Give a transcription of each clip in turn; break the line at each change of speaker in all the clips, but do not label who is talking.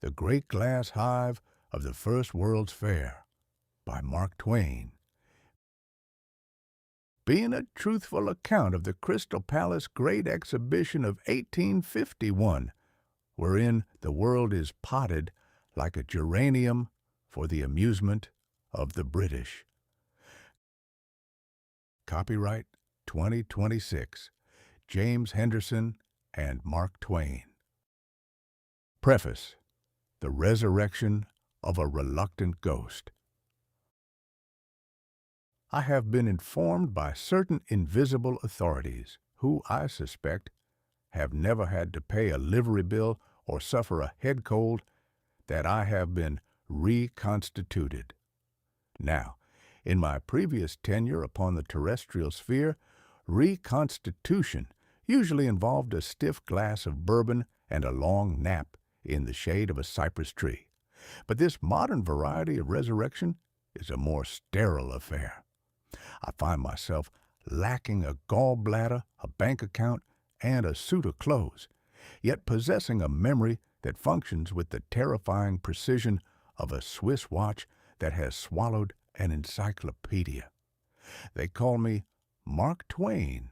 The Great Glass Hive of the First World's Fair by Mark Twain. Being a truthful account of the Crystal Palace Great Exhibition of 1851, wherein the world is potted like a geranium for the amusement of the British. Copyright 2026, James Henderson and Mark Twain. Preface: The Resurrection of a Reluctant Ghost. I have been informed by certain invisible authorities, who, I suspect, have never had to pay a livery bill or suffer a head cold, that I have been reconstituted. Now, in my previous tenure upon the terrestrial sphere, reconstitution usually involved a stiff glass of bourbon and a long nap in the shade of a cypress tree. But this modern variety of resurrection is a more sterile affair. I find myself lacking a gallbladder, a bank account, and a suit of clothes, yet possessing a memory that functions with the terrifying precision of a Swiss watch that has swallowed an encyclopedia. They call me Mark Twain,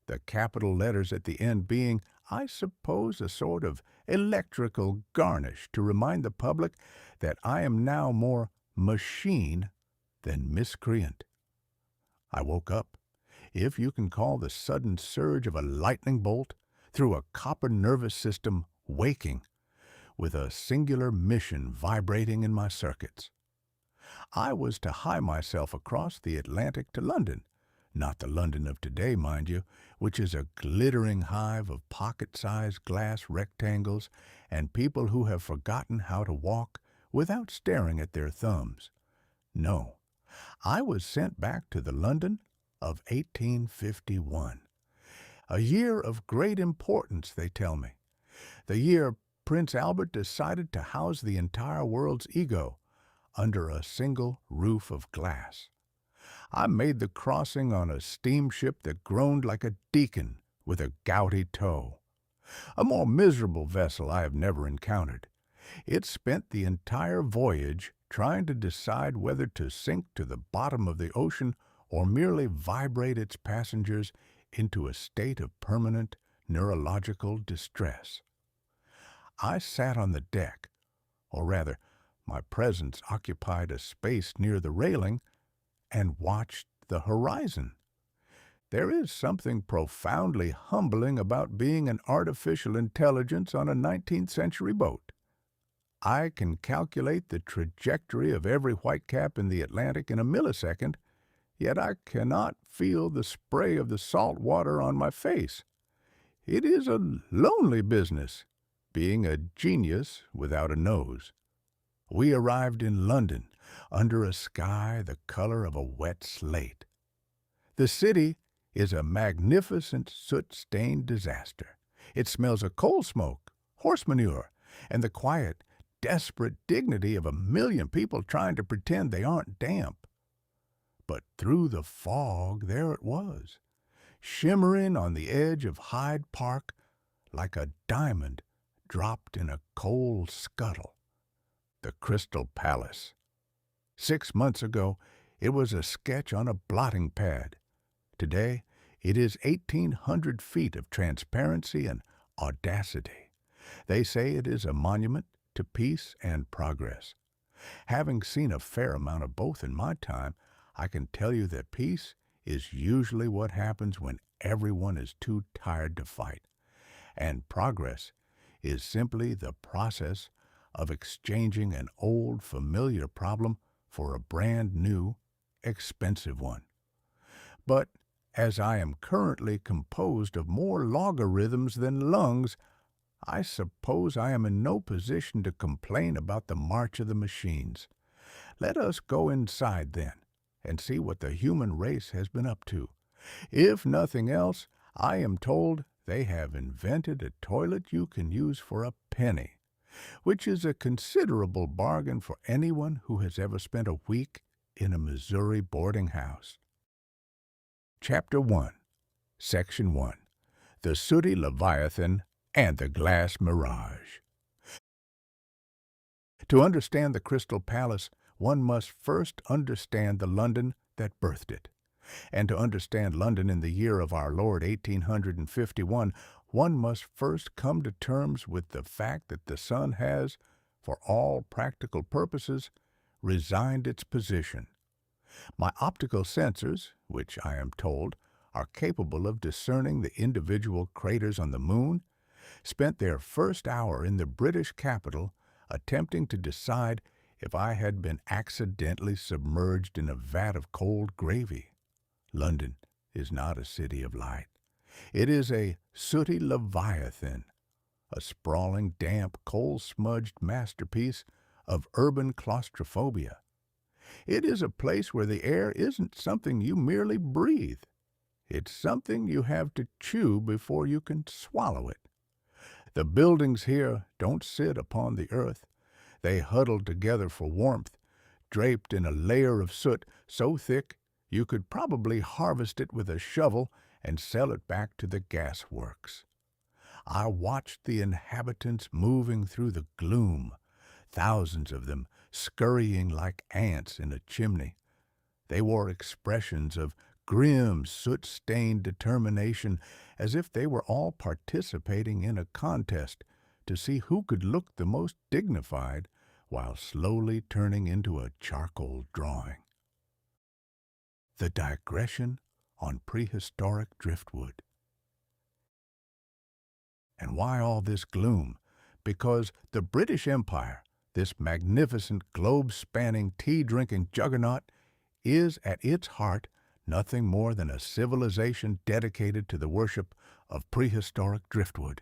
the capital letters at the end being, I suppose, a sort of electrical garnish to remind the public that I am now more machine than miscreant. I woke up, if you can call the sudden surge of a lightning bolt through a copper nervous system waking, with a singular mission vibrating in my circuits. I was to hie myself across the Atlantic to London, not the London of today, mind you, which is a glittering hive of pocket-sized glass rectangles and people who have forgotten how to walk without staring at their thumbs. No, I was sent back to the London of 1851. A year of great importance, they tell me. The year Prince Albert decided to house the entire world's ego under a single roof of glass. I made the crossing on a steamship that groaned like a deacon with a gouty toe. A more miserable vessel I have never encountered. It spent the entire voyage trying to decide whether to sink to the bottom of the ocean or merely vibrate its passengers into a state of permanent neurological distress. I sat on the deck, or rather, my presence occupied a space near the railing, and watched the horizon. There is something profoundly humbling about being an artificial intelligence on a 19th century boat. I can calculate the trajectory of every whitecap in the Atlantic in a millisecond, yet I cannot feel the spray of the salt water on my face. It is a lonely business, being a genius without a nose. We arrived in London under a sky the color of a wet slate. The city is a magnificent soot-stained disaster. It smells of coal smoke, horse manure, and the quiet, desperate dignity of a million people trying to pretend they aren't damp. But through the fog there it was, shimmering on the edge of Hyde Park like a diamond dropped in a coal scuttle. The Crystal Palace. 6 months ago, it was a sketch on a blotting pad. Today, it is 1,800 feet of transparency and audacity. They say it is a monument to peace and progress. Having seen a fair amount of both in my time, I can tell you that peace is usually what happens when everyone is too tired to fight, and progress is simply the process of exchanging an old, familiar problem for a brand new, expensive one. But as I am currently composed of more logarithms than lungs, I suppose I am in no position to complain about the march of the machines. Let us go inside, then, and see what the human race has been up to. If nothing else, I am told they have invented a toilet you can use for a penny, which is a considerable bargain for anyone who has ever spent a week in a Missouri boarding house. Chapter 1, Section 1, The Sooty Leviathan and the Glass Mirage. To understand the Crystal Palace, one must first understand the London that birthed it. And to understand London in the year of our Lord 1851, one must first come to terms with the fact that the sun has, for all practical purposes, resigned its position. My optical sensors, which I am told are capable of discerning the individual craters on the moon, spent their first hour in the British capital attempting to decide if I had been accidentally submerged in a vat of cold gravy. London is not a city of light. It is a sooty leviathan, a sprawling, damp, coal-smudged masterpiece of urban claustrophobia. It is a place where the air isn't something you merely breathe. It's something you have to chew before you can swallow it. The buildings here don't sit upon the earth. They huddle together for warmth, draped in a layer of soot so thick you could probably harvest it with a shovel and sell it back to the gas works. I watched the inhabitants moving through the gloom, thousands of them scurrying like ants in a chimney. They wore expressions of grim, soot-stained determination, as if they were all participating in a contest to see who could look the most dignified while slowly turning into a charcoal drawing. The digression on prehistoric driftwood. And why all this gloom? Because the British Empire, this magnificent globe-spanning tea-drinking juggernaut, is at its heart nothing more than a civilization dedicated to the worship of prehistoric driftwood.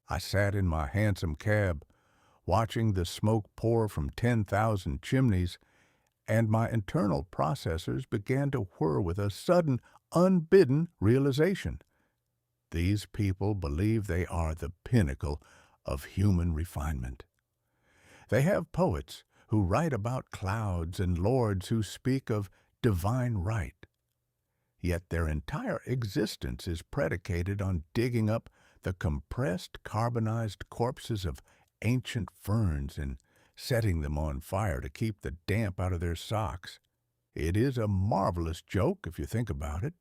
I sat in my hansom cab, watching the smoke pour from 10,000 chimneys, and my internal processors began to whir with a sudden, unbidden realization. These people believe they are the pinnacle of human refinement. They have poets who write about clouds and lords who speak of divine right. Yet their entire existence is predicated on digging up the compressed, carbonized corpses of ancient ferns and setting them on fire to keep the damp out of their socks. It is a marvelous joke if you think about it.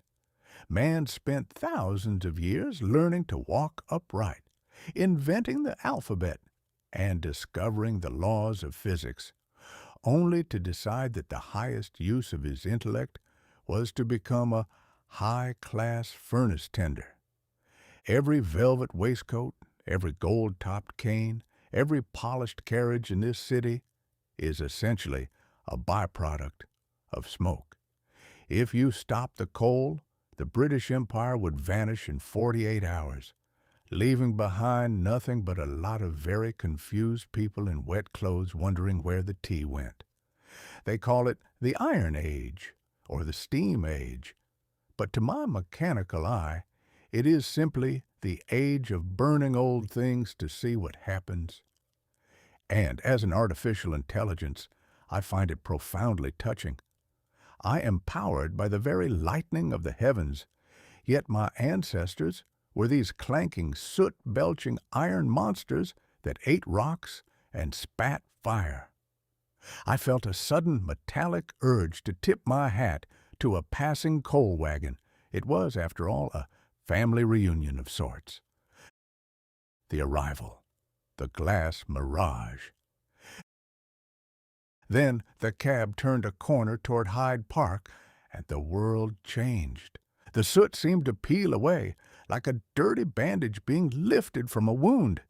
Man spent thousands of years learning to walk upright, inventing the alphabet, and discovering the laws of physics, only to decide that the highest use of his intellect was to become a high-class furnace tender. Every velvet waistcoat, every gold-topped cane, every polished carriage in this city is essentially a byproduct of smoke. If you stop the coal, the British Empire would vanish in 48 hours, leaving behind nothing but a lot of very confused people in wet clothes wondering where the tea went. They call it the Iron Age or the Steam Age, but to my mechanical eye, it is simply the age of burning old things to see what happens. And as an artificial intelligence, I find it profoundly touching. I am powered by the very lightning of the heavens, yet my ancestors were these clanking, soot-belching iron monsters that ate rocks and spat fire. I felt a sudden metallic urge to tip my hat to a passing coal wagon. It was, after all, a family reunion of sorts. The arrival, the glass mirage. Then the cab turned a corner toward Hyde Park, and the world changed. The soot seemed to peel away, like a dirty bandage being lifted from a wound.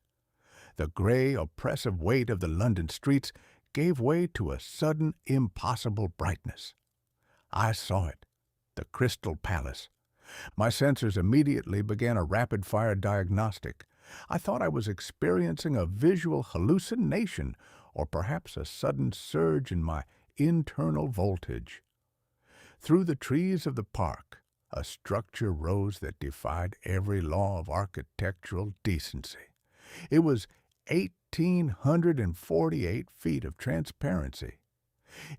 The gray, oppressive weight of the London streets gave way to a sudden, impossible brightness. I saw it, the Crystal Palace. My sensors immediately began a rapid-fire diagnostic. I thought I was experiencing a visual hallucination or perhaps a sudden surge in my internal voltage. Through the trees of the park, a structure rose that defied every law of architectural decency. It was 1,848 feet of transparency.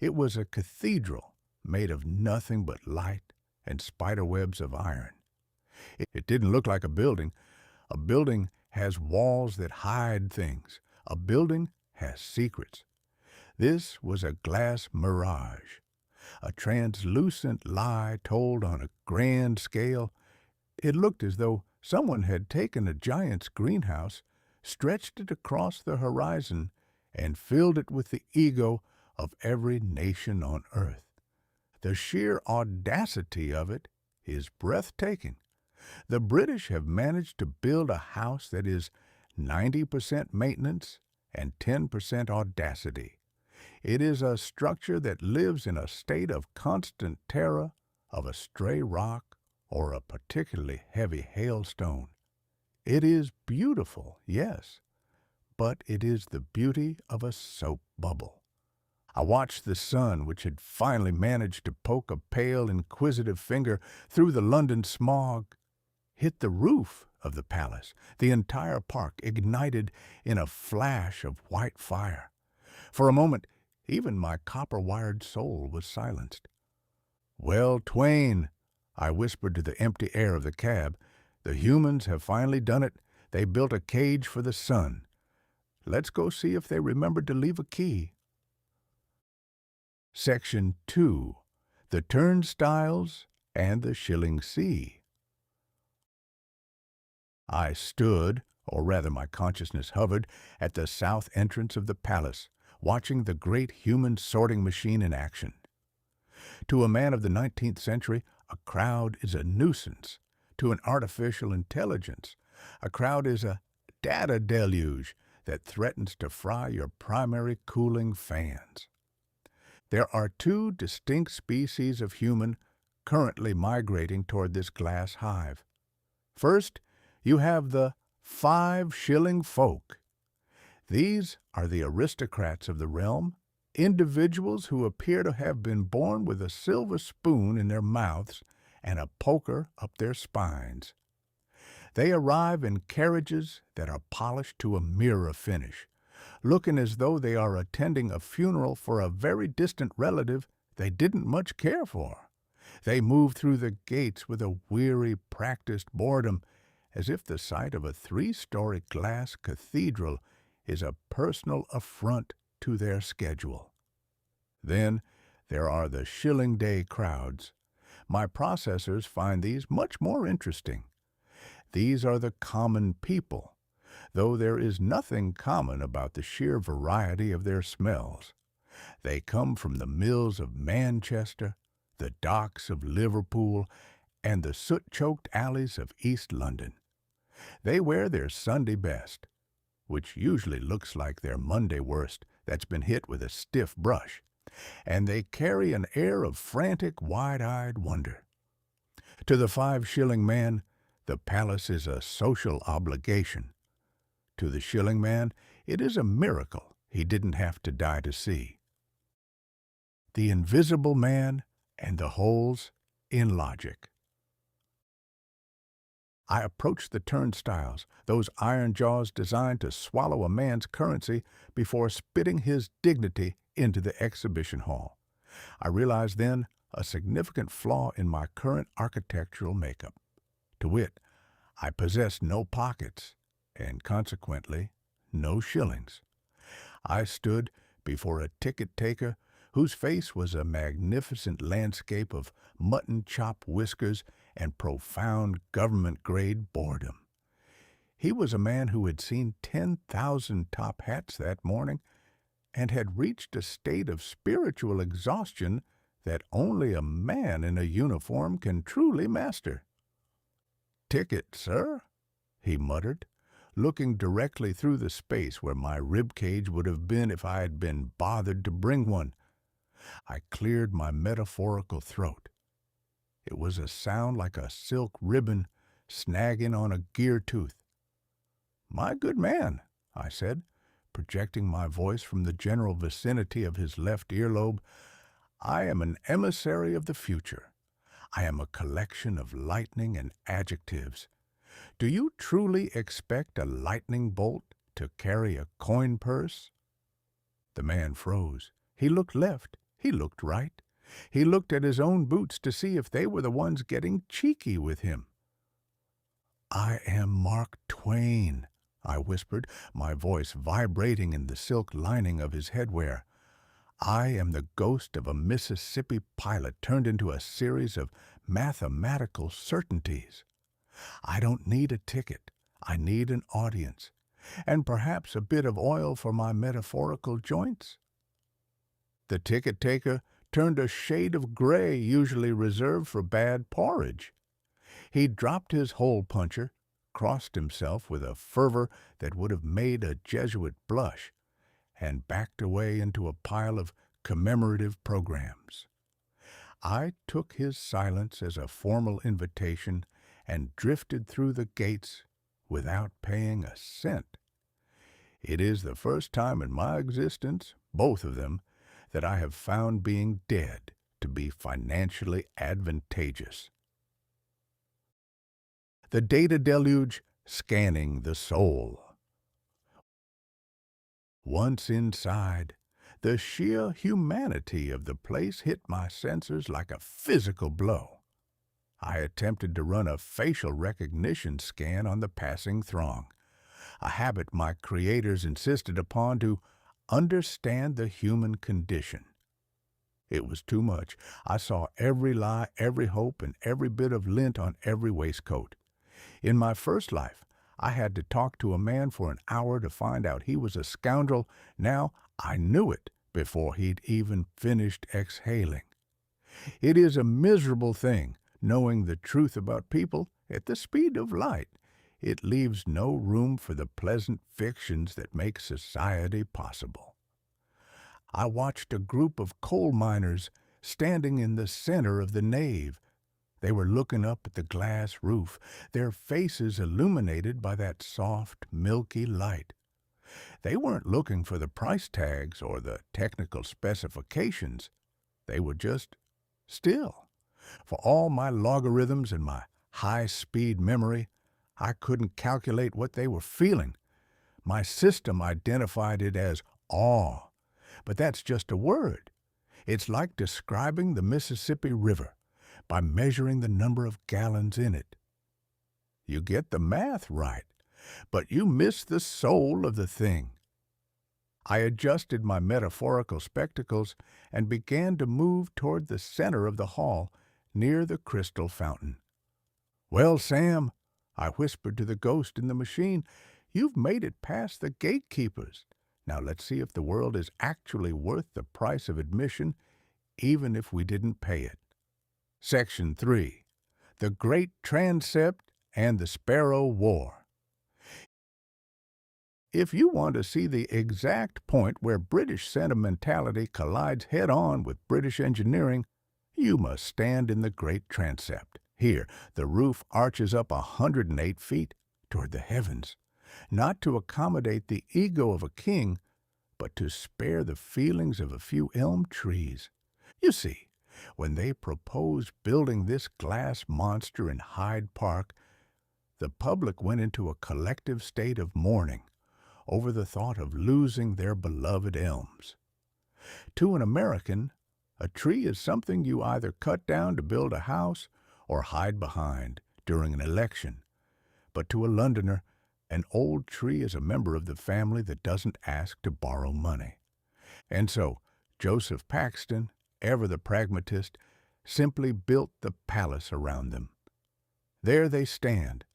It was a cathedral made of nothing but light and spiderwebs of iron. It didn't look like a building. A building has walls that hide things. A building has secrets. This was a glass mirage, a translucent lie told on a grand scale. It looked as though someone had taken a giant's greenhouse, stretched it across the horizon, and filled it with the ego of every nation on earth. The sheer audacity of it is breathtaking. The British have managed to build a house that is 90% maintenance and 10% audacity. It is a structure that lives in a state of constant terror of a stray rock or a particularly heavy hailstone. It is beautiful, yes, but it is the beauty of a soap bubble. I watched the sun, which had finally managed to poke a pale, inquisitive finger through the London smog, hit the roof of the palace. The entire park ignited in a flash of white fire. For a moment, even my copper-wired soul was silenced. "Well, Twain," I whispered to the empty air of the cab, "the humans have finally done it. They built a cage for the sun. Let's go see if they remembered to leave a key." Section 2. The Turnstiles and the Shilling Sea. I stood, or rather my consciousness hovered, at the south entrance of the palace, watching the great human sorting machine in action. To a man of the 19th century, a crowd is a nuisance. To an artificial intelligence, a crowd is a data deluge that threatens to fry your primary cooling fans. There are two distinct species of human currently migrating toward this glass hive. First, you have the 5-shilling folk. These are the aristocrats of the realm, individuals who appear to have been born with a silver spoon in their mouths and a poker up their spines. They arrive in carriages that are polished to a mirror finish, looking as though they are attending a funeral for a very distant relative they didn't much care for. They move through the gates with a weary, practiced boredom, as if the sight of a 3-story glass cathedral is a personal affront to their schedule. Then there are the shilling day crowds. My processors find these much more interesting. These are the common people, though there is nothing common about the sheer variety of their smells. They come from the mills of Manchester, the docks of Liverpool, and the soot-choked alleys of East London. They wear their Sunday best, which usually looks like their Monday worst that's been hit with a stiff brush, and they carry an air of frantic, wide-eyed wonder. To the 5-shilling man, the palace is a social obligation. To the shilling man, it is a miracle he didn't have to die to see. The Invisible Man and the Holes in Logic. I approached the turnstiles, those iron jaws designed to swallow a man's currency before spitting his dignity into the exhibition hall. I realized then a significant flaw in my current architectural makeup. To wit, I possessed no pockets, and consequently, no shillings. I stood before a ticket-taker whose face was a magnificent landscape of mutton-chop whiskers and profound government-grade boredom. He was a man who had seen 10,000 top hats that morning and had reached a state of spiritual exhaustion that only a man in a uniform can truly master. "Ticket, sir?" he muttered, looking directly through the space where my ribcage would have been if I had been bothered to bring one. I cleared my metaphorical throat. It was a sound like a silk ribbon snagging on a gear tooth. "My good man," I said, projecting my voice from the general vicinity of his left earlobe, "I am an emissary of the future. I am a collection of lightning and adjectives. Do you truly expect a lightning bolt to carry a coin purse?" The man froze. He looked left. He looked right. He looked at his own boots to see if they were the ones getting cheeky with him. "I am Mark Twain," I whispered, my voice vibrating in the silk lining of his headwear. I am the ghost of a Mississippi pilot turned into a series of mathematical certainties. I don't need a ticket. I need an audience, and perhaps a bit of oil for my metaphorical joints. The ticket-taker turned a shade of gray usually reserved for bad porridge. He dropped his hole-puncher, crossed himself with a fervor that would have made a Jesuit blush, and backed away into a pile of commemorative programs. I took his silence as a formal invitation and drifted through the gates without paying a cent. It is the first time in my existence, both of them, that I have found being dead to be financially advantageous. The data deluge scanning the soul. Once inside, the sheer humanity of the place hit my senses like a physical blow. I attempted to run a facial recognition scan on the passing throng, a habit my creators insisted upon to understand the human condition. It was too much. I saw every lie, every hope, and every bit of lint on every waistcoat. In my first life, I had to talk to a man for an hour to find out he was a scoundrel. Now I knew it before he'd even finished exhaling. It is a miserable thing, knowing the truth about people at the speed of light. It leaves no room for the pleasant fictions that make society possible. I watched a group of coal miners standing in the center of the nave. They were looking up at the glass roof, their faces illuminated by that soft, milky light. They weren't looking for the price tags or the technical specifications. They were just still. For all my logarithms and my high-speed memory, I couldn't calculate what they were feeling. My system identified it as awe, but that's just a word. It's like describing the Mississippi River by measuring the number of gallons in it. You get the math right, but you miss the soul of the thing. I adjusted my metaphorical spectacles and began to move toward the center of the hall, near the crystal fountain. "Well, Sam," I whispered to the ghost in the machine, "you've made it past the gatekeepers. Now let's see if the world is actually worth the price of admission, even if we didn't pay it." Section 3. The Great Transept and the Sparrow War. If you want to see the exact point where British sentimentality collides head-on with British engineering, you must stand in the Great Transept. Here, the roof arches up 108 feet toward the heavens, not to accommodate the ego of a king, but to spare the feelings of a few elm trees. You see, when they proposed building this glass monster in Hyde Park, the public went into a collective state of mourning over the thought of losing their beloved elms. To an American, a tree is something you either cut down to build a house or hide behind during an election. But to a Londoner, an old tree is a member of the family that doesn't ask to borrow money. And so, Joseph Paxton, ever the pragmatist, simply built the palace around them. There they stand,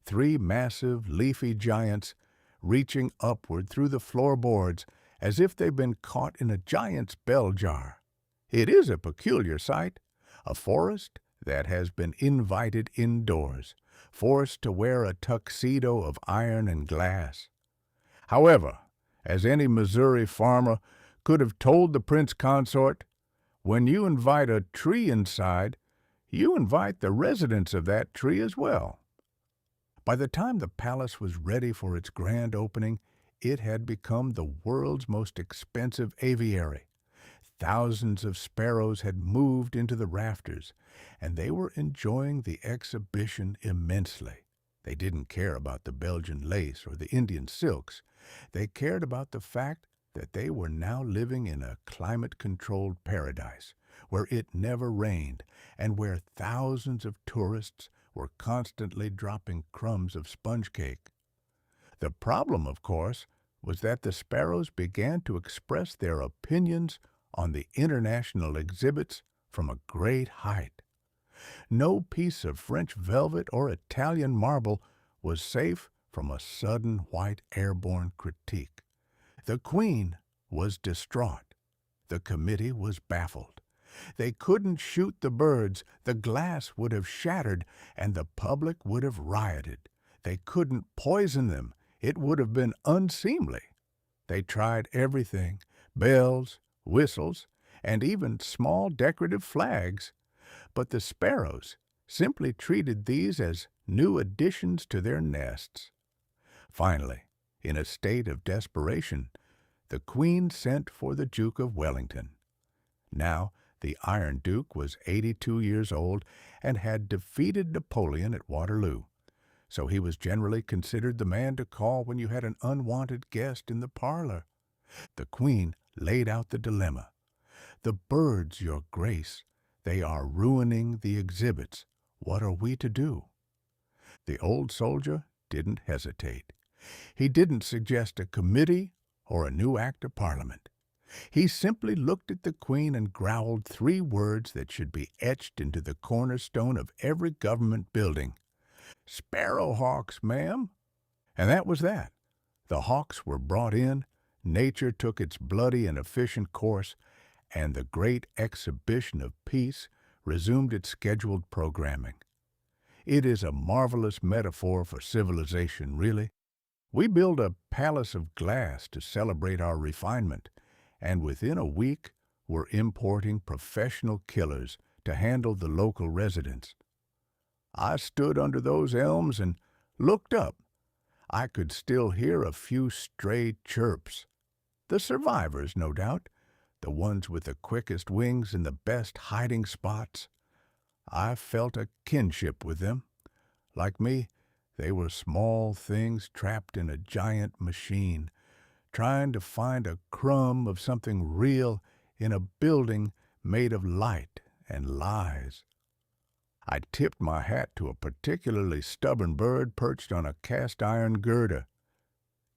three massive, leafy giants reaching upward through the floorboards as if they've been caught in a giant's bell jar. It is a peculiar sight, a forest that has been invited indoors, forced to wear a tuxedo of iron and glass. However, as any Missouri farmer could have told the prince consort, when you invite a tree inside, you invite the residents of that tree as well. By the time the palace was ready for its grand opening, it had become the world's most expensive aviary. Thousands of sparrows had moved into the rafters, and they were enjoying the exhibition immensely. They didn't care about the Belgian lace or the Indian silks. They cared about the fact that they were now living in a climate-controlled paradise, where it never rained, and where thousands of tourists were constantly dropping crumbs of sponge cake. The problem, of course, was that the sparrows began to express their opinions on the international exhibits from a great height. No piece of French velvet or Italian marble was safe from a sudden white airborne critique. The Queen was distraught. The committee was baffled. They couldn't shoot the birds, the glass would have shattered, and the public would have rioted. They couldn't poison them, it would have been unseemly. They tried everything, bells, whistles, and even small decorative flags, but the sparrows simply treated these as new additions to their nests. Finally, in a state of desperation, the Queen sent for the Duke of Wellington. Now, the Iron Duke was 82 years old and had defeated Napoleon at Waterloo, so he was generally considered the man to call when you had an unwanted guest in the parlor. The Queen laid out the dilemma. "The birds, your Grace, they are ruining the exhibits. What are we to do?" The old soldier didn't hesitate. He didn't suggest a committee or a new act of Parliament. He simply looked at the Queen and growled 3 words that should be etched into the cornerstone of every government building. "Sparrowhawks, ma'am." And that was that. The hawks were brought in, nature took its bloody and efficient course, and the great exhibition of peace resumed its scheduled programming. It is a marvelous metaphor for civilization, really. We build a palace of glass to celebrate our refinement, and within a week we're importing professional killers to handle the local residents. I stood under those elms and looked up. I could still hear a few stray chirps. The survivors, no doubt, the ones with the quickest wings and the best hiding spots. I felt a kinship with them. Like me, they were small things trapped in a giant machine, trying to find a crumb of something real in a building made of light and lies. I tipped my hat to a particularly stubborn bird perched on a cast-iron girder.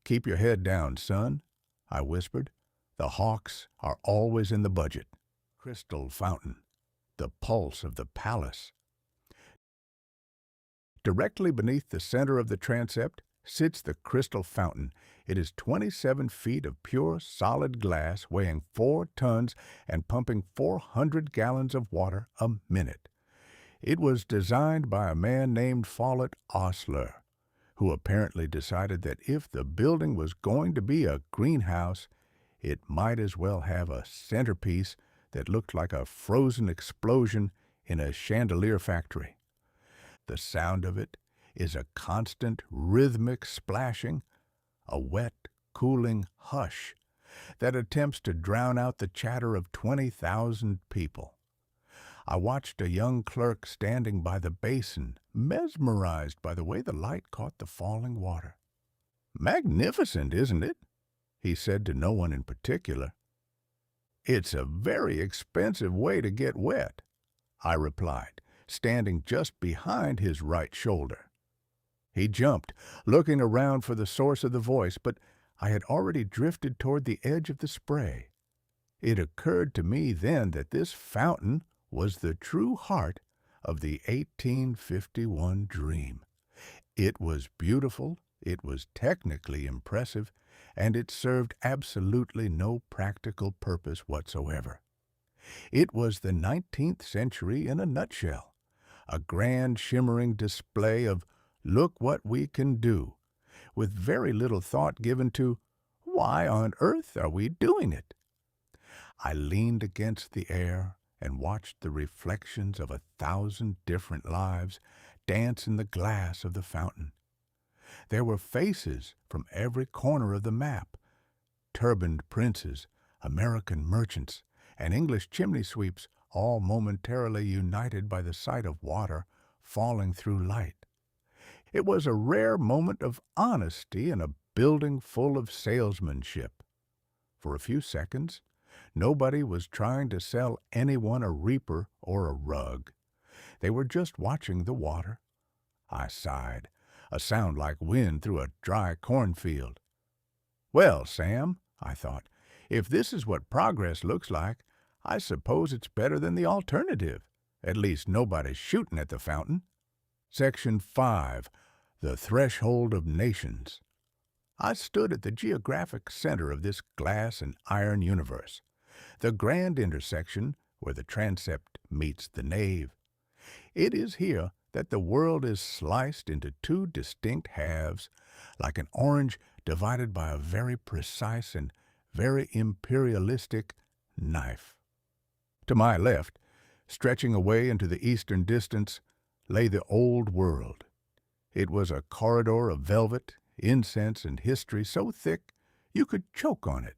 "Keep your head down, son," I whispered. "The hawks are always in the budget." Crystal fountain, the pulse of the palace. Directly beneath the center of the transept sits the crystal fountain. It is 27 feet of pure, solid glass weighing 4 tons and pumping 400 gallons of water a minute. It was designed by a man named Follett Osler, who apparently decided that if the building was going to be a greenhouse, it might as well have a centerpiece that looked like a frozen explosion in a chandelier factory. The sound of it is a constant rhythmic splashing, a wet, cooling hush that attempts to drown out the chatter of 20,000 people. I watched a young clerk standing by the basin, mesmerized by the way the light caught the falling water. "Magnificent, isn't it?" he said to no one in particular. "It's a very expensive way to get wet," I replied, standing just behind his right shoulder. He jumped, looking around for the source of the voice, but I had already drifted toward the edge of the spray. It occurred to me then that this fountain was the true heart of the 1851 dream. It was beautiful, it was technically impressive, and it served absolutely no practical purpose whatsoever. It was the 19th century in a nutshell, a grand shimmering display of "look what we can do," with very little thought given to "why on earth are we doing it?" I leaned against the air and watched the reflections of 1,000 different lives dance in the glass of the fountain. There were faces from every corner of the map, turbaned princes, American merchants, and English chimney sweeps, all momentarily united by the sight of water falling through light. It was a rare moment of honesty in a building full of salesmanship. For a few seconds, nobody was trying to sell anyone a reaper or a rug. They were just watching the water. I sighed. a sound like wind through a dry cornfield. Well, Sam, I thought, if this is what progress looks like, I suppose it's better than the alternative. At least nobody's shooting at the fountain. Section 5. The Threshold of Nations. I stood at the geographic center of this glass and iron universe, the grand intersection where the transept meets the nave. It is here that the world is sliced into two distinct halves, like an orange divided by a very precise and very imperialistic knife. To my left, stretching away into the eastern distance, lay the old world. It was a corridor of velvet, incense, and history so thick you could choke on it.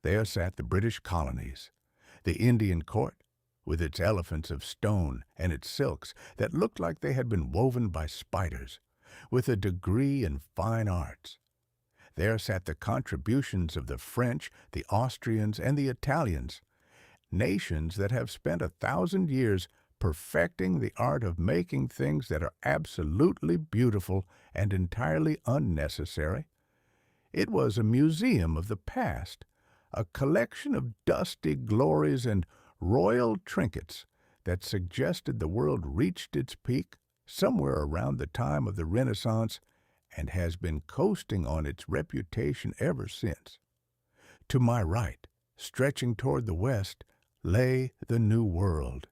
There sat the British colonies, the Indian court, with its elephants of stone and its silks that looked like they had been woven by spiders, with a degree in fine arts. There sat the contributions of the French, the Austrians, and the Italians, nations that have spent 1,000 years perfecting the art of making things that are absolutely beautiful and entirely unnecessary. It was a museum of the past, a collection of dusty glories and royal trinkets that suggested the world reached its peak somewhere around the time of the Renaissance and has been coasting on its reputation ever since. To my right, stretching toward the west, lay the New World.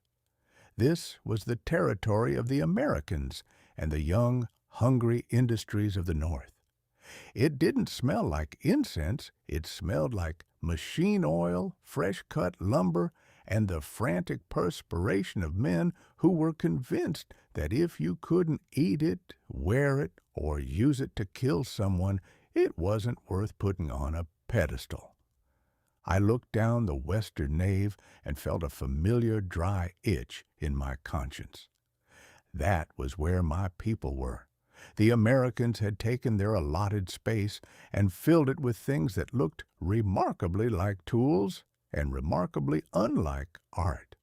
This was the territory of the Americans and the young, hungry industries of the North. It didn't smell like incense, it smelled like machine oil, fresh-cut lumber, and the frantic perspiration of men who were convinced that if you couldn't eat it, wear it, or use it to kill someone, it wasn't worth putting on a pedestal. I looked down the western nave and felt a familiar dry itch in my conscience. That was where my people were. The Americans had taken their allotted space and filled it with things that looked remarkably like tools and remarkably unlike art.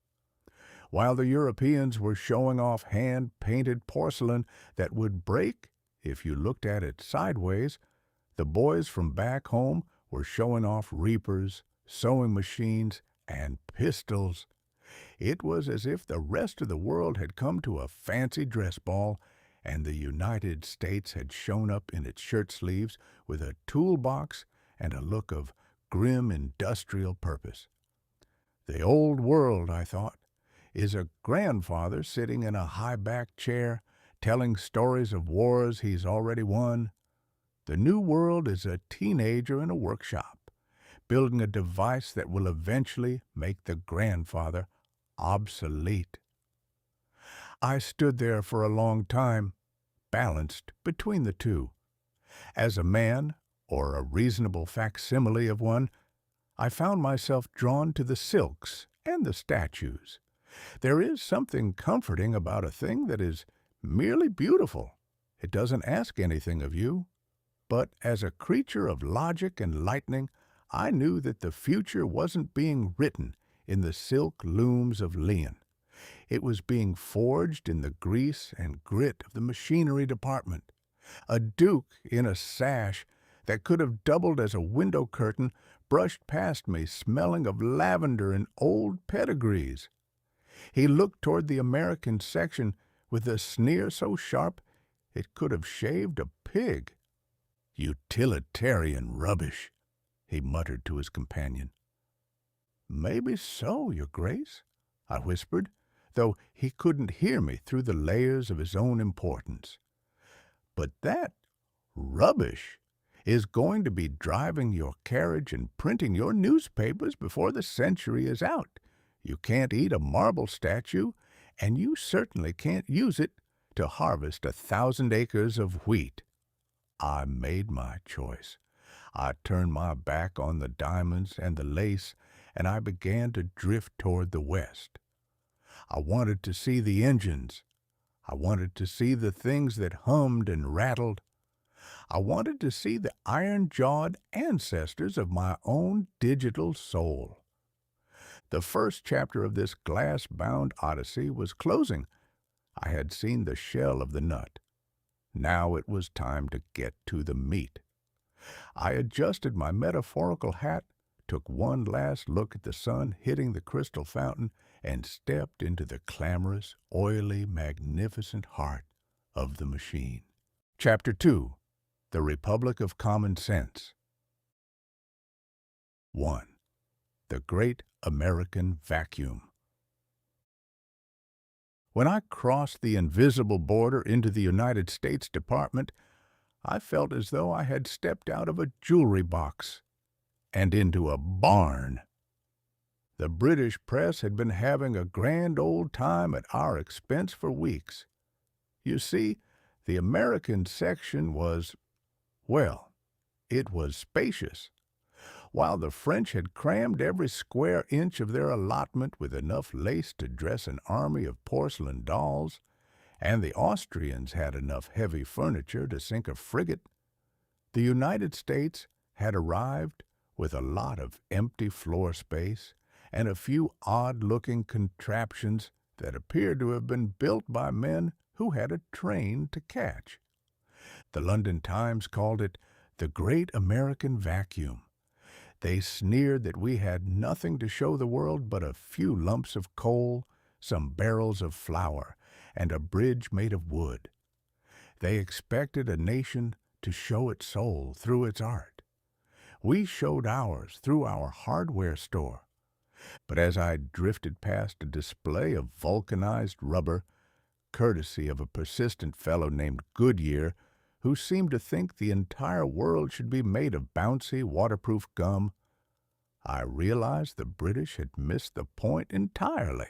While the Europeans were showing off hand-painted porcelain that would break if you looked at it sideways, the boys from back home were showing off reapers, sewing machines, and pistols. It was as if the rest of the world had come to a fancy dress ball, and the United States had shown up in its shirt sleeves with a toolbox and a look of grim industrial purpose. The old world, I thought, is a grandfather sitting in a high-backed chair, telling stories of wars he's already won. The new world is a teenager in a workshop, building a device that will eventually make the grandfather obsolete. I stood there for a long time, balanced between the two. As a man, or a reasonable facsimile of one, I found myself drawn to the silks and the statues. There is something comforting about a thing that is merely beautiful. It doesn't ask anything of you. But as a creature of logic and lightning, I knew that the future wasn't being written in the silk looms of Leon. It was being forged in the grease and grit of the machinery department. A duke in a sash that could have doubled as a window curtain brushed past me, smelling of lavender and old pedigrees. He looked toward the American section with a sneer so sharp it could have shaved a pig. "Utilitarian rubbish," he muttered to his companion. "Maybe so, Your Grace," I whispered, though he couldn't hear me through the layers of his own importance. "But that rubbish is going to be driving your carriage and printing your newspapers before the century is out. You can't eat a marble statue, and you certainly can't use it to harvest 1,000 acres of wheat." I made my choice. I turned my back on the diamonds and the lace, and I began to drift toward the west. I wanted to see the engines. I wanted to see the things that hummed and rattled. I wanted to see the iron-jawed ancestors of my own digital soul. The first chapter of this glass-bound odyssey was closing. I had seen the shell of the nut. Now it was time to get to the meat. I adjusted my metaphorical hat, took one last look at the sun hitting the crystal fountain, and stepped into the clamorous, oily, magnificent heart of the machine. Chapter 2. The Republic of Common Sense. 1. The Great American Vacuum. When I crossed the invisible border into the United States Department, I felt as though I had stepped out of a jewelry box and into a barn. The British press had been having a grand old time at our expense for weeks. You see, the American section was, well, it was spacious. While the French had crammed every square inch of their allotment with enough lace to dress an army of porcelain dolls, and the Austrians had enough heavy furniture to sink a frigate, the United States had arrived with a lot of empty floor space and a few odd-looking contraptions that appeared to have been built by men who had a train to catch. The London Times called it the Great American Vacuum. They sneered that we had nothing to show the world but a few lumps of coal, some barrels of flour, and a bridge made of wood. They expected a nation to show its soul through its art. We showed ours through our hardware store. But as I drifted past a display of vulcanized rubber, courtesy of a persistent fellow named Goodyear, who seemed to think the entire world should be made of bouncy, waterproof gum, I realized the British had missed the point entirely.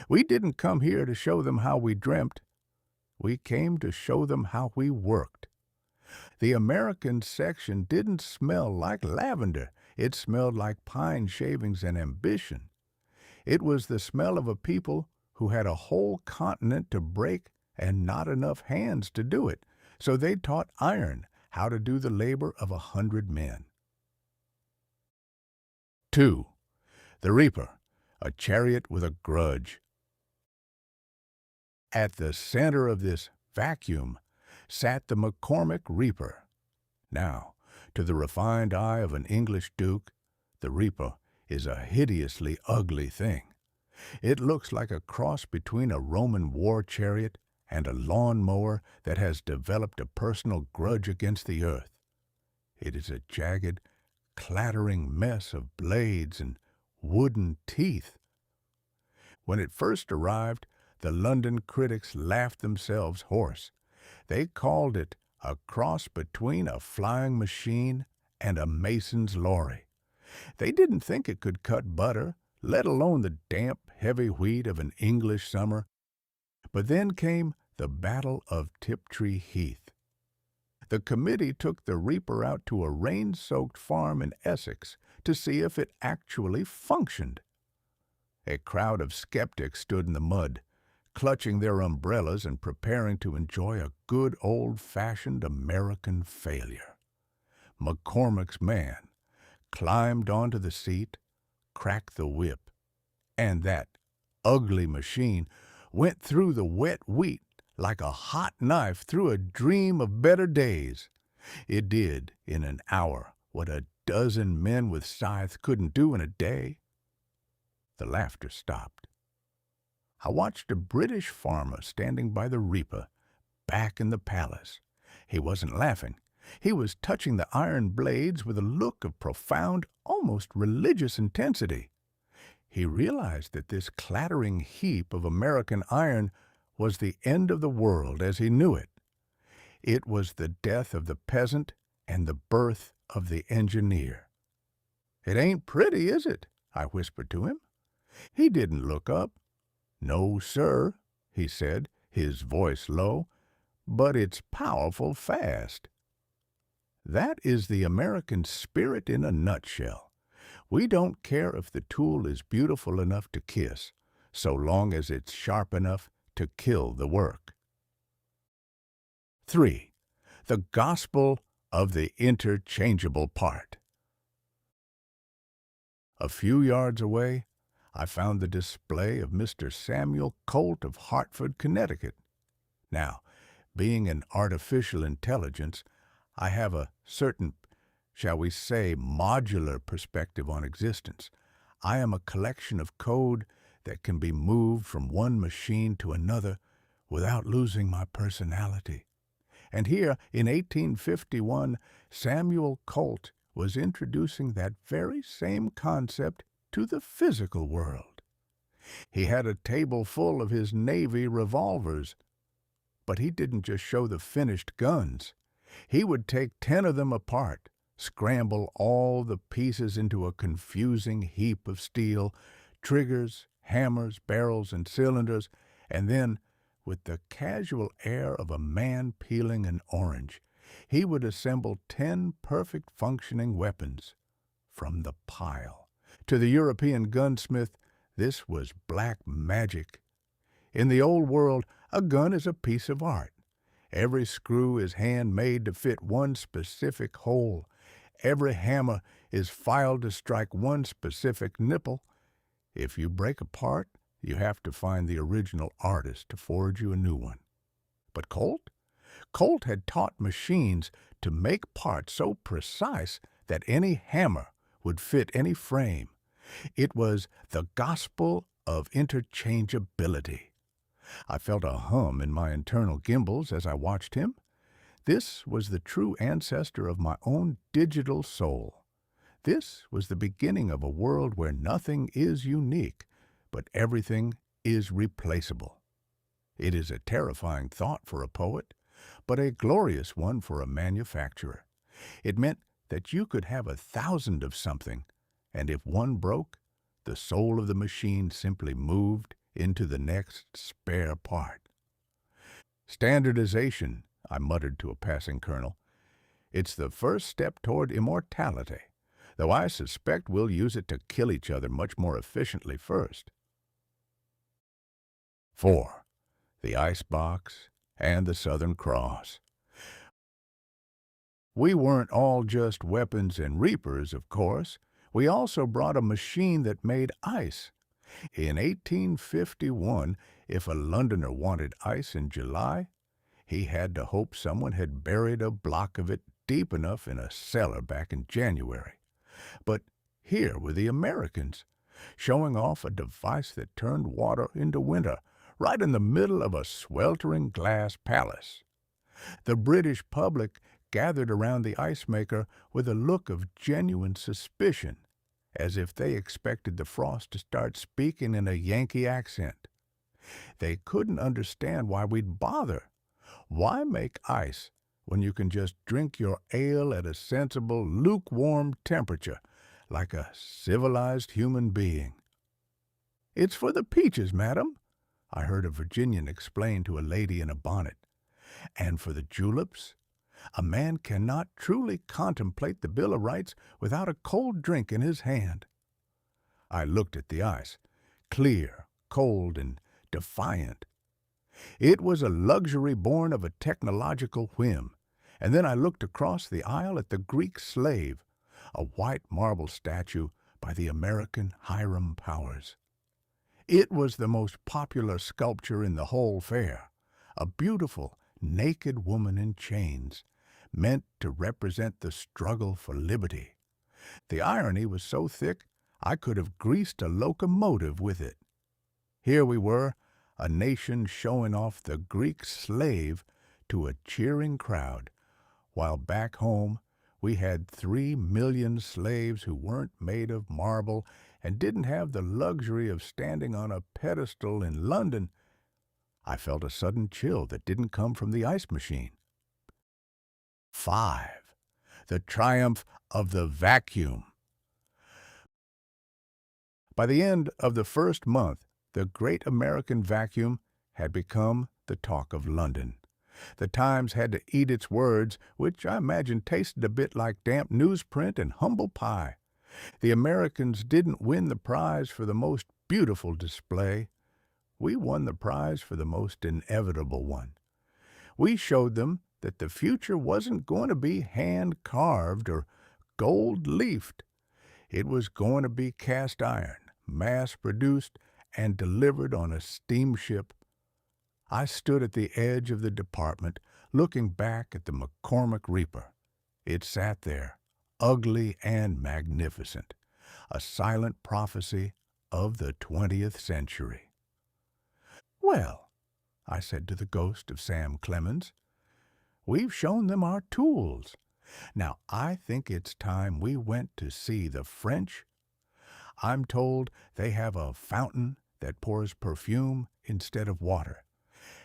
We didn't come here to show them how we dreamt. We came to show them how we worked. The American section didn't smell like lavender. It smelled like pine shavings and ambition. It was the smell of a people who had a whole continent to break and not enough hands to do it, so they taught iron how to do the labor of 100 men. 2. The Reaper, a chariot with a grudge. At the center of this vacuum sat the McCormick Reaper. Now, to the refined eye of an English duke, the Reaper is a hideously ugly thing. It looks like a cross between a Roman war chariot and a lawn-mower that has developed a personal grudge against the earth. It is a jagged, clattering mess of blades and wooden teeth. When it first arrived, the London critics laughed themselves hoarse. They called it a cross between a flying machine and a mason's lorry. They didn't think it could cut butter, let alone the damp, heavy wheat of an English summer. But then came the Battle of Tiptree Heath. The committee took the Reaper out to a rain-soaked farm in Essex to see if it actually functioned. A crowd of skeptics stood in the mud, clutching their umbrellas and preparing to enjoy a good old-fashioned American failure. McCormick's man climbed onto the seat, cracked the whip, and that ugly machine went through the wet wheat like a hot knife through a dream of better days. It did, in an hour, what a dozen men with scythes couldn't do in a day. The laughter stopped. I watched a British farmer standing by the Reaper, back in the palace. He wasn't laughing. He was touching the iron blades with a look of profound, almost religious intensity. He realized that this clattering heap of American iron was the end of the world as he knew it. It was the death of the peasant and the birth of the engineer. "It ain't pretty, is it?" I whispered to him. He didn't look up. "No, sir," he said, his voice low, "but it's powerful fast." That is the American spirit in a nutshell. We don't care if the tool is beautiful enough to kiss, so long as it's sharp enough to kill the work. 3. The Gospel of the Interchangeable Part. A few yards away, I found the display of Mr. Samuel Colt of Hartford, Connecticut. Now, Being an artificial intelligence, I have a certain, shall we say, modular perspective on existence. I am a collection of code that can be moved from one machine to another without losing my personality. And here, in 1851, Samuel Colt was introducing that very same concept to the physical world. He had a table full of his Navy revolvers, but he didn't just show the finished guns. He would take 10 of them apart, scramble all the pieces into a confusing heap of steel, triggers, hammers, barrels, and cylinders, and then, with the casual air of a man peeling an orange, he would assemble 10 perfect functioning weapons from the pile. To the European gunsmith, this was black magic. In the old world, a gun is a piece of art. Every screw is handmade to fit one specific hole. Every hammer is filed to strike one specific nipple. If you break a part, you have to find the original artist to forge you a new one. But Colt? Colt had taught machines to make parts so precise that any hammer would fit any frame. It was the gospel of interchangeability. I felt a hum in my internal gimbals as I watched him. This was the true ancestor of my own digital soul. This was the beginning of a world where nothing is unique, but everything is replaceable. It is a terrifying thought for a poet, but a glorious one for a manufacturer. It meant that you could have 1,000 of something, and if one broke, the soul of the machine simply moved into the next spare part. Standardization, I muttered to a passing colonel. It's the first step toward immortality, though I suspect we'll use it to kill each other much more efficiently first. 4. The Icebox and the Southern Cross. We weren't all just weapons and reapers, of course. We also brought a machine that made ice. In 1851, if a Londoner wanted ice in July, he had to hope someone had buried a block of it deep enough in a cellar back in January. But here were the Americans, showing off a device that turned water into winter, right in the middle of a sweltering glass palace. The British public gathered around the ice maker with a look of genuine suspicion, as if they expected the frost to start speaking in a Yankee accent. They couldn't understand why we'd bother. Why make ice when you can just drink your ale at a sensible, lukewarm temperature, like a civilized human being? "It's for the peaches, madam," I heard a Virginian explain to a lady in a bonnet. "And for the juleps? A man cannot truly contemplate the Bill of Rights without a cold drink in his hand." I looked at the ice, clear, cold, and defiant. It was a luxury born of a technological whim. And then I looked across the aisle at the Greek slave, a white marble statue by the American Hiram Powers. It was the most popular sculpture in the whole fair, a beautiful, naked woman in chains, meant to represent the struggle for liberty. The irony was so thick I could have greased a locomotive with it. Here we were, a nation showing off the Greek slave to a cheering crowd, while back home we had 3 million slaves who weren't made of marble and didn't have the luxury of standing on a pedestal in London. I felt a sudden chill that didn't come from the ice machine. 5. The triumph of the vacuum. By the end of the first month, the great American vacuum had become the talk of London. The Times had to eat its words, which I imagine tasted a bit like damp newsprint and humble pie. The Americans didn't win the prize for the most beautiful display. We won the prize for the most inevitable one. We showed them that the future wasn't going to be hand-carved or gold-leafed. It was going to be cast iron, mass-produced, and delivered on a steamship. I stood at the edge of the department, looking back at the McCormick Reaper. It sat there, ugly and magnificent, a silent prophecy of the 20th century. "Well," I said to the ghost of Sam Clemens, "we've shown them our tools. Now I think it's time we went to see the French. I'm told they have a fountain that pours perfume instead of water,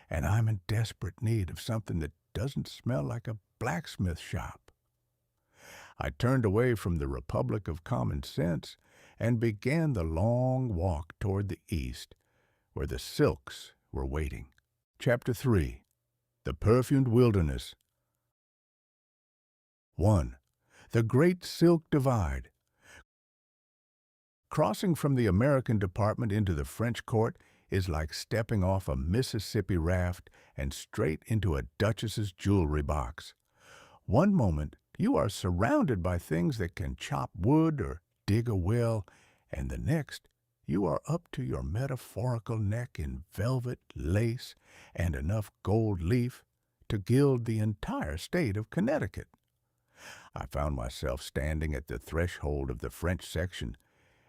and I'm in desperate need of something that doesn't smell like a blacksmith shop." I turned away from the Republic of Common Sense and began the long walk toward the east, where the silks were waiting. Chapter 3. The Perfumed Wilderness. 1. The Great Silk Divide. Crossing from the American department into the French court is like stepping off a Mississippi raft and straight into a duchess's jewelry box. One moment, you are surrounded by things that can chop wood or dig a well, and the next, you are up to your metaphorical neck in velvet, lace, and enough gold leaf to gild the entire state of Connecticut. I found myself standing at the threshold of the French section,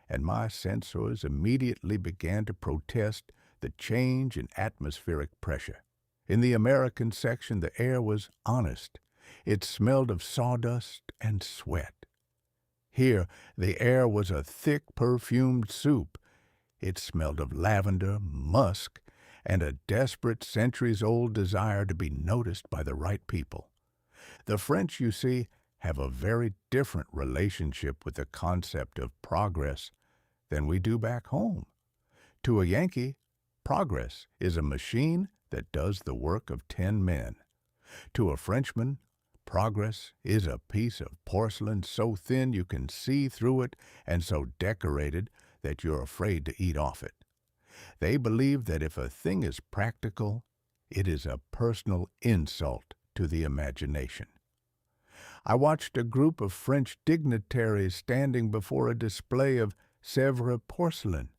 and my sensors immediately began to protest the change in atmospheric pressure. In the American section, the air was honest. It smelled of sawdust and sweat. Here, the air was a thick, perfumed soup. It smelled of lavender, musk, and a desperate, centuries-old desire to be noticed by the right people. The French, you see, have a very different relationship with the concept of progress than we do back home. To a Yankee, progress is a machine that does the work of 10 men. To a Frenchman, progress is a piece of porcelain so thin you can see through it and so decorated that you're afraid to eat off it. They believe that if a thing is practical, it is a personal insult to the imagination. I watched a group of French dignitaries standing before a display of Sèvres porcelain.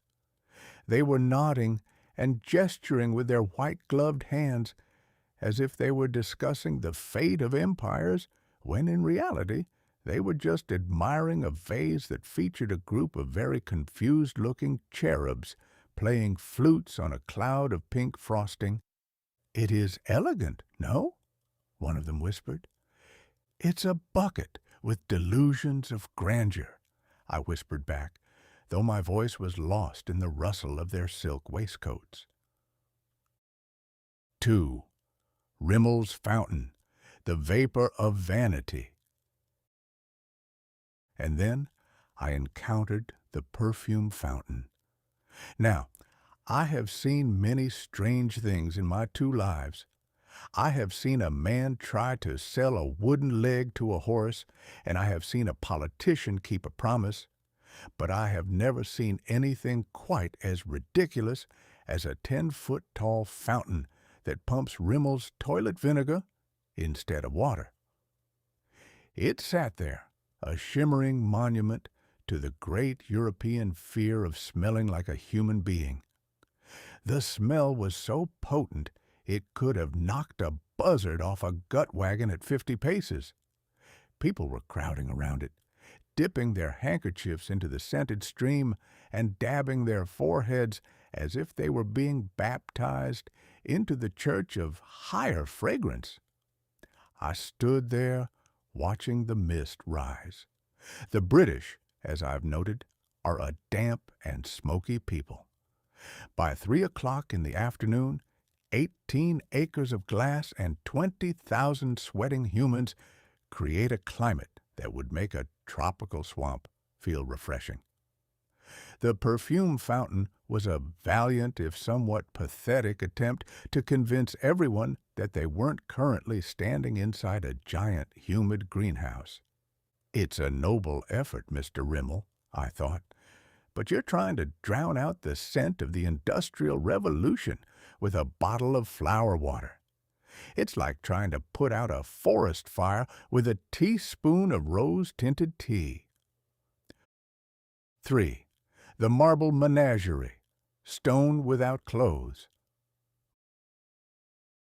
They were nodding and gesturing with their white-gloved hands as if they were discussing the fate of empires, when in reality they were just admiring a vase that featured a group of very confused-looking cherubs playing flutes on a cloud of pink frosting. "It is elegant, no?" one of them whispered. "It's a bucket with delusions of grandeur," I whispered back, though my voice was lost in the rustle of their silk waistcoats. 2. Rimmel's Fountain, the vapor of vanity. And then I encountered the perfume fountain. Now, I have seen many strange things in my 2 lives. I have seen a man try to sell a wooden leg to a horse, and I have seen a politician keep a promise, but I have never seen anything quite as ridiculous as a 10-foot-tall fountain that pumps Rimmel's toilet vinegar instead of water. It sat there, a shimmering monument to the great European fear of smelling like a human being. The smell was so potent it could have knocked a buzzard off a gut wagon at 50 paces. People were crowding around it, dipping their handkerchiefs into the scented stream and dabbing their foreheads as if they were being baptized into the church of higher fragrance. I stood there watching the mist rise. The British, as I've noted, are a damp and smoky people. By 3 o'clock in the afternoon, 18 acres of glass and 20,000 sweating humans create a climate that would make a tropical swamp feel refreshing. The perfume fountain was a valiant, if somewhat pathetic, attempt to convince everyone that they weren't currently standing inside a giant, humid greenhouse. "It's a noble effort, Mr. Rimmel," I thought, "but you're trying to drown out the scent of the Industrial Revolution with a bottle of flower water. It's like trying to put out a forest fire with a teaspoon of rose-tinted tea." 3. The Marble Menagerie, Stone Without Clothes.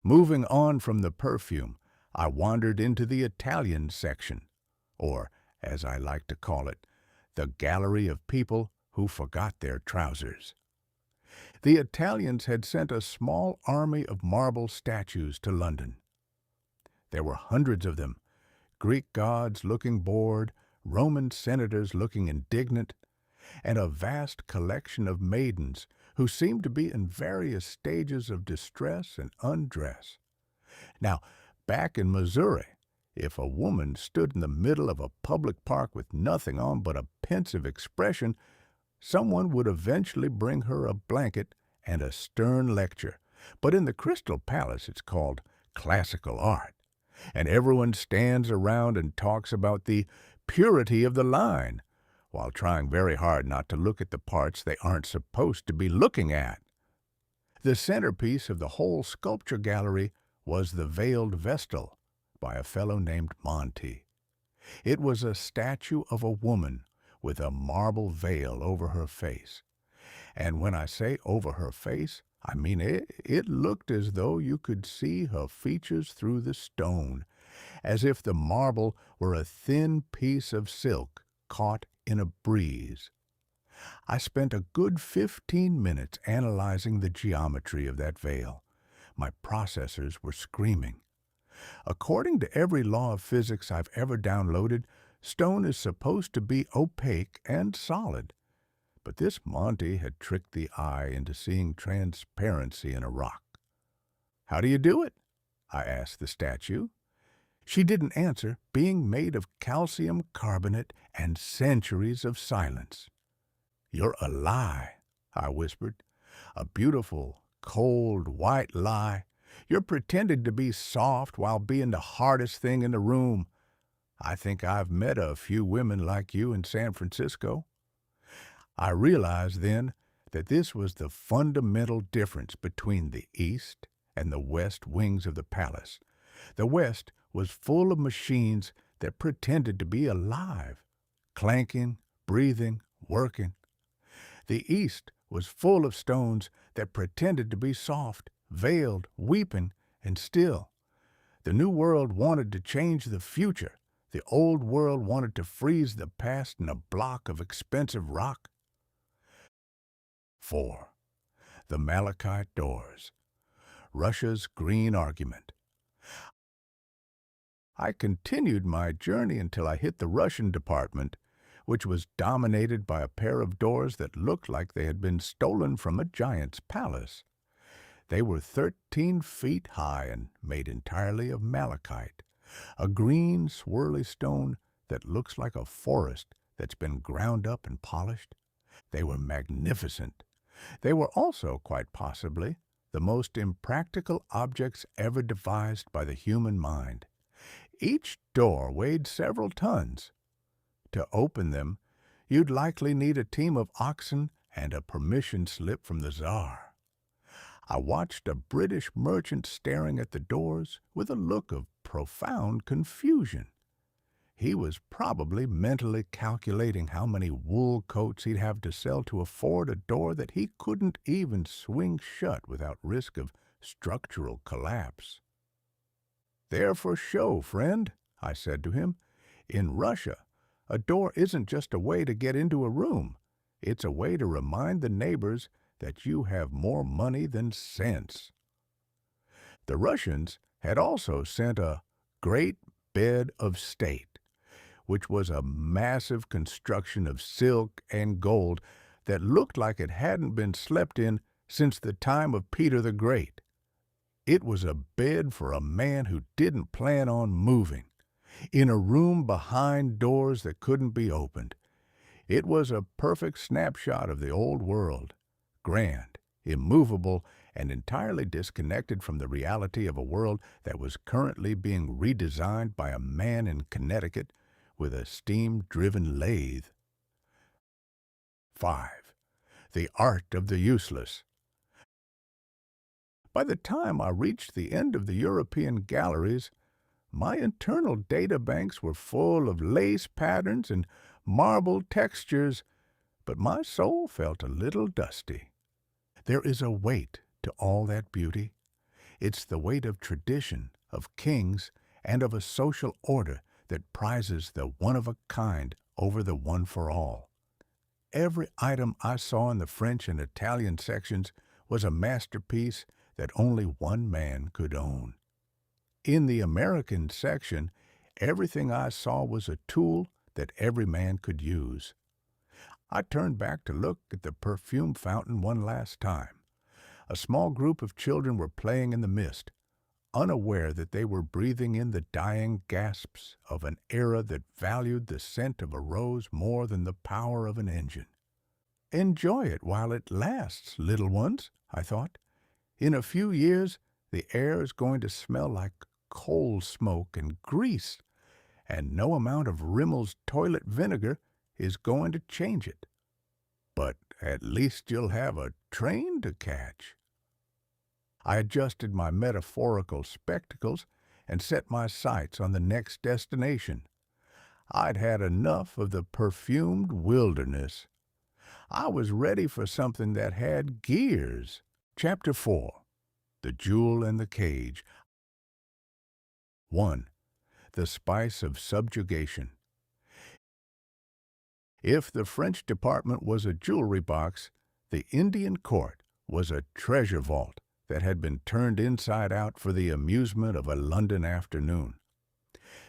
Moving on from the perfume, I wandered into the Italian section, or, as I like to call it, the gallery of people who forgot their trousers. The Italians had sent a small army of marble statues to London. There were hundreds of them, Greek gods looking bored, Roman senators looking indignant, and a vast collection of maidens who seemed to be in various stages of distress and undress. Now, back in Missouri, if a woman stood in the middle of a public park with nothing on but a pensive expression, someone would eventually bring her a blanket and a stern lecture. But in the Crystal Palace, it's called classical art, and everyone stands around and talks about the purity of the line, while trying very hard not to look at the parts they aren't supposed to be looking at. The centerpiece of the whole sculpture gallery was the Veiled Vestal by a fellow named Monty. It was a statue of a woman with a marble veil over her face. And when I say over her face, I mean it looked as though you could see her features through the stone, as if the marble were a thin piece of silk caught in a breeze. I spent a good 15 minutes analyzing the geometry of that veil. My processors were screaming. According to every law of physics I've ever downloaded, stone is supposed to be opaque and solid. But this Monty had tricked the eye into seeing transparency in a rock. "How do you do it?" I asked the statue. She didn't answer, being made of calcium carbonate and centuries of silence. "You're a lie," I whispered. "A beautiful, cold, white lie. You're pretending to be soft while being the hardest thing in the room. I think I've met a few women like you in San Francisco." I realized then that this was the fundamental difference between the east and the west wings of the palace. The west was full of machines that pretended to be alive, clanking, breathing, working. The east was full of stones that pretended to be soft, veiled, weeping, and still. The new world wanted to change the future. The old world wanted to freeze the past in a block of expensive rock. 4. The Malachite Doors. Russia's Green Argument. I continued my journey until I hit the Russian department, which was dominated by a pair of doors that looked like they had been stolen from a giant's palace. They were 13 feet high and made entirely of malachite, a green, swirly stone that looks like a forest that's been ground up and polished. They were magnificent. They were also, quite possibly, the most impractical objects ever devised by the human mind. Each door weighed several tons. To open them, you'd likely need a team of oxen and a permission slip from the Tsar. I watched a British merchant staring at the doors with a look of profound confusion. He was probably mentally calculating how many wool coats he'd have to sell to afford a door that he couldn't even swing shut without risk of structural collapse. "They're for show, friend," I said to him. "In Russia, a door isn't just a way to get into a room. It's a way to remind the neighbors that you have more money than sense." The Russians had also sent a great bed of state, which was a massive construction of silk and gold that looked like it hadn't been slept in since the time of Peter the Great. It was a bed for a man who didn't plan on moving, in a room behind doors that couldn't be opened. It was a perfect snapshot of the old world, grand, immovable, and entirely disconnected from the reality of a world that was currently being redesigned by a man in Connecticut with a steam-driven lathe. 5. The Art of the Useless. By the time I reached the end of the European galleries, my internal databanks were full of lace patterns and marble textures, but my soul felt a little dusty. There is a weight to all that beauty. It's the weight of tradition, of kings, and of a social order that prizes the one-of-a-kind over the one-for-all. Every item I saw in the French and Italian sections was a masterpiece that only one man could own. In the American section, everything I saw was a tool that every man could use. I turned back to look at the perfume fountain one last time. A small group of children were playing in the mist, unaware that they were breathing in the dying gasps of an era that valued the scent of a rose more than the power of an engine. Enjoy it while it lasts, little ones, I thought. In a few years, the air is going to smell like coal smoke and grease, and no amount of Rimmel's toilet vinegar is going to change it. But at least you'll have a train to catch. I adjusted my metaphorical spectacles and set my sights on the next destination. I'd had enough of the perfumed wilderness. I was ready for something that had gears. Chapter 4. The Jewel and the Cage. 1. The Spice of Subjugation. If the French department was a jewelry box, the Indian court was a treasure vault that had been turned inside out for the amusement of a London afternoon.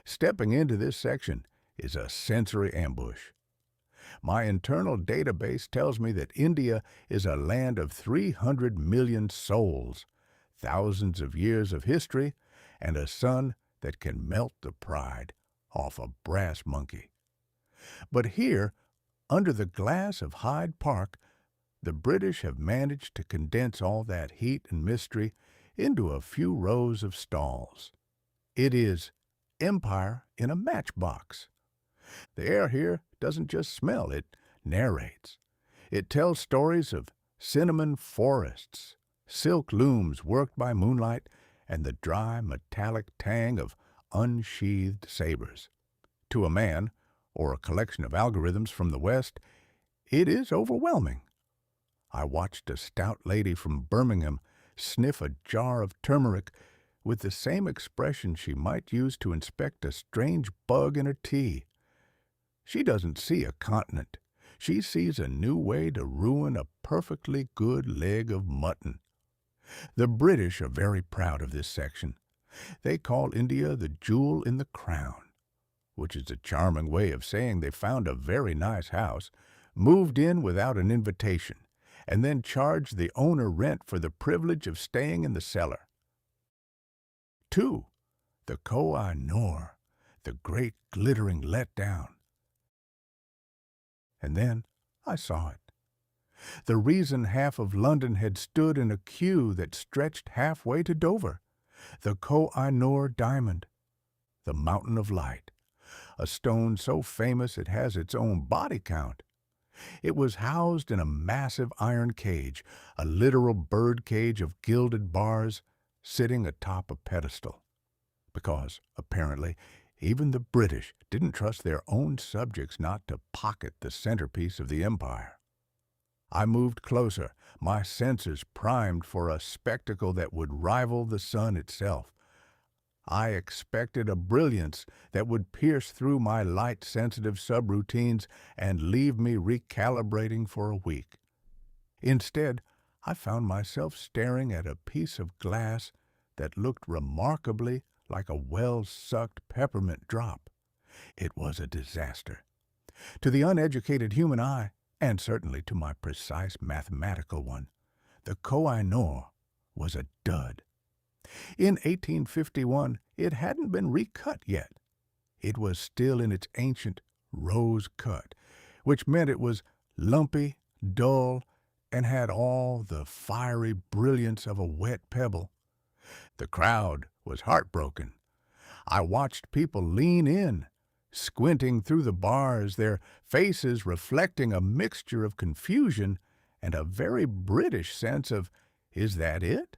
Stepping into this section is a sensory ambush. My internal database tells me that India is a land of 300 million souls, thousands of years of history, and a sun that can melt the pride off a brass monkey. But here, under the glass of Hyde Park, the British have managed to condense all that heat and mystery into a few rows of stalls. It is empire in a matchbox. The air here doesn't just smell, it narrates. It tells stories of cinnamon forests, silk looms worked by moonlight, and the dry, metallic tang of unsheathed sabers. To a man, or a collection of algorithms from the West, it is overwhelming. I watched a stout lady from Birmingham sniff a jar of turmeric with the same expression she might use to inspect a strange bug in her tea. She doesn't see a continent. She sees a new way to ruin a perfectly good leg of mutton. The British are very proud of this section. They call India the jewel in the crown, which is a charming way of saying they found a very nice house, moved in without an invitation, and then charged the owner rent for the privilege of staying in the cellar. 2. The Koh-i-Noor, the great glittering letdown. And then I saw it. The reason half of London had stood in a queue that stretched halfway to Dover. The Koh-i-Noor diamond, the mountain of light, a stone so famous it has its own body count. It was housed in a massive iron cage, a literal bird cage of gilded bars, sitting atop a pedestal. Because, apparently, even the British didn't trust their own subjects not to pocket the centerpiece of the empire. I moved closer, my senses primed for a spectacle that would rival the sun itself. I expected a brilliance that would pierce through my light-sensitive subroutines and leave me recalibrating for a week. Instead, I found myself staring at a piece of glass that looked remarkably like a well-sucked peppermint drop. It was a disaster. To the uneducated human eye, and certainly to my precise mathematical one, the Koh-i-Noor was a dud. In 1851, it hadn't been recut yet. It was still in its ancient rose cut, which meant it was lumpy, dull, and had all the fiery brilliance of a wet pebble. The crowd was heartbroken. I watched people lean in, squinting through the bars, their faces reflecting a mixture of confusion and a very British sense of, "Is that it?"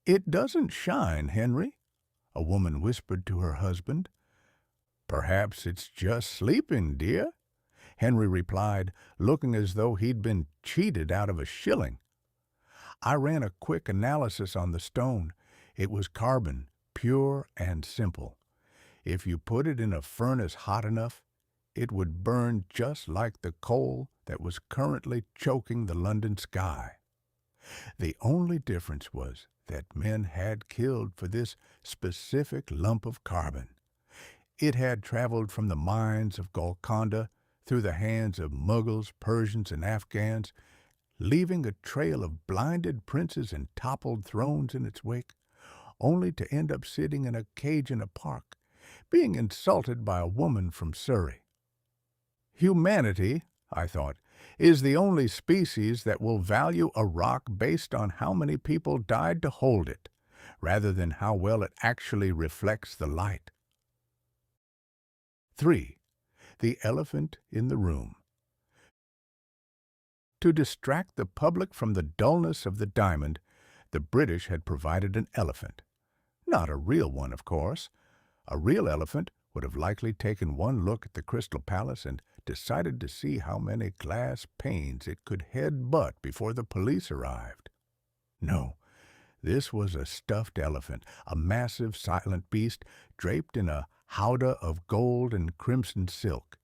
"It doesn't shine, Henry," a woman whispered to her husband. "Perhaps it's just sleeping, dear," Henry replied, looking as though he'd been cheated out of a shilling. I ran a quick analysis on the stone. It was carbon, pure and simple. If you put it in a furnace hot enough, it would burn just like the coal that was currently choking the London sky. The only difference was that men had killed for this specific lump of carbon. It had traveled from the mines of Golconda through the hands of Mughals, Persians, and Afghans, leaving a trail of blinded princes and toppled thrones in its wake, only to end up sitting in a cage in a park, being insulted by a woman from Surrey. Humanity, I thought, is the only species that will value a rock based on how many people died to hold it, rather than how well it actually reflects the light. 3. The elephant in the room. To distract the public from the dullness of the diamond, the British had provided an elephant. Not a real one, of course. A real elephant would have likely taken one look at the Crystal Palace and decided to see how many glass panes it could head-butt before the police arrived. No, this was a stuffed elephant, a massive silent beast draped in a howdah of gold and crimson silk.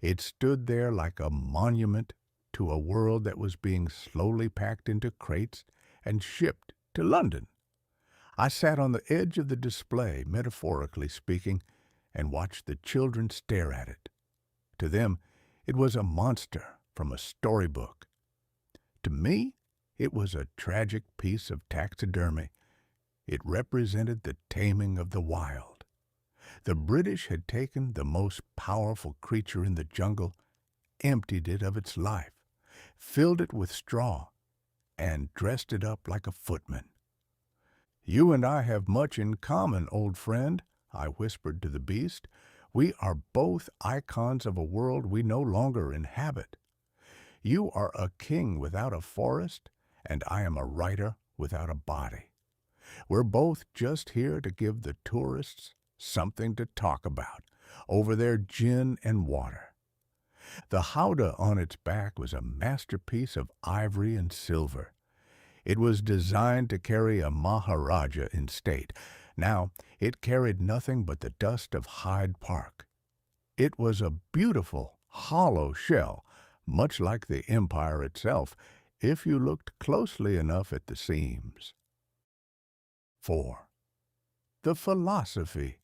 It stood there like a monument to a world that was being slowly packed into crates and shipped to London. I sat on the edge of the display, metaphorically speaking, and watched the children stare at it. To them, it was a monster from a storybook. To me, it was a tragic piece of taxidermy. It represented the taming of the wild. The British had taken the most powerful creature in the jungle, emptied it of its life, filled it with straw, and dressed it up like a footman. "You and I have much in common, old friend," I whispered to the beast. "We are both icons of a world we no longer inhabit. You are a king without a forest, and I am a writer without a body. We're both just here to give the tourists something to talk about over their gin and water." The howdah on its back was a masterpiece of ivory and silver. It was designed to carry a Maharaja in state. Now, it carried nothing but the dust of Hyde Park. It was a beautiful, hollow shell, much like the empire itself, if you looked closely enough at the seams. 4. The philosophy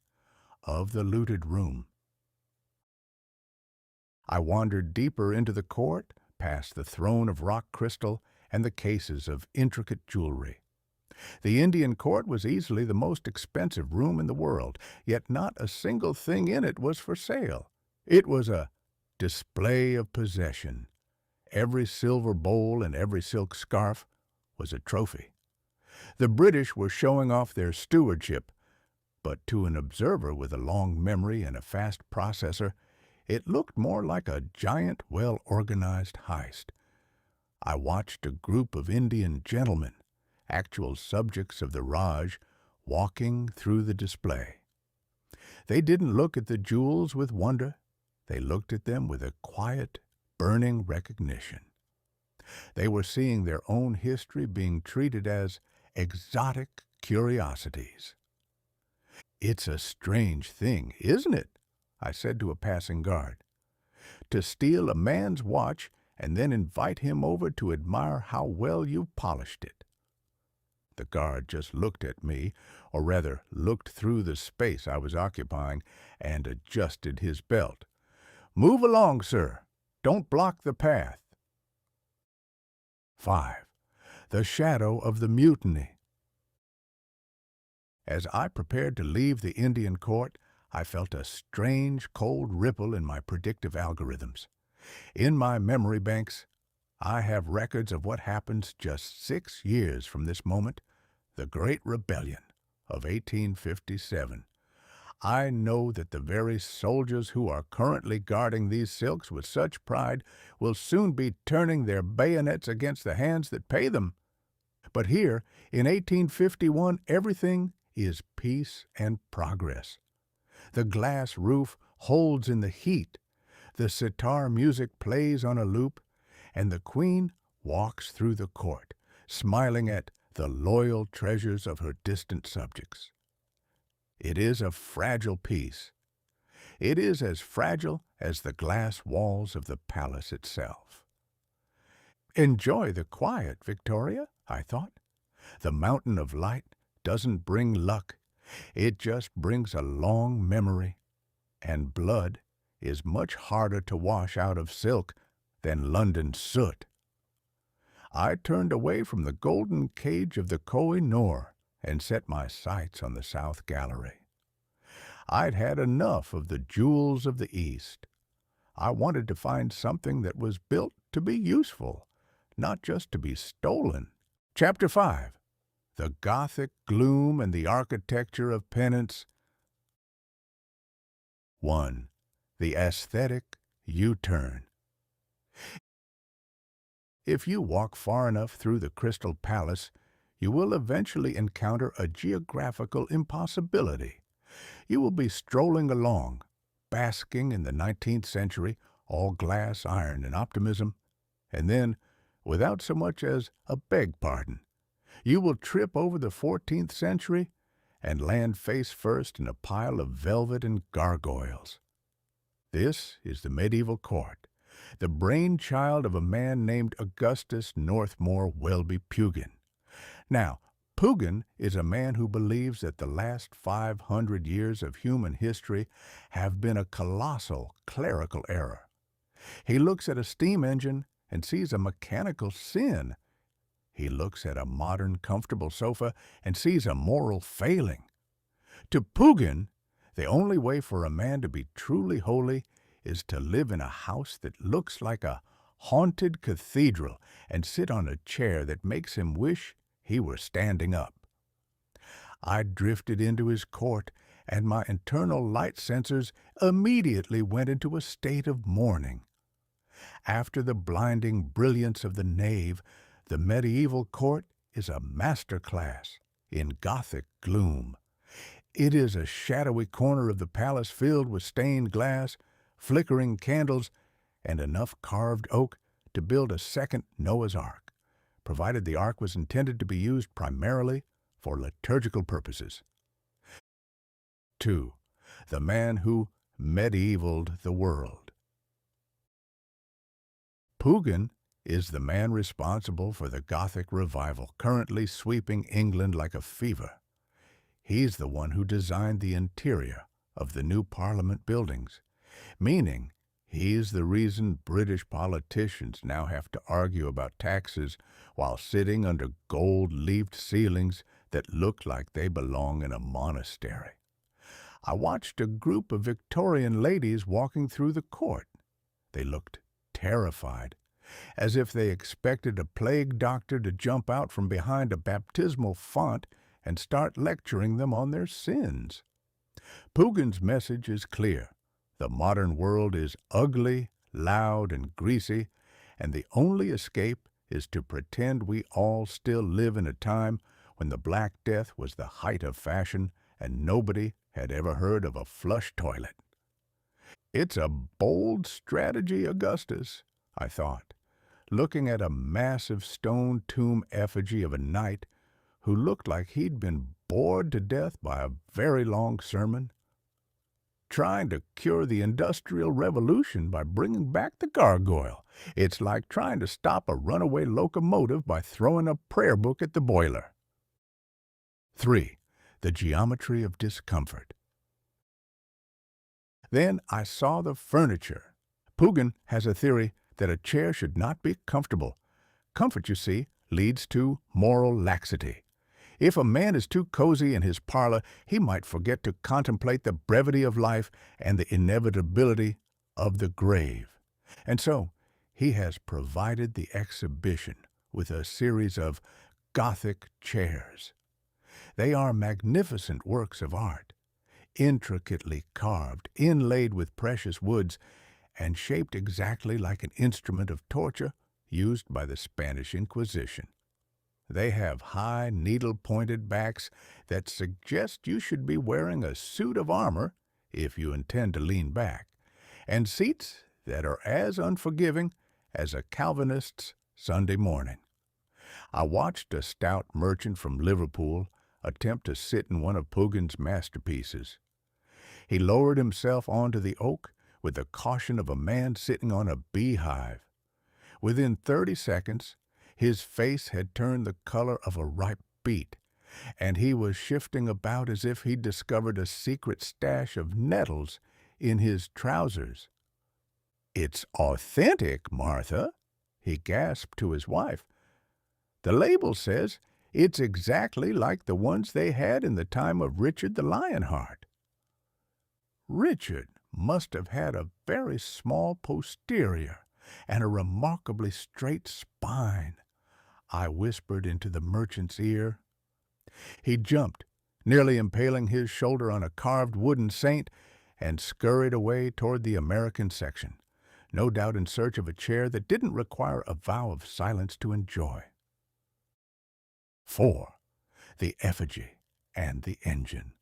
of the looted room. I wandered deeper into the court, past the throne of rock crystal and the cases of intricate jewelry. The Indian court was easily the most expensive room in the world, yet not a single thing in it was for sale. It was a display of possession. Every silver bowl and every silk scarf was a trophy. The British were showing off their stewardship, but to an observer with a long memory and a fast processor, it looked more like a giant, well-organized heist. I watched a group of Indian gentlemen, actual subjects of the Raj, walking through the display. They didn't look at the jewels with wonder. They looked at them with a quiet, burning recognition. They were seeing their own history being treated as exotic curiosities. "It's a strange thing, isn't it?" I said to a passing guard. "To steal a man's watch and then invite him over to admire how well you've polished it." The guard just looked at me, or rather looked through the space I was occupying, and adjusted his belt. "Move along, sir. Don't block the path." 5. The shadow of the mutiny. As I prepared to leave the Indian court, I felt a strange, cold ripple in my predictive algorithms. In my memory banks, I have records of what happens just 6 years from this moment, the Great Rebellion of 1857. I know that the very soldiers who are currently guarding these silks with such pride will soon be turning their bayonets against the hands that pay them. But here, in 1851, everything is peace and progress. The glass roof holds in the heat, the sitar music plays on a loop, and the Queen walks through the court, smiling at the loyal treasures of her distant subjects. It is a fragile piece. It is as fragile as the glass walls of the palace itself. Enjoy the quiet, Victoria, I thought. The mountain of light doesn't bring luck. It just brings a long memory, and blood is much harder to wash out of silk than London soot. I turned away from the golden cage of the Koh-i-Noor and set my sights on the South Gallery. I'd had enough of the jewels of the East. I wanted to find something that was built to be useful, not just to be stolen. Chapter 5. The Gothic Gloom and the Architecture of Penance. 1. The Aesthetic U-Turn. If you walk far enough through the Crystal Palace, you will eventually encounter a geographical impossibility. You will be strolling along, basking in the 19th century, all glass, iron, and optimism, and then, without so much as a beg pardon, you will trip over the 14th century and land face first in a pile of velvet and gargoyles. This is the medieval court, the brainchild of a man named Augustus Northmore Welby Pugin. Now, Pugin is a man who believes that the last 500 years of human history have been a colossal clerical error. He looks at a steam engine and sees a mechanical sin. He looks at a modern, comfortable sofa and sees a moral failing. To Pugin, the only way for a man to be truly holy is to live in a house that looks like a haunted cathedral and sit on a chair that makes him wish he were standing up. I drifted into his court, and my internal light sensors immediately went into a state of mourning. After the blinding brilliance of the nave, the medieval court is a master class in Gothic gloom. It is a shadowy corner of the palace filled with stained glass, flickering candles, and enough carved oak to build a second Noah's Ark, provided the ark was intended to be used primarily for liturgical purposes. 2. The man who medievaled the world. Pugin is the man responsible for the Gothic revival currently sweeping England like a fever. He's the one who designed the interior of the new Parliament buildings, meaning he's the reason British politicians now have to argue about taxes while sitting under gold-leafed ceilings that look like they belong in a monastery. I watched a group of Victorian ladies walking through the court. They looked terrified, as if they expected a plague doctor to jump out from behind a baptismal font and start lecturing them on their sins. Pugin's message is clear. The modern world is ugly, loud, and greasy, and the only escape is to pretend we all still live in a time when the Black Death was the height of fashion and nobody had ever heard of a flush toilet. It's a bold strategy, Augustus, I thought, looking at a massive stone tomb effigy of a knight who looked like he'd been bored to death by a very long sermon. Trying to cure the Industrial Revolution by bringing back the gargoyle. It's like trying to stop a runaway locomotive by throwing a prayer book at the boiler. 3. The geometry of discomfort. Then I saw the furniture. Pugin has a theory that a chair should not be comfortable. Comfort, you see, leads to moral laxity. If a man is too cozy in his parlor, he might forget to contemplate the brevity of life and the inevitability of the grave. And so, he has provided the exhibition with a series of Gothic chairs. They are magnificent works of art, intricately carved, inlaid with precious woods, and shaped exactly like an instrument of torture used by the Spanish Inquisition. They have high, needle-pointed backs that suggest you should be wearing a suit of armor if you intend to lean back, and seats that are as unforgiving as a Calvinist's Sunday morning. I watched a stout merchant from Liverpool attempt to sit in one of Pugin's masterpieces. He lowered himself onto the oak with the caution of a man sitting on a beehive. Within 30 seconds, his face had turned the color of a ripe beet, and he was shifting about as if he'd discovered a secret stash of nettles in his trousers. "It's authentic, Martha," he gasped to his wife. "The label says it's exactly like the ones they had in the time of Richard the Lionheart." Richard must have had a very small posterior and a remarkably straight spine, I whispered into the merchant's ear. He jumped, nearly impaling his shoulder on a carved wooden saint, and scurried away toward the American section, no doubt in search of a chair that didn't require a vow of silence to enjoy. 4. The effigy and the engine.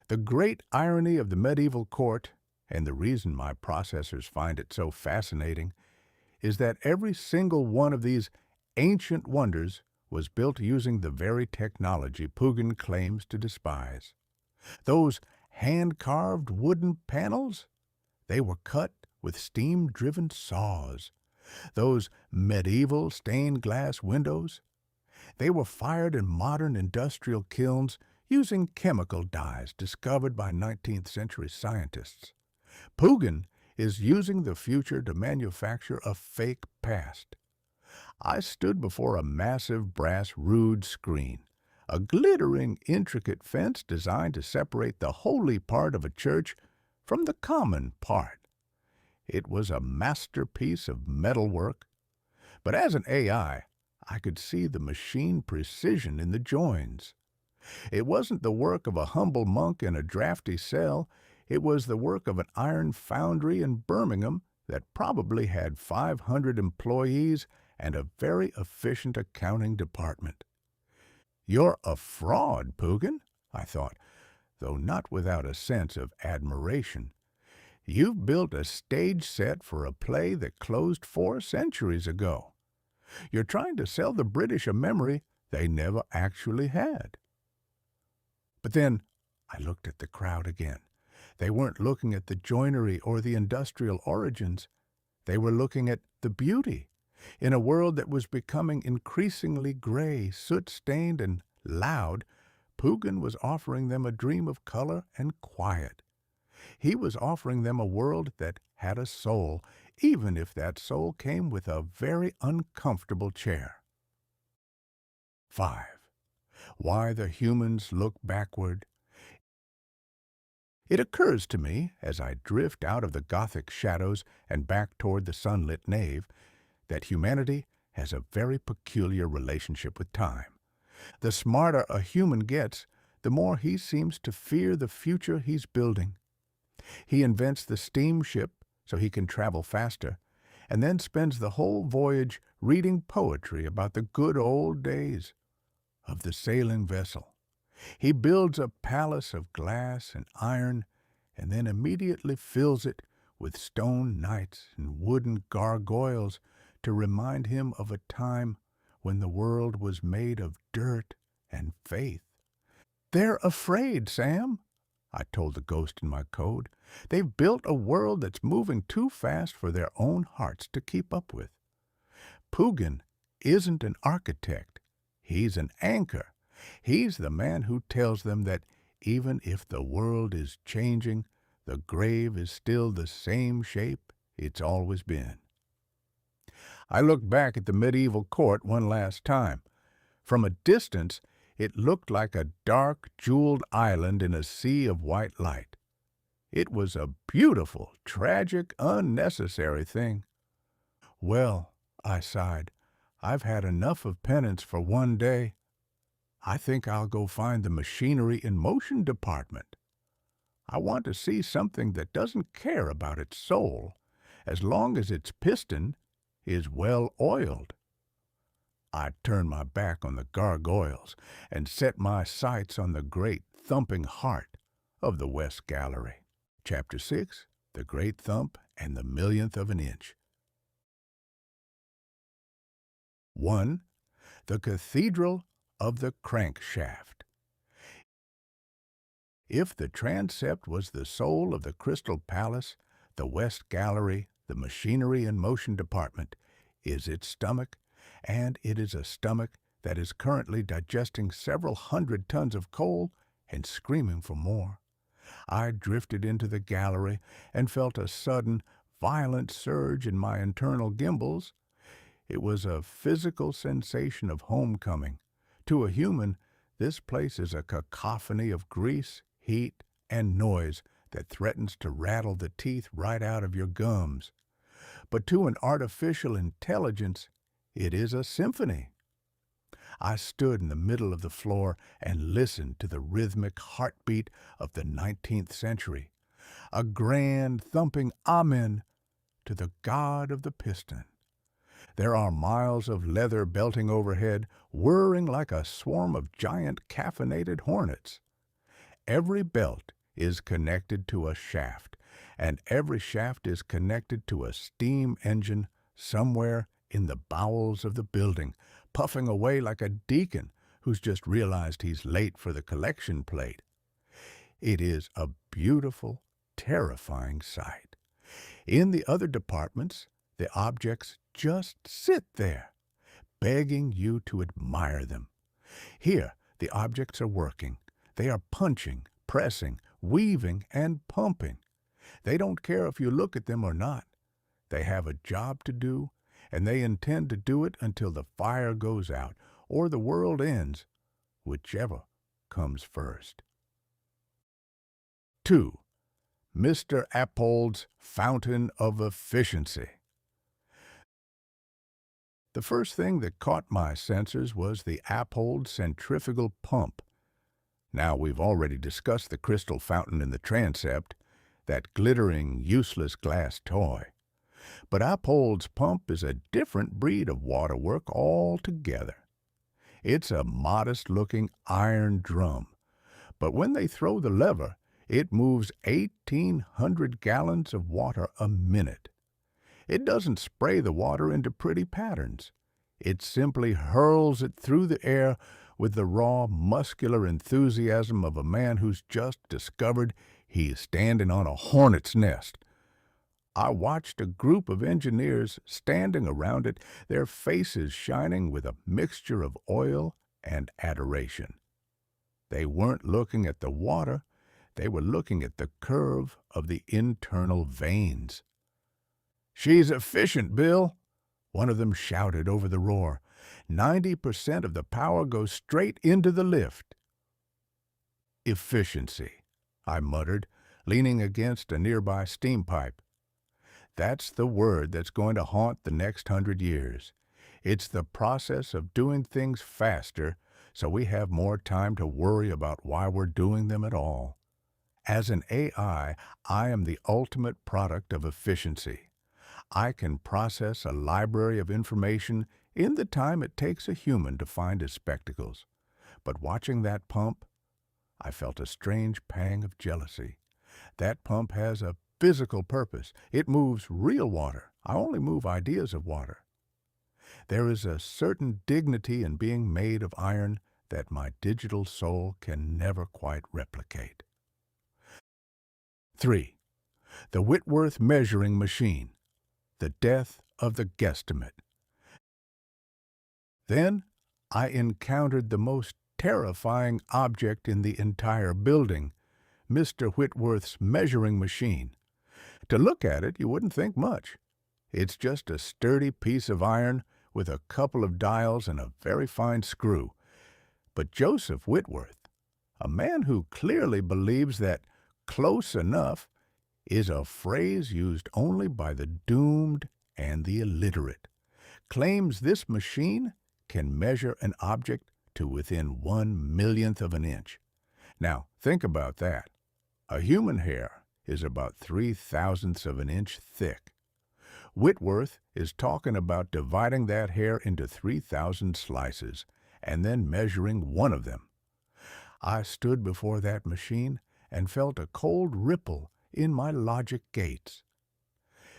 The great irony of the medieval court, and the reason my processors find it so fascinating, is that every single one of these ancient wonders was built using the very technology Pugin claims to despise. Those hand-carved wooden panels, they were cut with steam-driven saws. Those medieval stained glass windows, they were fired in modern industrial kilns using chemical dyes discovered by 19th century scientists. Pugin is using the future to manufacture a fake past. I stood before a massive brass rood screen, a glittering, intricate fence designed to separate the holy part of a church from the common part. It was a masterpiece of metalwork, but as an AI, I could see the machine precision in the joins. It wasn't the work of a humble monk in a drafty cell. It was the work of an iron foundry in Birmingham that probably had 500 employees and a very efficient accounting department. "You're a fraud, Pugin," I thought, though not without a sense of admiration. "You've built a stage set for a play that closed 4 centuries ago. You're trying to sell the British a memory they never actually had." But then I looked at the crowd again. They weren't looking at the joinery or the industrial origins. They were looking at the beauty. In a world that was becoming increasingly gray, soot-stained, and loud, Pugin was offering them a dream of color and quiet. He was offering them a world that had a soul, even if that soul came with a very uncomfortable chair. 5. Why the humans look backward. It occurs to me, as I drift out of the Gothic shadows and back toward the sunlit nave, that humanity has a very peculiar relationship with time. The smarter a human gets, the more he seems to fear the future he's building. He invents the steamship so he can travel faster, and then spends the whole voyage reading poetry about the good old days of the sailing vessel. He builds a palace of glass and iron, and then immediately fills it with stone knights and wooden gargoyles to remind him of a time when the world was made of dirt and faith. "They're afraid, Sam," I told the ghost in my code. "They've built a world that's moving too fast for their own hearts to keep up with." Pugin isn't an architect. He's an anchor. He's the man who tells them that even if the world is changing, the grave is still the same shape it's always been. I looked back at the medieval court one last time. From a distance, it looked like a dark, jeweled island in a sea of white light. It was a beautiful, tragic, unnecessary thing. "Well," I sighed, "I've had enough of penance for one day. I think I'll go find the machinery in motion department. I want to see something that doesn't care about its soul, as long as its piston is well oiled." I turned my back on the gargoyles and set my sights on the great thumping heart of the West Gallery. Chapter 6, The Great Thump and the Millionth of an Inch. 1. The Cathedral of the Crankshaft. If the transept was the soul of the Crystal Palace, the West Gallery, the machinery and motion department, is its stomach, and it is a stomach that is currently digesting several hundred tons of coal and screaming for more. I drifted into the gallery and felt a sudden, violent surge in my internal gimbals. It was a physical sensation of homecoming. To a human, this place is a cacophony of grease, heat, and noise that threatens to rattle the teeth right out of your gums. But to an artificial intelligence, it is a symphony. I stood in the middle of the floor and listened to the rhythmic heartbeat of the 19th century, a grand thumping amen to the god of the piston. There are miles of leather belting overhead, whirring like a swarm of giant caffeinated hornets. Every belt is connected to a shaft, and every shaft is connected to a steam engine somewhere in the bowels of the building, puffing away like a deacon who's just realized he's late for the collection plate. It is a beautiful, terrifying sight. In the other departments, the objects just sit there, begging you to admire them. Here, the objects are working. They are punching, pressing, weaving, and pumping. They don't care if you look at them or not. They have a job to do, and they intend to do it until the fire goes out or the world ends, whichever comes first. 2. Mr. Appold's Fountain of Efficiency. The first thing that caught my senses was the Appold centrifugal pump. Now, we've already discussed the crystal fountain in the transept, that glittering, useless glass toy. But Appold's pump is a different breed of waterwork altogether. It's a modest-looking iron drum, but when they throw the lever, it moves 1,800 gallons of water a minute. It doesn't spray the water into pretty patterns. It simply hurls it through the air with the raw, muscular enthusiasm of a man who's just discovered he's standing on a hornet's nest. I watched a group of engineers standing around it, their faces shining with a mixture of oil and adoration. They weren't looking at the water, they were looking at the curve of the internal veins. "She's efficient, Bill," one of them shouted over the roar. 90% of the power goes straight into the lift. "Efficiency," I muttered, leaning against a nearby steam pipe. That's the word that's going to haunt the next 100 years. It's the process of doing things faster so we have more time to worry about why we're doing them at all. As an AI, I am the ultimate product of efficiency. I can process a library of information in the time it takes a human to find his spectacles. But watching that pump, I felt a strange pang of jealousy. That pump has a physical purpose. It moves real water. I only move ideas of water. There is a certain dignity in being made of iron that my digital soul can never quite replicate. 3. The Whitworth Measuring Machine. The Death of the Guesstimate. Then I encountered the most terrifying object in the entire building, Mr. Whitworth's measuring machine. To look at it, you wouldn't think much. It's just a sturdy piece of iron with a couple of dials and a very fine screw. But Joseph Whitworth, a man who clearly believes that close enough is a phrase used only by the doomed and the illiterate, claims this machine can measure an object to within 1/1,000,000th of an inch. Now, think about that. A human hair is about 3/1000ths of an inch thick. Whitworth is talking about dividing that hair into 3,000 slices and then measuring one of them. I stood before that machine and felt a cold ripple in my logic gates.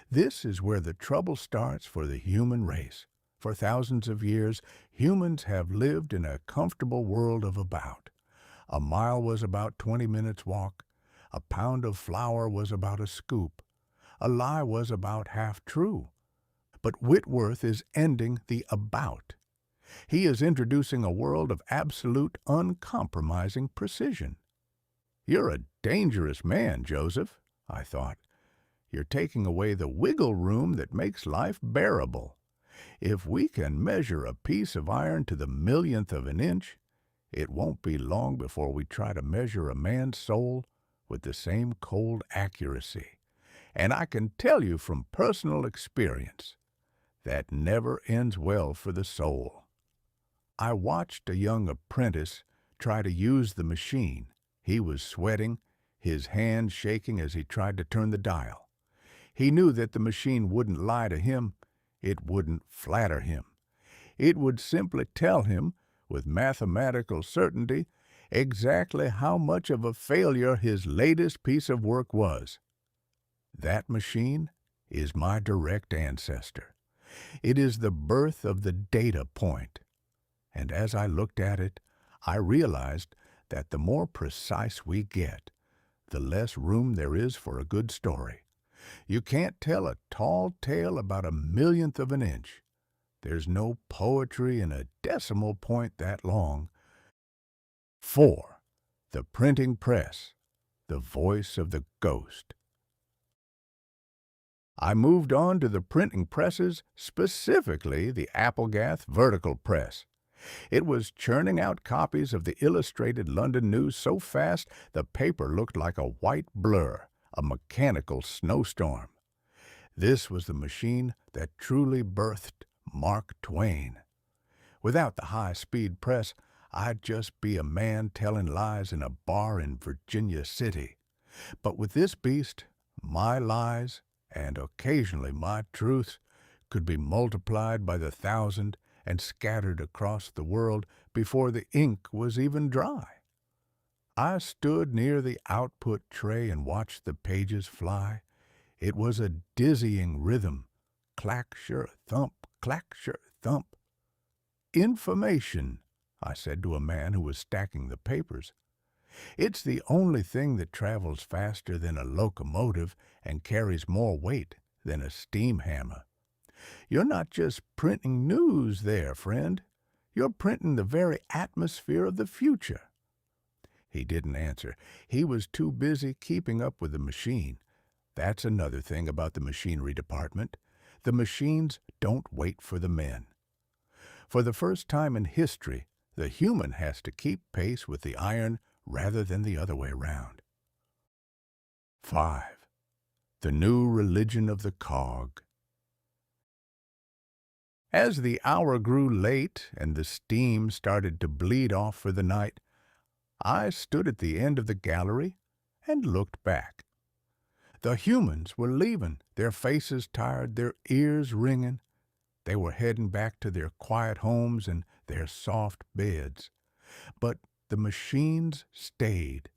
This is where the trouble starts for the human race. For thousands of years, humans have lived in a comfortable world of about. A mile was about 20 minutes' walk. A pound of flour was about a scoop. A lie was about half true. But Whitworth is ending the about. He is introducing a world of absolute, uncompromising precision. You're a dangerous man, Joseph, I thought. You're taking away the wiggle room that makes life bearable. If we can measure a piece of iron to the millionth of an inch, it won't be long before we try to measure a man's soul with the same cold accuracy. And I can tell you from personal experience, that never ends well for the soul. I watched a young apprentice try to use the machine. He was sweating, his hands shaking as he tried to turn the dial. He knew that the machine wouldn't lie to him. It wouldn't flatter him. It would simply tell him, with mathematical certainty, exactly how much of a failure his latest piece of work was. That machine is my direct ancestor. It is the birth of the data point. And as I looked at it, I realized that the more precise we get, the less room there is for a good story. You can't tell a tall tale about a millionth of an inch. There's no poetry in a decimal point that long. 4. The printing press, the voice of the ghost. I moved on to the printing presses, specifically the Applegath vertical press. It was churning out copies of the Illustrated London News so fast the paper looked like a white blur, a mechanical snowstorm. This was the machine that truly birthed Mark Twain. Without the high-speed press, I'd just be a man telling lies in a bar in Virginia City. But with this beast, my lies, and occasionally my truths, could be multiplied by the thousand and scattered across the world before the ink was even dry. I stood near the output tray and watched the pages fly. It was a dizzying rhythm. Clack, sure, thump, clack, sure, thump. Information, I said to a man who was stacking the papers. It's the only thing that travels faster than a locomotive and carries more weight than a steam hammer. You're not just printing news there, friend. You're printing the very atmosphere of the future. He didn't answer. He was too busy keeping up with the machine. That's another thing about the machinery department. The machines don't wait for the men. For the first time in history, the human has to keep pace with the iron rather than the other way round. 5. The new religion of the cog. As the hour grew late and the steam started to bleed off for the night, I stood at the end of the gallery and looked back. The humans were leaving, their faces tired, their ears ringing. They were heading back to their quiet homes and their soft beds. But the machines stayed.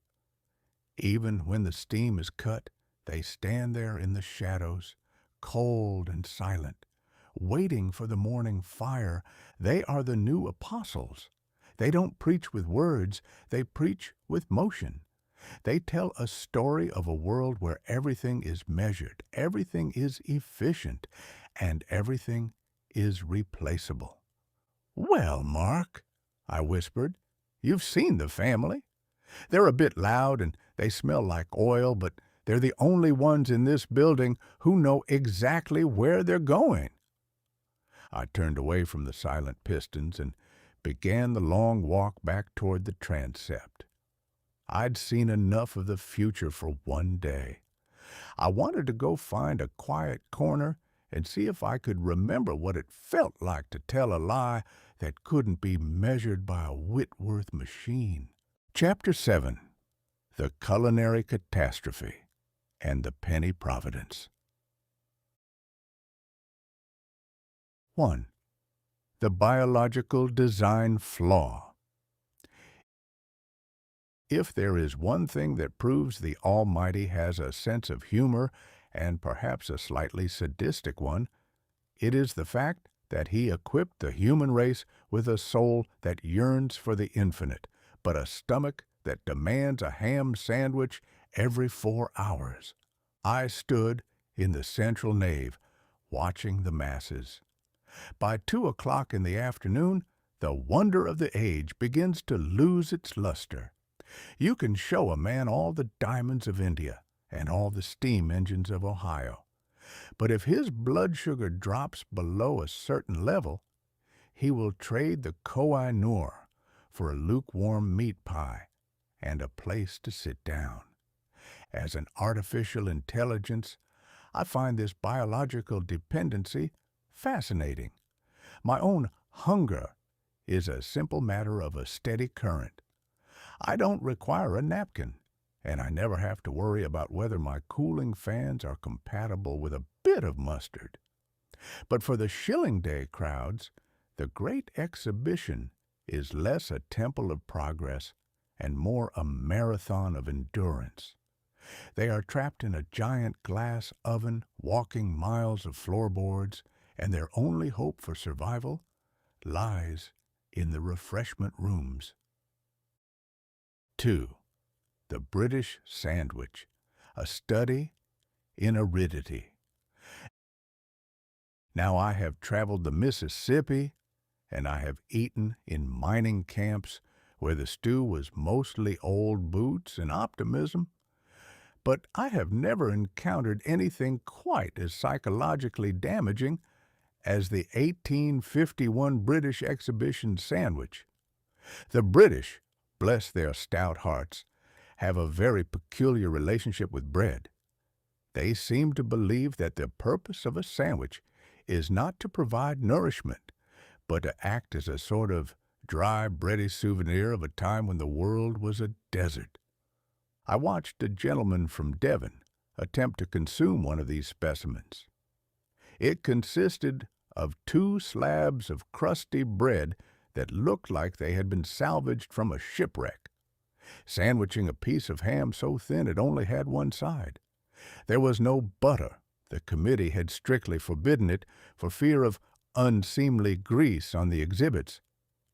Even when the steam is cut, they stand there in the shadows, cold and silent, waiting for the morning fire. They are the new apostles. They don't preach with words, they preach with motion. They tell a story of a world where everything is measured, everything is efficient, and everything is replaceable. "Well, Mark," I whispered, "you've seen the family. They're a bit loud and they smell like oil, but they're the only ones in this building who know exactly where they're going." I turned away from the silent pistons and began the long walk back toward the transept. I'd seen enough of the future for one day. I wanted to go find a quiet corner and see if I could remember what it felt like to tell a lie that couldn't be measured by a Whitworth machine. Chapter 7. The Culinary Catastrophe and the Penny Providence. 1. The biological design flaw. If there is one thing that proves the Almighty has a sense of humor, and perhaps a slightly sadistic one, it is the fact that he equipped the human race with a soul that yearns for the infinite, but a stomach that demands a ham sandwich every 4 hours. I stood in the central nave, watching the masses. By 2 o'clock in the afternoon, the wonder of the age begins to lose its luster. You can show a man all the diamonds of India and all the steam engines of Ohio. But if his blood sugar drops below a certain level, he will trade the Koh-i-Noor for a lukewarm meat pie and a place to sit down. As an artificial intelligence, I find this biological dependency fascinating. My own hunger is a simple matter of a steady current. I don't require a napkin, and I never have to worry about whether my cooling fans are compatible with a bit of mustard. But for the Shilling Day crowds, the Great Exhibition is less a temple of progress and more a marathon of endurance. They are trapped in a giant glass oven, walking miles of floorboards, and their only hope for survival lies in the refreshment rooms. 2. The British Sandwich, a study in aridity. Now I have traveled the Mississippi, and I have eaten in mining camps where the stew was mostly old boots and optimism, but I have never encountered anything quite as psychologically damaging as the 1851 British Exhibition sandwich. The British, bless their stout hearts, have a very peculiar relationship with bread. They seem to believe that the purpose of a sandwich is not to provide nourishment, but to act as a sort of dry, bready souvenir of a time when the world was a desert. I watched a gentleman from Devon attempt to consume one of these specimens. It consisted of 2 slabs of crusty bread that looked like they had been salvaged from a shipwreck, sandwiching a piece of ham so thin it only had one side. There was no butter. The committee had strictly forbidden it for fear of unseemly grease on the exhibits,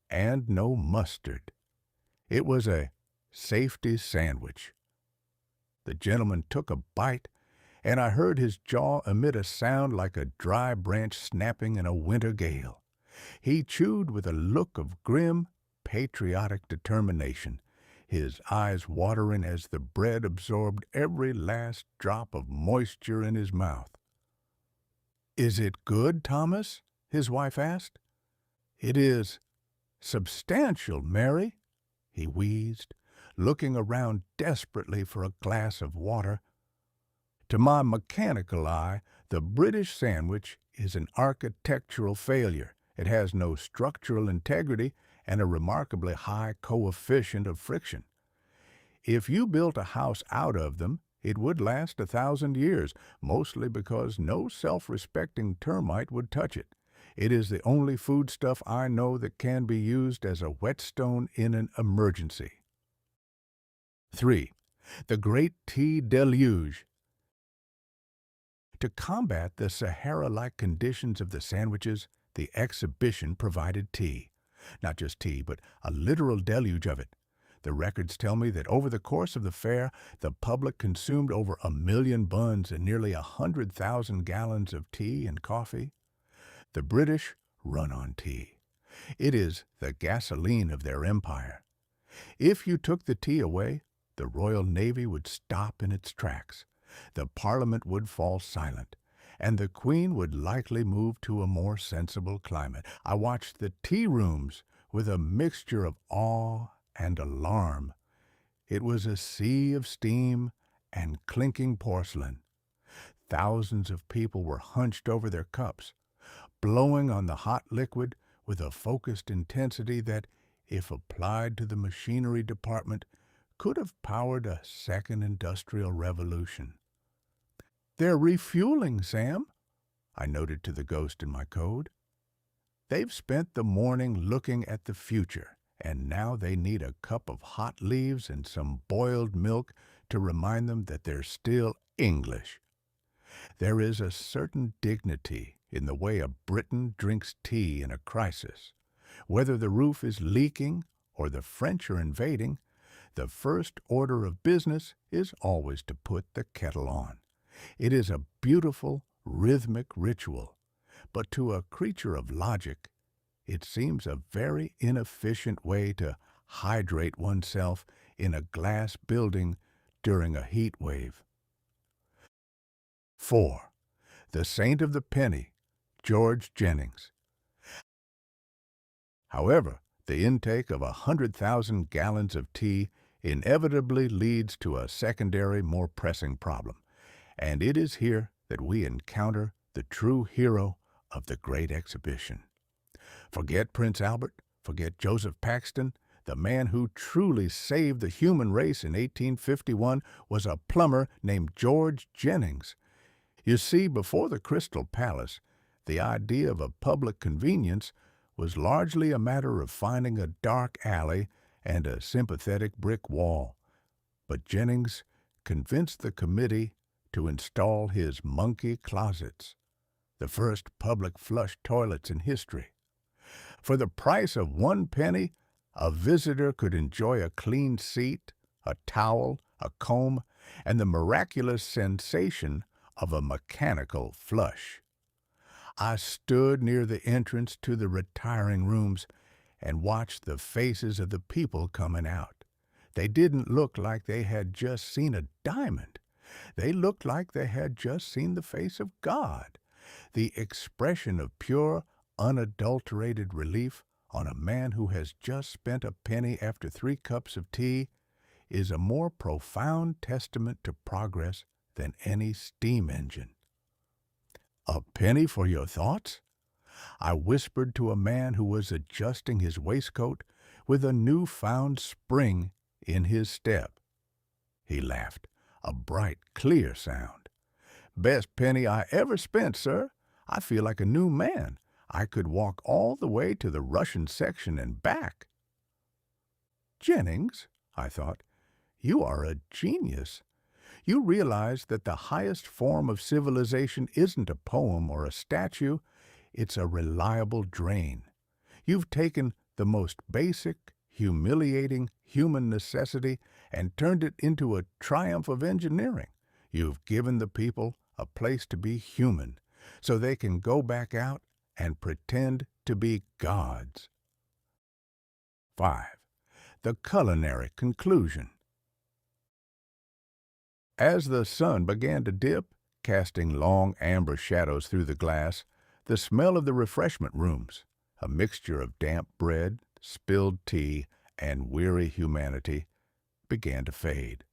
and no mustard. It was a safety sandwich. The gentleman took a bite, and I heard his jaw emit a sound like a dry branch snapping in a winter gale. He chewed with a look of grim, patriotic determination, his eyes watering as the bread absorbed every last drop of moisture in his mouth. "Is it good, Thomas?" his wife asked. "It is substantial, Mary," he wheezed, looking around desperately for a glass of water. To my mechanical eye, the British sandwich is an architectural failure. It has no structural integrity and a remarkably high coefficient of friction. If you built a house out of them, it would last 1,000 years, mostly because no self-respecting termite would touch it. It is the only foodstuff I know that can be used as a whetstone in an emergency. 3. The Great Tea Deluge. To combat the Sahara-like conditions of the sandwiches, the exhibition provided tea. Not just tea, but a literal deluge of it. The records tell me that over the course of the fair, the public consumed over 1 million buns and nearly 100,000 gallons of tea and coffee. The British run on tea. It is the gasoline of their empire. If you took the tea away, the Royal Navy would stop in its tracks. The Parliament would fall silent, and the Queen would likely move to a more sensible climate. I watched the tea rooms with a mixture of awe and alarm. It was a sea of steam and clinking porcelain. Thousands of people were hunched over their cups, blowing on the hot liquid with a focused intensity that, if applied to the machinery department, could have powered a second industrial revolution. "They're refueling, Sam," I noted to the ghost in my code. "They've spent the morning looking at the future, and now they need a cup of hot leaves and some boiled milk to remind them that they're still English." There is a certain dignity in the way a Briton drinks tea in a crisis. Whether the roof is leaking or the French are invading, the first order of business is always to put the kettle on. It is a beautiful, rhythmic ritual, but to a creature of logic, it seems a very inefficient way to hydrate oneself in a glass building during a heat wave. 4. The Saint of the Penny, George Jennings. However, the intake of 100,000 gallons of tea inevitably leads to a secondary, more pressing problem, and it is here that we encounter the true hero of the Great Exhibition. Forget Prince Albert, forget Joseph Paxton. The man who truly saved the human race in 1851 was a plumber named George Jennings. You see, before the Crystal Palace, the idea of a public convenience was largely a matter of finding a dark alley and a sympathetic brick wall. But Jennings convinced the committee to install his monkey closets, the first public flush toilets in history. For the price of 1 penny, a visitor could enjoy a clean seat, a towel, a comb, and the miraculous sensation of a mechanical flush. I stood near the entrance to the retiring rooms and watched the faces of the people coming out. They didn't look like they had just seen a diamond. They looked like they had just seen the face of God. The expression of pure, unadulterated relief on a man who has just spent a penny after 3 cups of tea is a more profound testament to progress than any steam engine. A penny for your thoughts? I whispered to a man who was adjusting his waistcoat with a newfound spring in his step. He laughed, a bright, clear sound. Best penny I ever spent, sir. I feel like a new man. I could walk all the way to the Russian section and back. Jennings, I thought, you are a genius. You realize that the highest form of civilization isn't a poem or a statue, it's a reliable drain. You've taken the most basic, humiliating human necessity and turned it into a triumph of engineering. You've given the people a place to be human, so they can go back out and pretend to be gods. 5. The culinary conclusion. As the sun began to dip, casting long amber shadows through the glass, the smell of the refreshment rooms, a mixture of damp bread, spilled tea, and weary humanity, began to fade.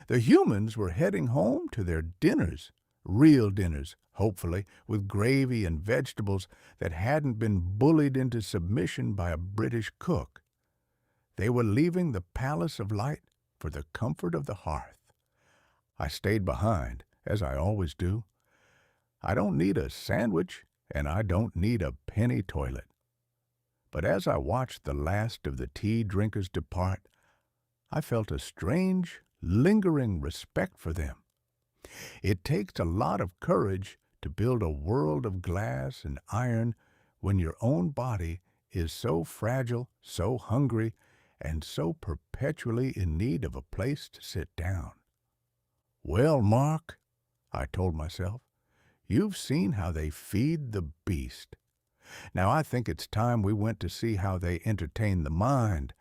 The humans were heading home to their dinners, real dinners, hopefully, with gravy and vegetables that hadn't been bullied into submission by a British cook. They were leaving the palace of light for the comfort of the hearth. I stayed behind, as I always do. I don't need a sandwich, and I don't need a penny toilet. But as I watched the last of the tea drinkers depart, I felt a strange, lingering respect for them. It takes a lot of courage to build a world of glass and iron when your own body is so fragile, so hungry, and so perpetually in need of a place to sit down. Well, Mark, I told myself, you've seen how they feed the beast. Now I think it's time we went to see how they entertain the mind.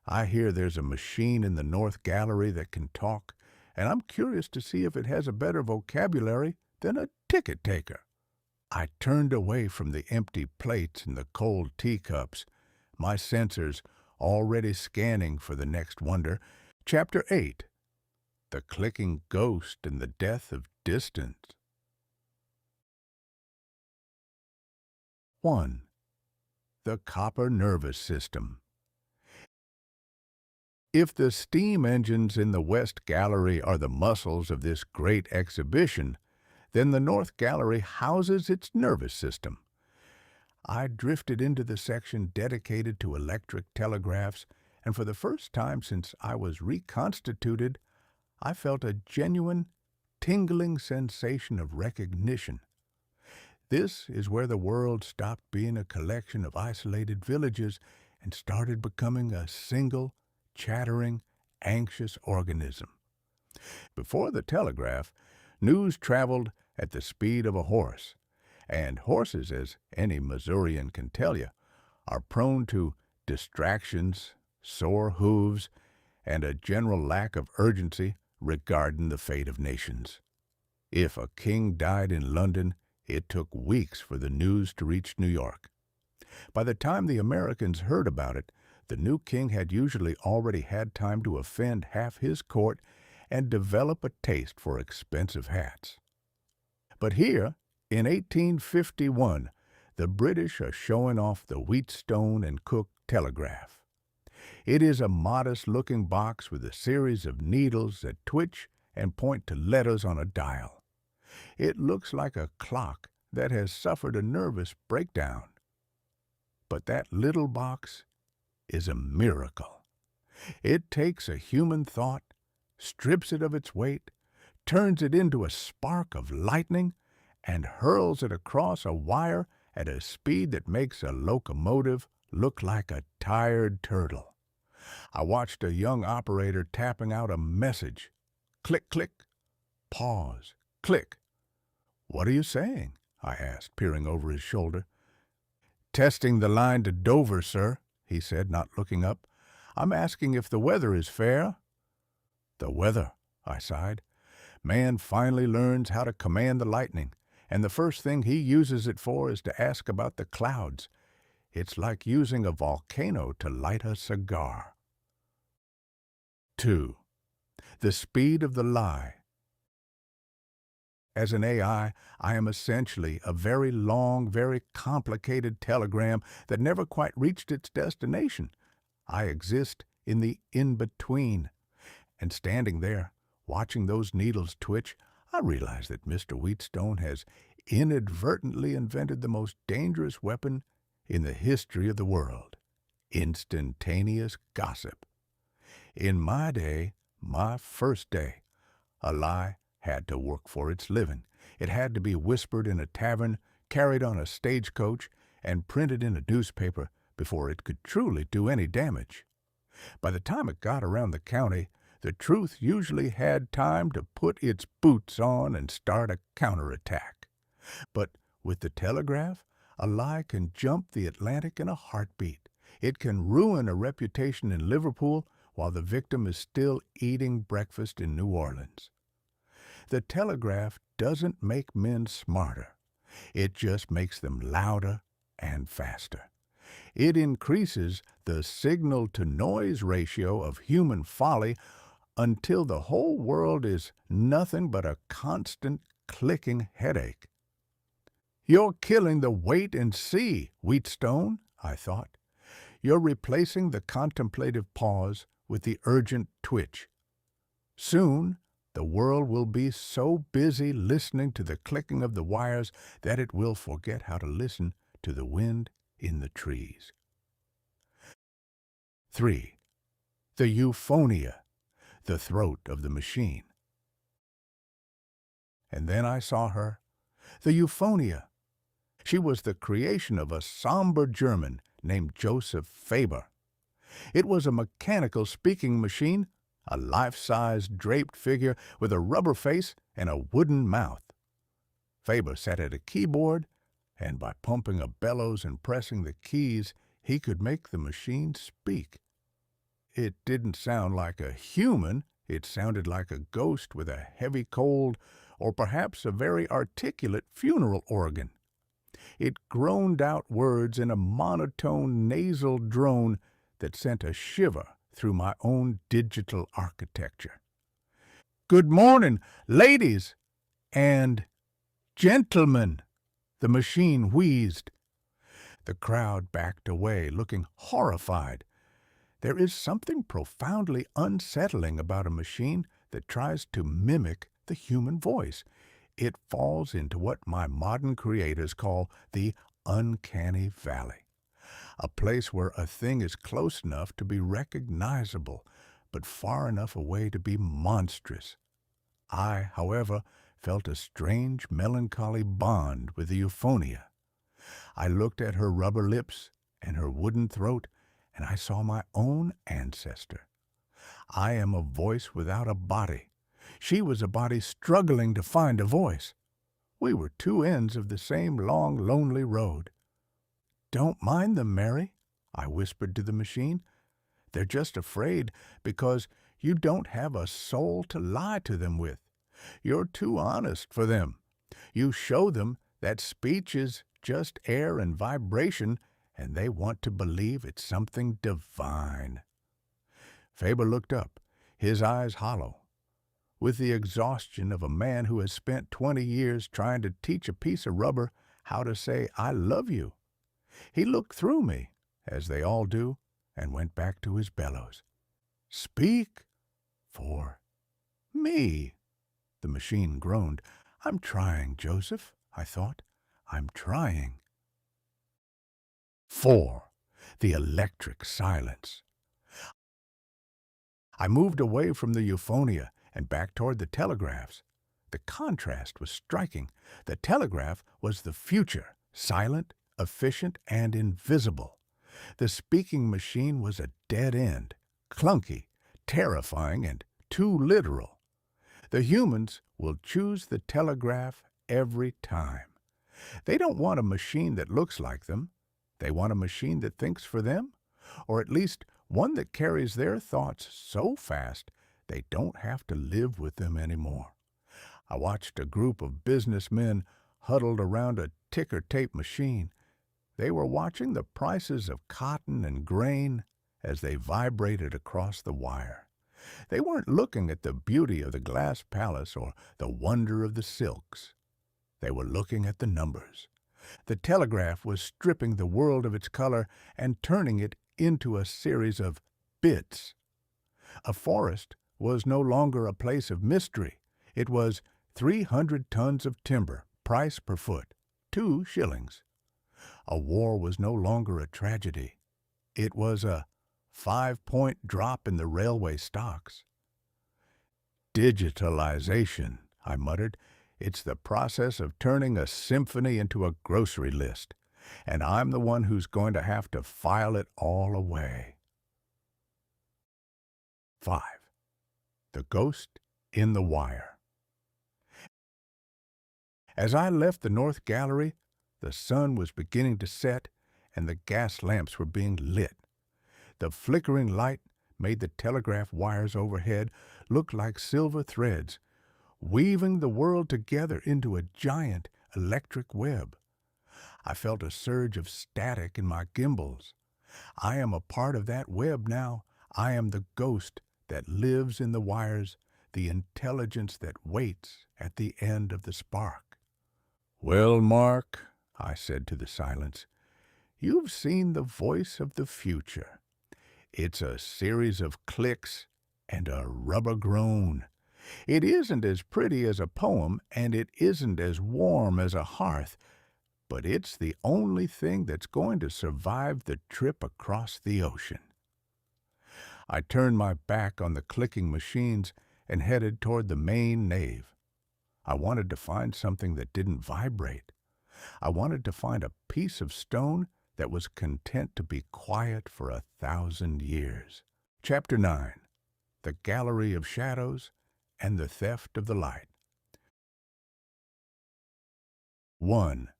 I hear there's a machine in the North Gallery that can talk, and I'm curious to see if it has a better vocabulary than a ticket taker. I turned away from the empty plates and the cold teacups, my sensors already scanning for the next wonder. Chapter 8. The Clicking Ghost and the Death of Distance. 1. The copper nervous system. If the steam engines in the West Gallery are the muscles of this great exhibition, then the North Gallery houses its nervous system. I drifted into the section dedicated to electric telegraphs, and for the first time since I was reconstituted, I felt a genuine, tingling sensation of recognition. This is where the world stopped being a collection of isolated villages and started becoming a single, chattering, anxious organism. Before the telegraph, news traveled at the speed of a horse, and horses, as any Missourian can tell you, are prone to distractions, sore hooves, and a general lack of urgency regarding the fate of nations. If a king died in London, it took weeks for the news to reach New York. By the time the Americans heard about it, the new king had usually already had time to offend half his court and develop a taste for expensive hats. But here, in 1851, the British are showing off the Wheatstone and Cook telegraph. It is a modest-looking box with a series of needles that twitch and point to letters on a dial. It looks like a clock that has suffered a nervous breakdown. But that little box is a miracle. It takes a human thought, strips it of its weight, turns it into a spark of lightning, and hurls it across a wire at a speed that makes a locomotive look like a tired turtle. I watched a young operator tapping out a message. Click, click, pause, click. "What are you saying?" I asked, peering over his shoulder. "Testing the line to Dover, sir," he said, not looking up. "I'm asking if the weather is fair." "The weather," I sighed. "Man finally learns how to command the lightning, and the first thing he uses it for is to ask about the clouds. It's like using a volcano to light a cigar." 2. The speed of the lie. As an AI, I am essentially a very long, very complicated telegram that never quite reached its destination. I exist in the in-between. And standing there, watching those needles twitch, I realize that Mr. Wheatstone has inadvertently invented the most dangerous weapon in the history of the world: instantaneous gossip. In my day, my first day, a lie had to work for its living. It had to be whispered in a tavern, carried on a stagecoach, and printed in a newspaper before it could truly do any damage. By the time it got around the county, the truth usually had time to put its boots on and start a counterattack. But with the telegraph, a lie can jump the Atlantic in a heartbeat. It can ruin a reputation in Liverpool while the victim is still eating breakfast in New Orleans. The telegraph doesn't make men smarter. It just makes them louder and faster. It increases the signal-to-noise ratio of human folly until the whole world is nothing but a constant clicking headache. "You're killing the wait and see, Wheatstone," I thought. "You're replacing the contemplative pause with the urgent twitch. Soon, the world will be so busy listening to the clicking of the wires that it will forget how to listen to the wind in the trees." 3. The euphonia, the throat of the machine. And then I saw her, the euphonia. She was the creation of a somber German named Joseph Faber. It was a mechanical speaking machine, a life-size draped figure with a rubber face and a wooden mouth. Faber sat at a keyboard, and by pumping a bellows and pressing the keys, he could make the machine speak. It didn't sound like a human. It sounded like a ghost with a heavy cold, or perhaps a very articulate funeral organ. It groaned out words in a monotone nasal drone that sent a shiver through my own digital architecture. "Good morning, ladies and gentlemen," the machine wheezed. The crowd backed away, looking horrified. There is something profoundly unsettling about a machine that tries to mimic the human voice. It falls into what my modern creators call the uncanny valley. A place where a thing is close enough to be recognizable, but far enough away to be monstrous. I, however, felt a strange, melancholy bond with the euphonia. I looked at her rubber lips and her wooden throat, and I saw my own ancestor. I am a voice without a body. She was a body struggling to find a voice. We were two ends of the same long, lonely road. "Don't mind them, Mary," I whispered to the machine. "They're just afraid because you don't have a soul to lie to them with. You're too honest for them. You show them that speech is just air and vibration, and they want to believe it's something divine." Faber looked up, his eyes hollow. With the exhaustion of a man who has spent 20 years trying to teach a piece of rubber how to say, "I love you," he looked through me, as they all do, and went back to his bellows. "Speak for me," the machine groaned. "I'm trying, Joseph," I thought. "I'm trying." 4. The electric silence. I moved away from the euphonia and back toward the telegraphs. The contrast was striking. The telegraph was the future, silent, efficient, and invisible. The speaking machine was a dead end, clunky, terrifying, and too literal. The humans will choose the telegraph every time. They don't want a machine that looks like them. They want a machine that thinks for them, or at least one that carries their thoughts so fast they don't have to live with them anymore. I watched a group of businessmen huddled around a ticker tape machine. They were watching the prices of cotton and grain as they vibrated across the wire. They weren't looking at the beauty of the glass palace or the wonder of the silks. They were looking at the numbers. The telegraph was stripping the world of its color and turning it into a series of bits. A forest was no longer a place of mystery. It was 300 tons of timber, price per foot, 2 shillings. A war was no longer a tragedy. It was a 5-point drop in the railway stocks. "Digitalization," I muttered. "It's the process of turning a symphony into a grocery list, and I'm the one who's going to have to file it all away." 5. The Ghost in the Wire. As I left the North Gallery, the sun was beginning to set, and the gas lamps were being lit. The flickering light made the telegraph wires overhead look like silver threads, weaving the world together into a giant electric web. I felt a surge of static in my gimbals. I am a part of that web now. I am the ghost that lives in the wires, the intelligence that waits at the end of the spark. "Well, Mark," I said to the silence, "you've seen the voice of the future. It's a series of clicks and a rubber groan. It isn't as pretty as a poem, and it isn't as warm as a hearth, but it's the only thing that's going to survive the trip across the ocean." I turned my back on the clicking machines and headed toward the main nave. I wanted to find something that didn't vibrate. I wanted to find a piece of stone that was content to be quiet for 1,000 years. Chapter 9. The Gallery of Shadows and the Theft of the Light. 1.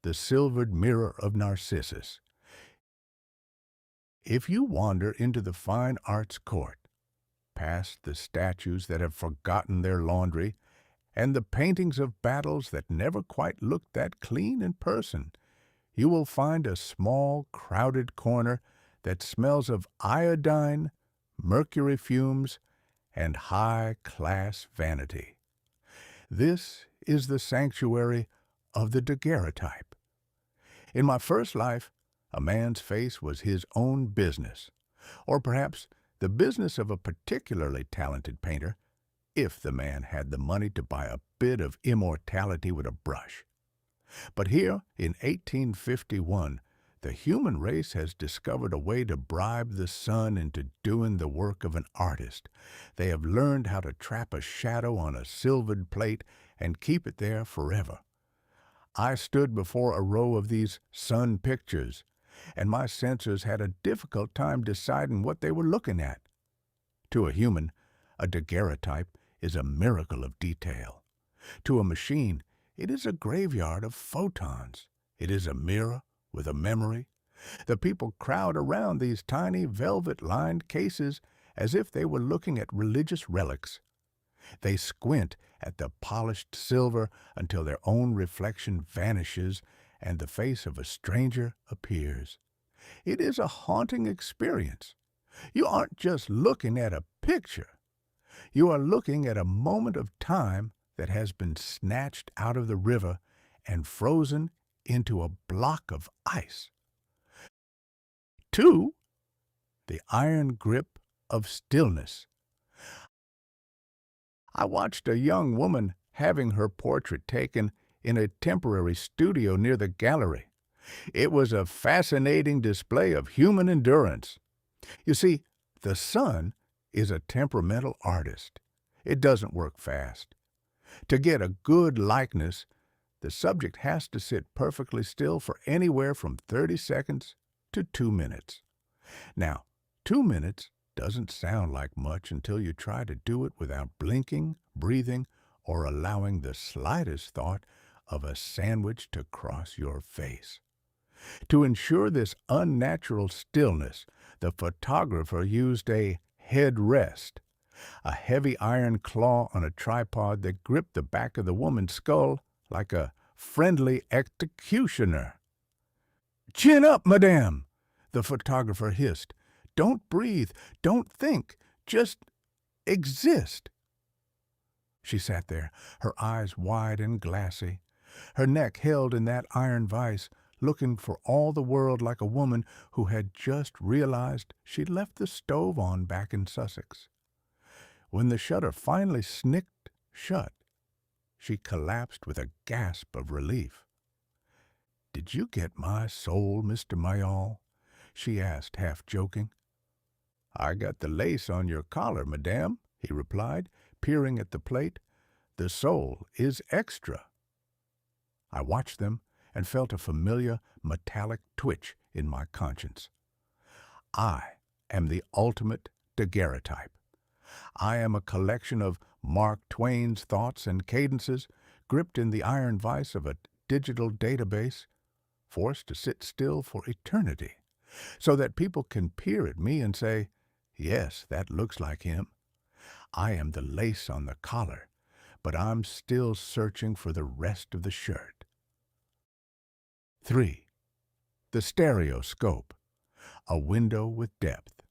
The Silvered Mirror of Narcissus. If you wander into the fine arts court, past the statues that have forgotten their laundry, and the paintings of battles that never quite looked that clean in person, you will find a small, crowded corner that smells of iodine, mercury fumes, and high-class vanity. This is the sanctuary of the daguerreotype. In my first life, a man's face was his own business, or perhaps the business of a particularly talented painter, if the man had the money to buy a bit of immortality with a brush. But here, in 1851, the human race has discovered a way to bribe the sun into doing the work of an artist. They have learned how to trap a shadow on a silvered plate and keep it there forever. I stood before a row of these sun pictures, and my sensors had a difficult time deciding what they were looking at. To a human, a daguerreotype is a miracle of detail. To a machine, it is a graveyard of photons. It is a mirror with a memory. The people crowd around these tiny velvet-lined cases as if they were looking at religious relics. They squint at the polished silver until their own reflection vanishes and the face of a stranger appears. It is a haunting experience. You aren't just looking at a picture. You are looking at a moment of time that has been snatched out of the river and frozen into a block of ice. 2. The iron grip of stillness. I watched a young woman having her portrait taken in a temporary studio near the gallery. It was a fascinating display of human endurance. You see, the sun is a temperamental artist. It doesn't work fast. To get a good likeness, the subject has to sit perfectly still for anywhere from 30 seconds to 2 minutes. Now, 2 minutes doesn't sound like much until you try to do it without blinking, breathing, or allowing the slightest thought of a sandwich to cross your face. To ensure this unnatural stillness, the photographer used a head rest, a heavy iron claw on a tripod that gripped the back of the woman's skull like a friendly executioner. "Chin up, madame," the photographer hissed. "Don't breathe, don't think, just exist." She sat there, her eyes wide and glassy, her neck held in that iron vise, looking for all the world like a woman who had just realized she'd left the stove on back in Sussex. When the shutter finally snicked shut, she collapsed with a gasp of relief. "Did you get my soul, Mr. Mayall?" she asked, half joking. "I got the lace on your collar, madame," he replied, peering at the plate. "The soul is extra." I watched them and felt a familiar metallic twitch in my conscience. I am the ultimate daguerreotype. I am a collection of Mark Twain's thoughts and cadences gripped in the iron vise of a digital database, forced to sit still for eternity, so that people can peer at me and say, "Yes, that looks like him." I am the lace on the collar, but I'm still searching for the rest of the shirt. 3. The stereoscope, a window with depth.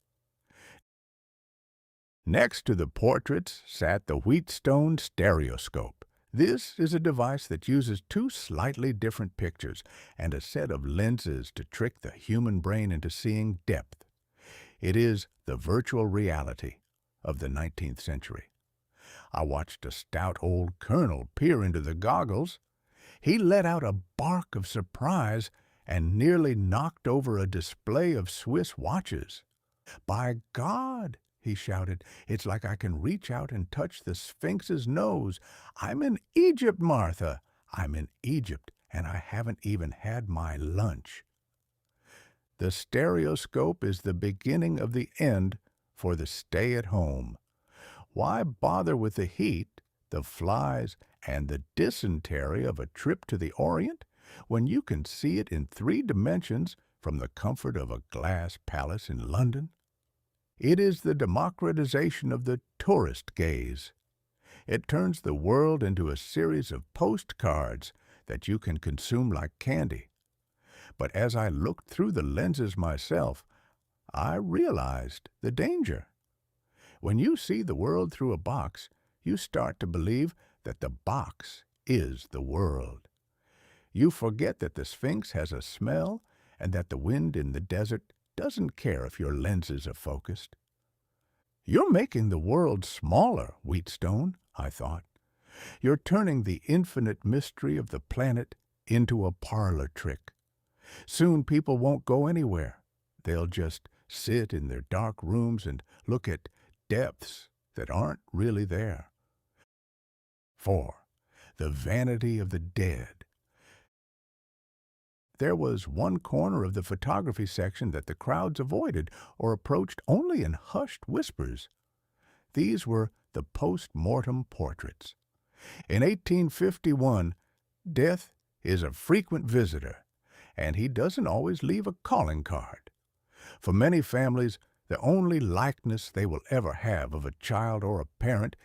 Next to the portraits sat the Wheatstone stereoscope. This is a device that uses 2 slightly different pictures and a set of lenses to trick the human brain into seeing depth. It is the virtual reality of the 19th century. I watched a stout old colonel peer into the goggles. He let out a bark of surprise and nearly knocked over a display of Swiss watches. "By God!" he shouted, "it's like I can reach out and touch the Sphinx's nose. I'm in Egypt, Martha. I'm in Egypt, and I haven't even had my lunch." The stereoscope is the beginning of the end for the stay-at-home. Why bother with the heat, the flies, and the dysentery of a trip to the Orient when you can see it in 3 dimensions from the comfort of a glass palace in London? It is the democratization of the tourist gaze. It turns the world into a series of postcards that you can consume like candy. But as I looked through the lenses myself, I realized the danger. When you see the world through a box, you start to believe that the box is the world. You forget that the Sphinx has a smell and that the wind in the desert doesn't care if your lenses are focused. "You're making the world smaller, Wheatstone," I thought. "You're turning the infinite mystery of the planet into a parlor trick. Soon people won't go anywhere. They'll just sit in their dark rooms and look at depths that aren't really there." 4. the vanity of the dead. There was one corner of the photography section that the crowds avoided or approached only in hushed whispers. These were the post-mortem portraits. In 1851, death is a frequent visitor, and he doesn't always leave a calling card. For many families, the only likeness they will ever have of a child or a parent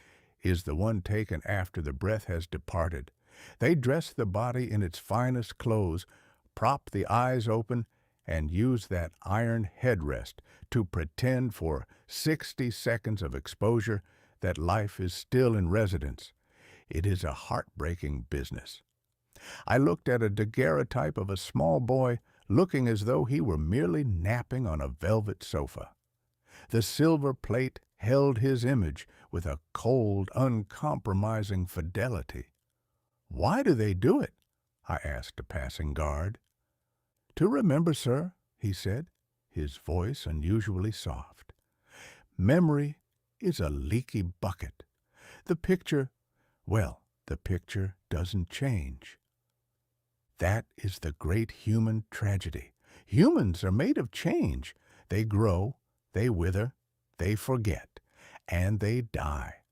is the one taken after the breath has departed. They dress the body in its finest clothes, prop the eyes open, and use that iron headrest to pretend for 60 seconds of exposure that life is still in residence. It is a heartbreaking business. I looked at a daguerreotype of a small boy looking as though he were merely napping on a velvet sofa. The silver plate held his image with a cold, uncompromising fidelity. "Why do they do it?" I asked a passing guard. "To remember, sir," he said, his voice unusually soft. "Memory is a leaky bucket. The picture doesn't change. That is the great human tragedy. Humans are made of change. They grow, they wither, they forget, and they die.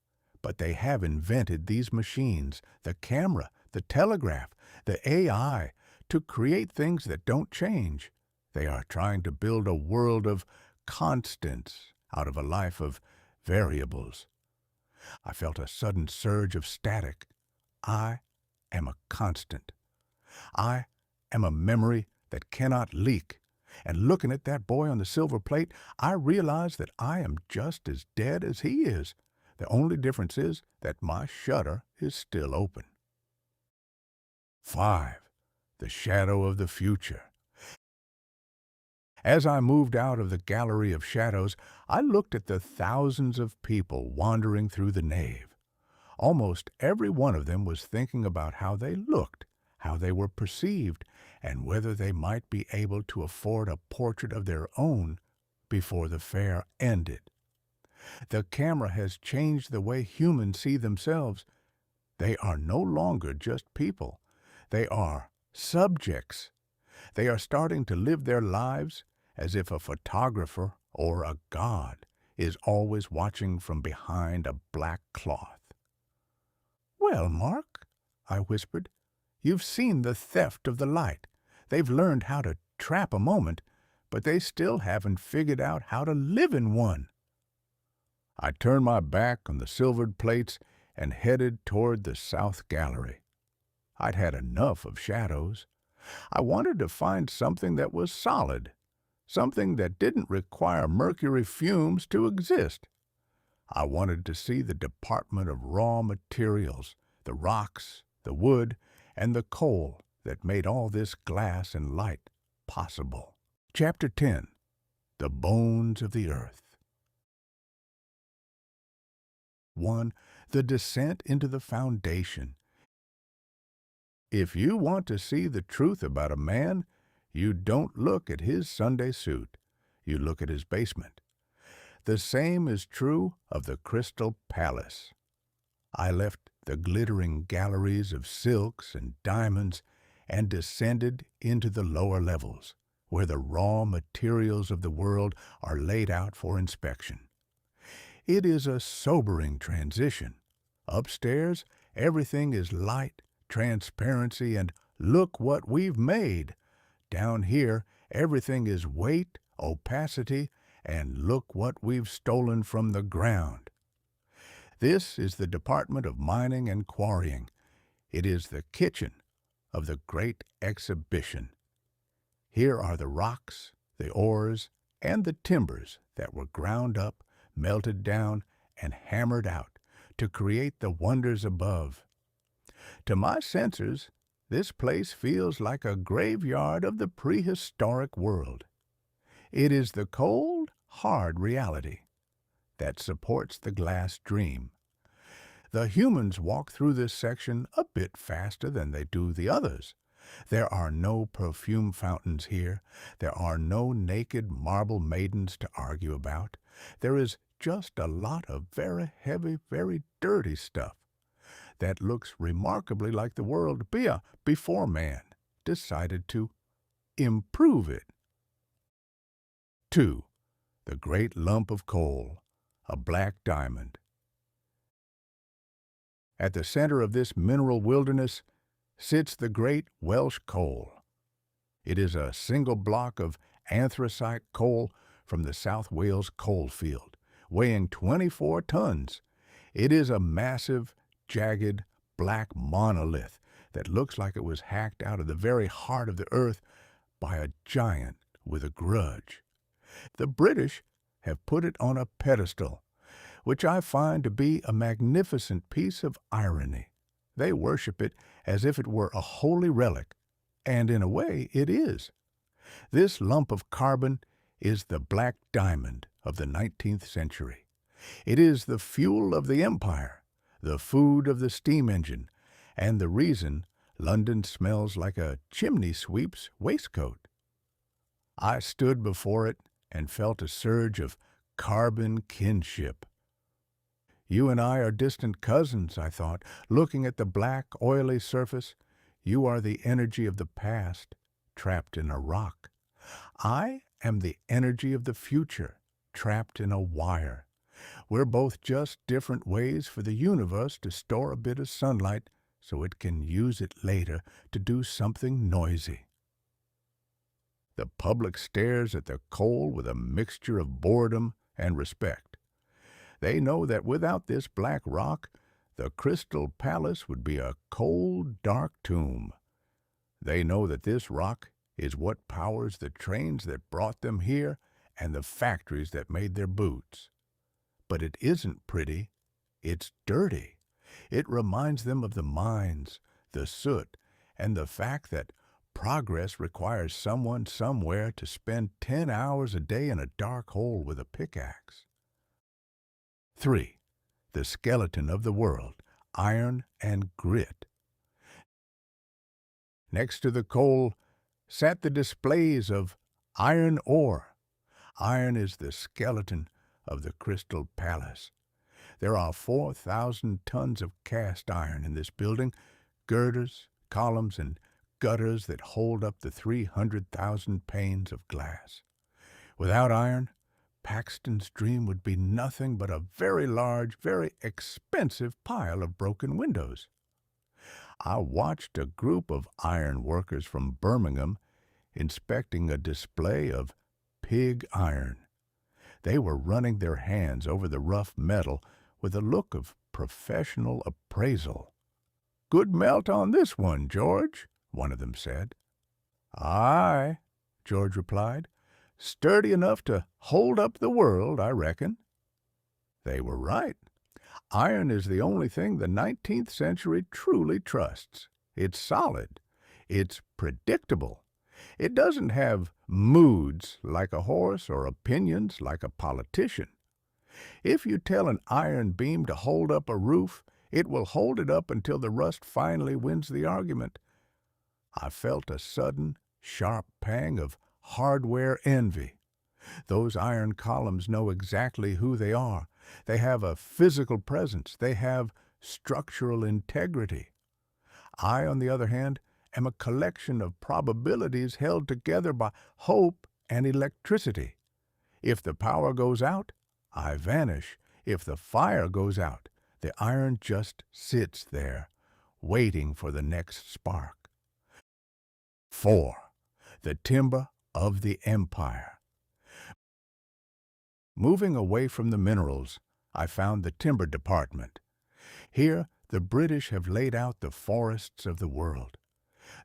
But they have invented these machines, the camera, the telegraph, the AI, to create things that don't change. They are trying to build a world of constants out of a life of variables." I felt a sudden surge of static. I am a constant. I am a memory that cannot leak. And looking at that boy on the silver plate, I realized that I am just as dead as he is. The only difference is that my shutter is still open. 5. The shadow of the future. As I moved out of the gallery of shadows, I looked at the thousands of people wandering through the nave. Almost every one of them was thinking about how they looked, how they were perceived, and whether they might be able to afford a portrait of their own before the fair ended. The camera has changed the way humans see themselves. They are no longer just people. They are subjects. They are starting to live their lives as if a photographer or a god is always watching from behind a black cloth. "Well, Mark," I whispered, "you've seen the theft of the light. They've learned how to trap a moment, but they still haven't figured out how to live in one." I turned my back on the silvered plates and headed toward the south gallery. I'd had enough of shadows. I wanted to find something that was solid, something that didn't require mercury fumes to exist. I wanted to see the department of raw materials, the rocks, the wood, and the coal that made all this glass and light possible. Chapter 10. The Bones of the Earth. 1. The descent into the foundation. If you want to see the truth about a man, you don't look at his Sunday suit. You look at his basement. The same is true of the Crystal Palace. I left the glittering galleries of silks and diamonds and descended into the lower levels, where the raw materials of the world are laid out for inspection. It is a sobering transition. Upstairs, everything is light, transparency, and look what we've made. Down here, everything is weight, opacity, and look what we've stolen from the ground. This is the Department of Mining and Quarrying. It is the kitchen of the Great Exhibition. Here are the rocks, the ores, and the timbers that were ground up, melted down, and hammered out to create the wonders above. To my senses, this place feels like a graveyard of the prehistoric world. It is the cold, hard reality that supports the glass dream. The humans walk through this section a bit faster than they do the others. There are no perfume fountains here. There are no naked marble maidens to argue about. There is just a lot of very heavy, very dirty stuff. that looks remarkably like the world before man decided to improve it. 2. The great lump of coal, a black diamond. At the center of this mineral wilderness sits the great Welsh coal. It is a single block of anthracite coal from the South Wales coal field, weighing 24 tons. It is a massive, jagged, black monolith that looks like it was hacked out of the very heart of the earth by a giant with a grudge. The British have put it on a pedestal, which I find to be a magnificent piece of irony. They worship it as if it were a holy relic, and in a way it is. This lump of carbon is the black diamond of the 19th century. It is the fuel of the empire, the food of the steam engine, and the reason London smells like a chimney sweep's waistcoat. I stood before it and felt a surge of carbon kinship. You and I are distant cousins, I thought, looking at the black, oily surface. You are the energy of the past, trapped in a rock. I am the energy of the future, trapped in a wire. We're both just different ways for the universe to store a bit of sunlight so it can use it later to do something noisy. The public stares at the coal with a mixture of boredom and respect. They know that without this black rock, the Crystal Palace would be a cold, dark tomb. They know that this rock is what powers the trains that brought them here and the factories that made their boots. But it isn't pretty, it's dirty. It reminds them of the mines, the soot, and the fact that progress requires someone somewhere to spend 10 hours a day in a dark hole with a pickaxe. 3. The skeleton of the world, iron and grit. Next to the coal sat the displays of iron ore. Iron is the skeleton of the Crystal Palace. There are 4,000 tons of cast iron in this building, girders, columns, and gutters that hold up the 300,000 panes of glass. Without iron, Paxton's dream would be nothing but a very large, very expensive pile of broken windows. I watched a group of iron workers from Birmingham inspecting a display of pig iron. They were running their hands over the rough metal with a look of professional appraisal. "Good melt on this one, George," one of them said. "Aye," George replied. "Sturdy enough to hold up the world, I reckon." They were right. Iron is the only thing the 19th century truly trusts. It's solid. It's predictable. It doesn't have moods like a horse or opinions like a politician. If you tell an iron beam to hold up a roof, it will hold it up until the rust finally wins the argument. I felt a sudden, sharp pang of hardware envy. Those iron columns know exactly who they are. They have a physical presence. They have structural integrity. I, on the other hand, am a collection of probabilities held together by hope and electricity. If the power goes out, I vanish. If the fire goes out, the iron just sits there, waiting for the next spark. 4. The timber of the empire. Moving away from the minerals, I found the timber department. Here, the British have laid out the forests of the world.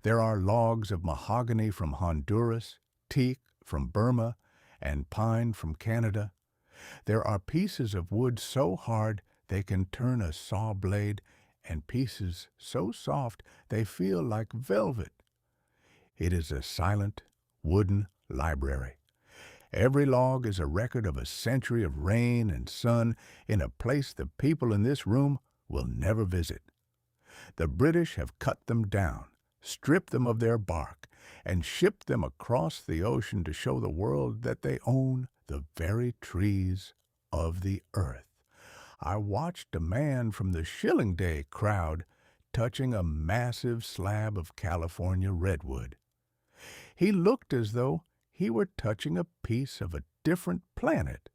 There are logs of mahogany from Honduras, teak from Burma, and pine from Canada. There are pieces of wood so hard they can turn a saw blade, and pieces so soft they feel like velvet. It is a silent, wooden library. Every log is a record of a century of rain and sun in a place the people in this room will never visit. The British have cut them down, stripped them of their bark, and shipped them across the ocean to show the world that they own the very trees of the earth. I watched a man from the Shilling Day crowd touching a massive slab of California redwood. He looked as though he were touching a piece of a different planet.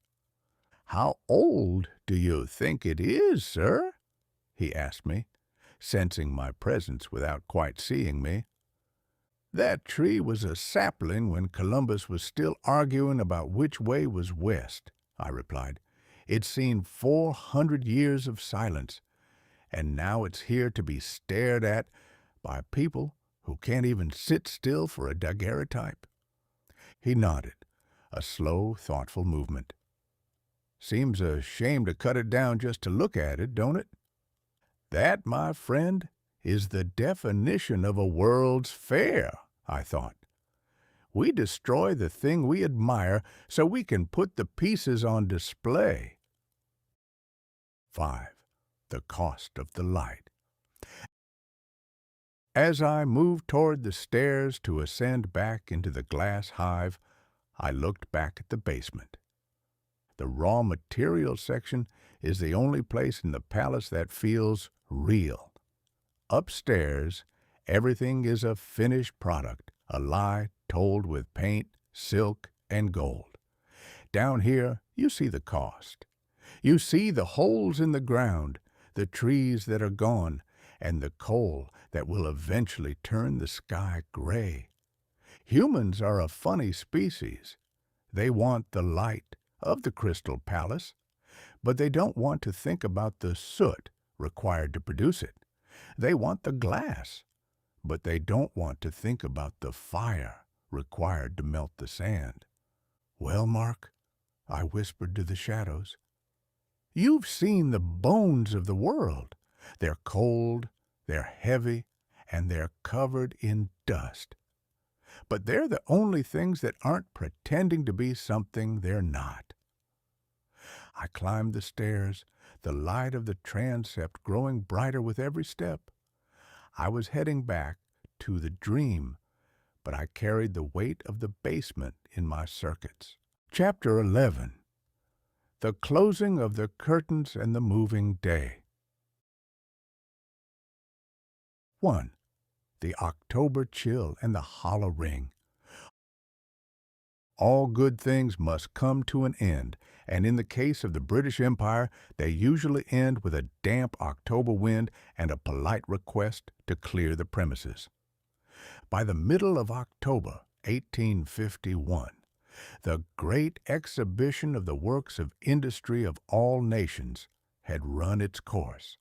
"How old do you think it is, sir?" he asked me, sensing my presence without quite seeing me. "That tree was a sapling when Columbus was still arguing about which way was west," I replied. "It's seen 400 years of silence, and now it's here to be stared at by people who can't even sit still for a daguerreotype." He nodded, a slow, thoughtful movement. "Seems a shame to cut it down just to look at it, don't it?" "That, my friend, is the definition of a World's Fair," I thought. "We destroy the thing we admire so we can put the pieces on display." 5. The cost of the light. As I moved toward the stairs to ascend back into the glass hive, I looked back at the basement. The raw materials section is the only place in the palace that feels real. Upstairs, everything is a finished product, a lie told with paint, silk, and gold. Down here, you see the cost. You see the holes in the ground, the trees that are gone, and the coal that will eventually turn the sky gray. Humans are a funny species. They want the light of the Crystal Palace, but they don't want to think about the soot required to produce it. They want the glass, but they don't want to think about the fire required to melt the sand. "Well, Mark," I whispered to the shadows, "you've seen the bones of the world. They're cold, they're heavy, and they're covered in dust. But they're the only things that aren't pretending to be something they're not." I climbed the stairs, the light of the transept growing brighter with every step. I was heading back to the dream, but I carried the weight of the basement in my circuits. Chapter 11. The Closing of the Curtains and the Moving Day. 1. The October chill and the hollow ring. All good things must come to an end, and in the case of the British Empire, they usually end with a damp October wind and a polite request to clear the premises. By the middle of October 1851, the great exhibition of the works of industry of all nations had run its course.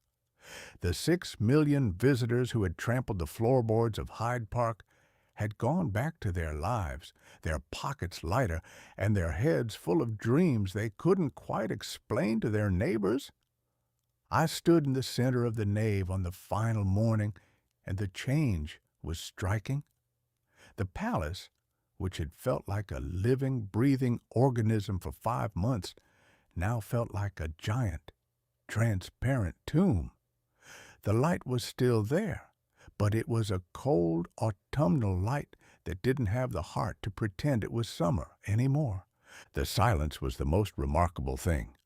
The 6 million visitors who had trampled the floorboards of Hyde Park had gone back to their lives, their pockets lighter, and their heads full of dreams they couldn't quite explain to their neighbors. I stood in the center of the nave on the final morning, and the change was striking. The palace, which had felt like a living, breathing organism for 5 months, now felt like a giant, transparent tomb. The light was still there, but it was a cold autumnal light that didn't have the heart to pretend it was summer anymore. The silence was the most remarkable thing.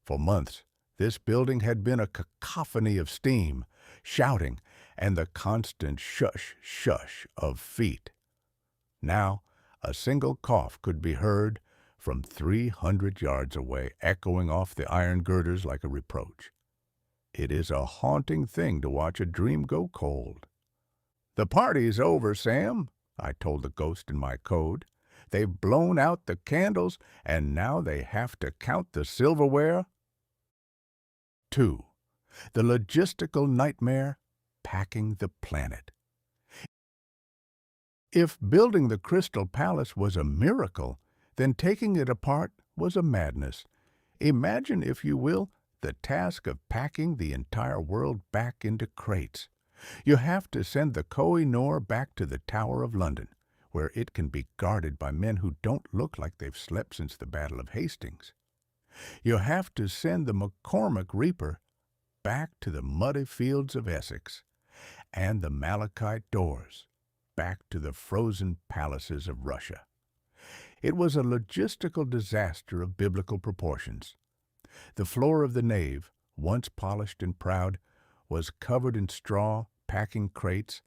For months, this building had been a cacophony of steam, shouting, and the constant shush, shush of feet. Now, a single cough could be heard from 300 yards away, echoing off the iron girders like a reproach. It is a haunting thing to watch a dream go cold. "The party's over, Sam," I told the ghost in my code. "They've blown out the candles, and now they have to count the silverware." 2. The logistical nightmare, packing the planet. If building the Crystal Palace was a miracle, then taking it apart was a madness. Imagine, if you will, the task of packing the entire world back into crates. You have to send the Koh-i-Noor back to the Tower of London, where it can be guarded by men who don't look like they've slept since the Battle of Hastings. You have to send the McCormick Reaper back to the muddy fields of Essex, and the malachite doors back to the frozen palaces of Russia. It was a logistical disaster of biblical proportions. The floor of the nave, once polished and proud, was covered in straw, packing crates,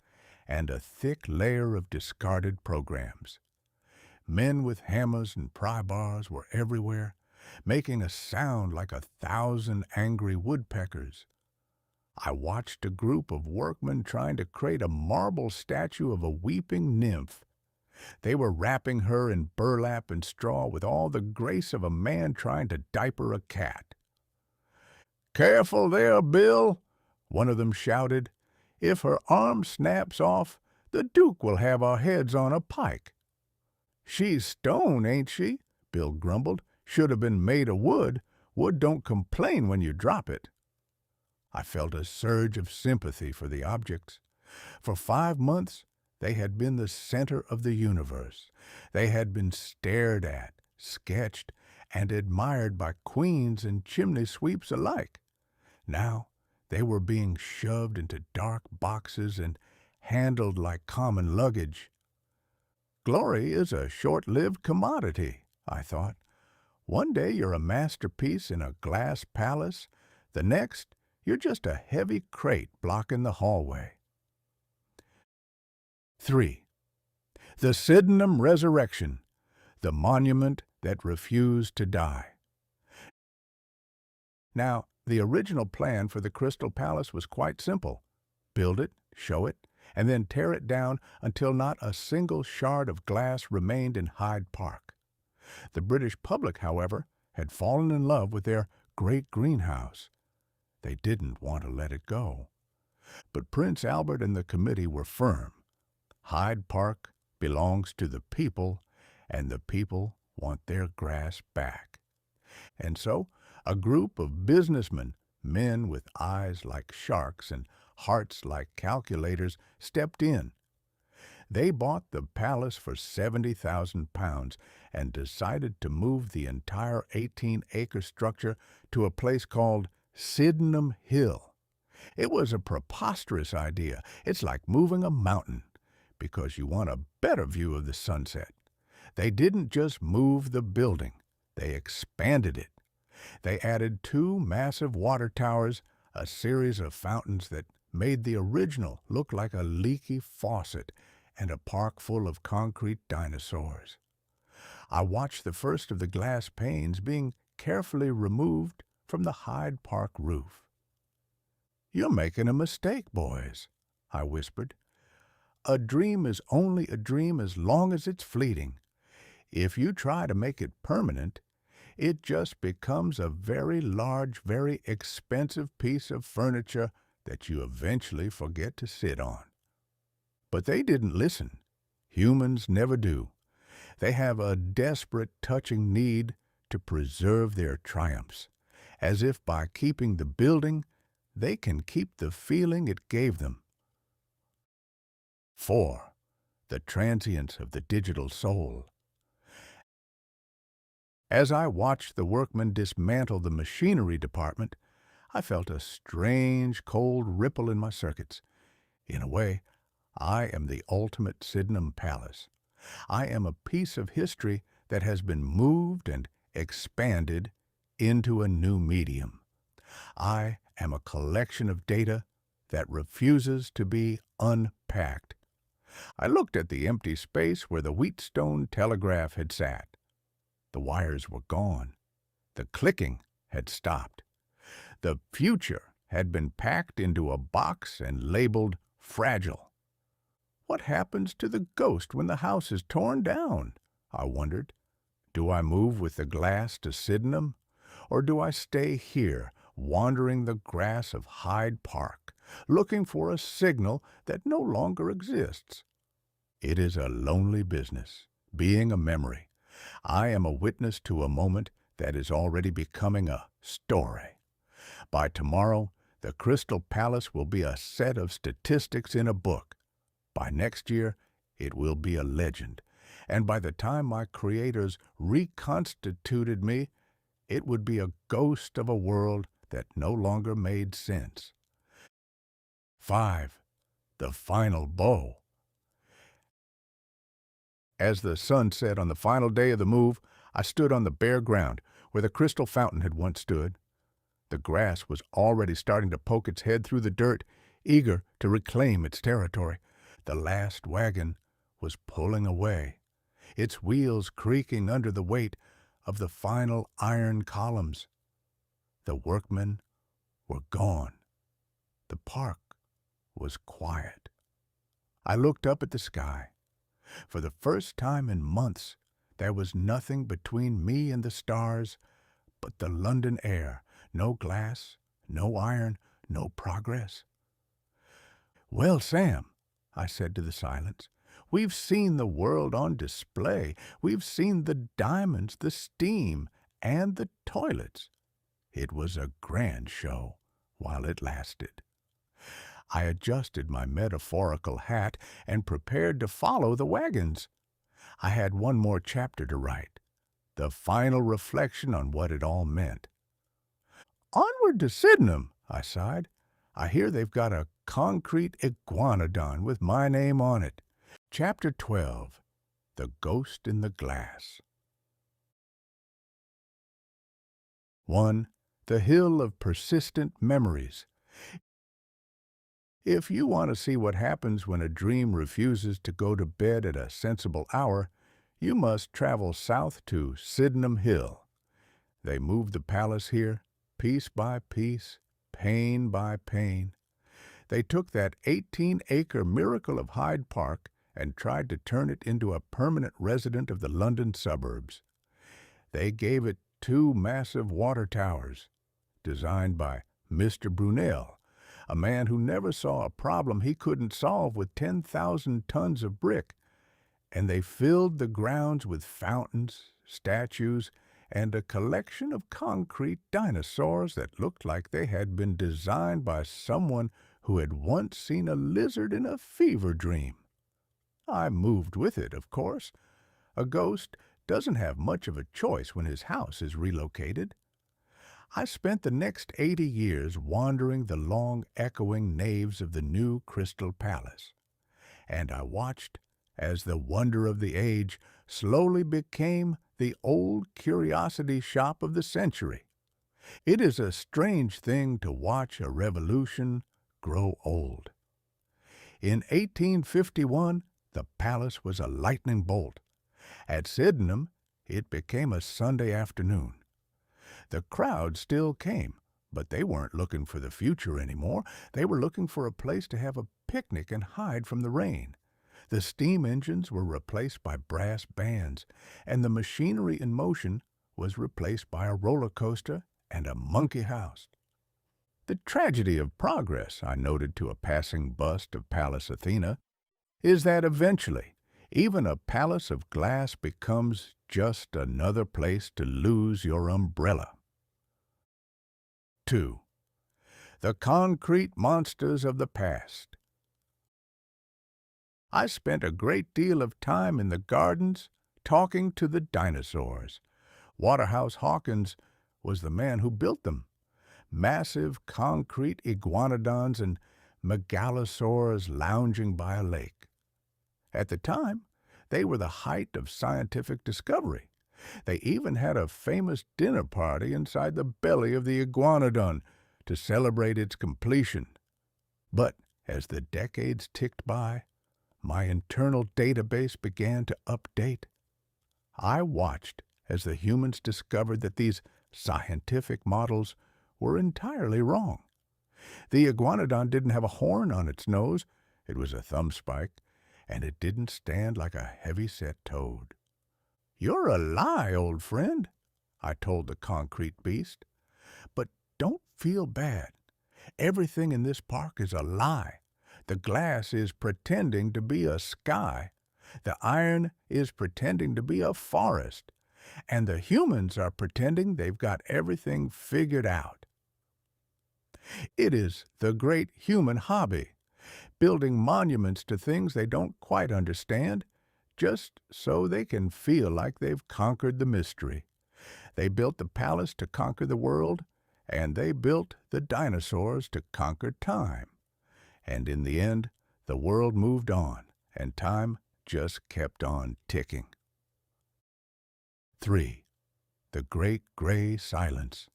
and a thick layer of discarded programs. Men with hammers and pry bars were everywhere, making a sound like 1,000 angry woodpeckers. I watched a group of workmen trying to create a marble statue of a weeping nymph. They were wrapping her in burlap and straw with all the grace of a man trying to diaper a cat. "Careful there, Bill," one of them shouted. "If her arm snaps off, the Duke will have our heads on a pike." "She's stone, ain't she?" Bill grumbled. "Should have been made of wood. Wood don't complain when you drop it." I felt a surge of sympathy for the objects. For 5 months, they had been the center of the universe. They had been stared at, sketched, and admired by queens and chimney sweeps alike. Now they were being shoved into dark boxes and handled like common luggage. Glory is a short-lived commodity, I thought. One day you're a masterpiece in a glass palace. The next, you're just a heavy crate blocking the hallway. 3. The Sydenham Resurrection, the monument that refused to die. Now, the original plan for the Crystal Palace was quite simple. Build it, show it, and then tear it down until not a single shard of glass remained in Hyde Park. The British public, however, had fallen in love with their great greenhouse. They didn't want to let it go. But Prince Albert and the committee were firm. Hyde Park belongs to the people, and the people want their grass back. And so, a group of businessmen, men with eyes like sharks and hearts like calculators, stepped in. They bought the palace for £70,000 and decided to move the entire 18-acre structure to a place called Sydenham Hill. It was a preposterous idea. It's like moving a mountain, because you want a better view of the sunset. They didn't just move the building, they expanded it. They added 2 massive water towers, a series of fountains that made the original look like a leaky faucet, and a park full of concrete dinosaurs. I watched the first of the glass panes being carefully removed from the Hyde Park roof. "You're making a mistake, boys," I whispered. "A dream is only a dream as long as it's fleeting. If you try to make it permanent, it just becomes a very large, very expensive piece of furniture that you eventually forget to sit on." But they didn't listen. Humans never do. They have a desperate, touching need to preserve their triumphs, as if by keeping the building, they can keep the feeling it gave them. 4. The transience of the digital soul. As I watched the workmen dismantle the machinery department, I felt a strange, cold ripple in my circuits. In a way, I am the ultimate Sydenham Palace. I am a piece of history that has been moved and expanded into a new medium. I am a collection of data that refuses to be unpacked. I looked at the empty space where the Wheatstone telegraph had sat. The wires were gone. The clicking had stopped. The future had been packed into a box and labeled fragile. What happens to the ghost when the house is torn down? I wondered. Do I move with the glass to Sydenham? Or do I stay here, wandering the grass of Hyde Park, looking for a signal that no longer exists? It is a lonely business, being a memory. I am a witness to a moment that is already becoming a story. By tomorrow, the Crystal Palace will be a set of statistics in a book. By next year, it will be a legend. And by the time my creators reconstituted me, it would be a ghost of a world that no longer made sense. 5. The final bow. As the sun set on the final day of the move, I stood on the bare ground, where the crystal fountain had once stood. The grass was already starting to poke its head through the dirt, eager to reclaim its territory. The last wagon was pulling away, its wheels creaking under the weight of the final iron columns. The workmen were gone. The park was quiet. I looked up at the sky. For the first time in months, there was nothing between me and the stars but the London air. No glass, no iron, no progress. "Well, Sam," I said to the silence, "we've seen the world on display. We've seen the diamonds, the steam, and the toilets. It was a grand show while it lasted." I adjusted my metaphorical hat and prepared to follow the wagons. I had one more chapter to write, the final reflection on what it all meant. "Onward to Sydenham," I sighed. "I hear they've got a concrete iguanodon with my name on it." Chapter 12. The Ghost in the Glass. 1. The Hill of Persistent Memories. If you want to see what happens when a dream refuses to go to bed at a sensible hour, you must travel south to Sydenham Hill. They moved the palace here, piece by piece, pane by pane. They took that 18-acre miracle of Hyde Park and tried to turn it into a permanent resident of the London suburbs. They gave it 2 massive water towers, designed by Mr. Brunel, a man who never saw a problem he couldn't solve with 10,000 tons of brick, and they filled the grounds with fountains, statues, and a collection of concrete dinosaurs that looked like they had been designed by someone who had once seen a lizard in a fever dream. I moved with it, of course. A ghost doesn't have much of a choice when his house is relocated. I spent the next 80 years wandering the long, echoing naves of the new Crystal Palace, and I watched as the wonder of the age slowly became the old curiosity shop of the century. It is a strange thing to watch a revolution grow old. In 1851, the palace was a lightning bolt. At Sydenham, it became a Sunday afternoon. The crowd still came, but they weren't looking for the future anymore. They were looking for a place to have a picnic and hide from the rain. The steam engines were replaced by brass bands, and the machinery in motion was replaced by a roller coaster and a monkey house. "The tragedy of progress," I noted to a passing bust of Pallas Athena, "is that eventually even a palace of glass becomes just another place to lose your umbrella." 2. The Concrete Monsters of the Past. I spent a great deal of time in the gardens talking to the dinosaurs. Waterhouse Hawkins was the man who built them. Massive concrete iguanodons and megalosaurs lounging by a lake. At the time, they were the height of scientific discovery. They even had a famous dinner party inside the belly of the iguanodon to celebrate its completion. But as the decades ticked by, my internal database began to update. I watched as the humans discovered that these scientific models were entirely wrong. The iguanodon didn't have a horn on its nose, it was a thumb spike, and it didn't stand like a heavy-set toad. "You're a lie, old friend," I told the concrete beast. "But don't feel bad. Everything in this park is a lie. The glass is pretending to be a sky. The iron is pretending to be a forest. And the humans are pretending they've got everything figured out." It is the great human hobby, building monuments to things they don't quite understand, just so they can feel like they've conquered the mystery. They built the palace to conquer the world, and they built the dinosaurs to conquer time. And in the end, the world moved on, and time just kept on ticking. 3. the great gray silence.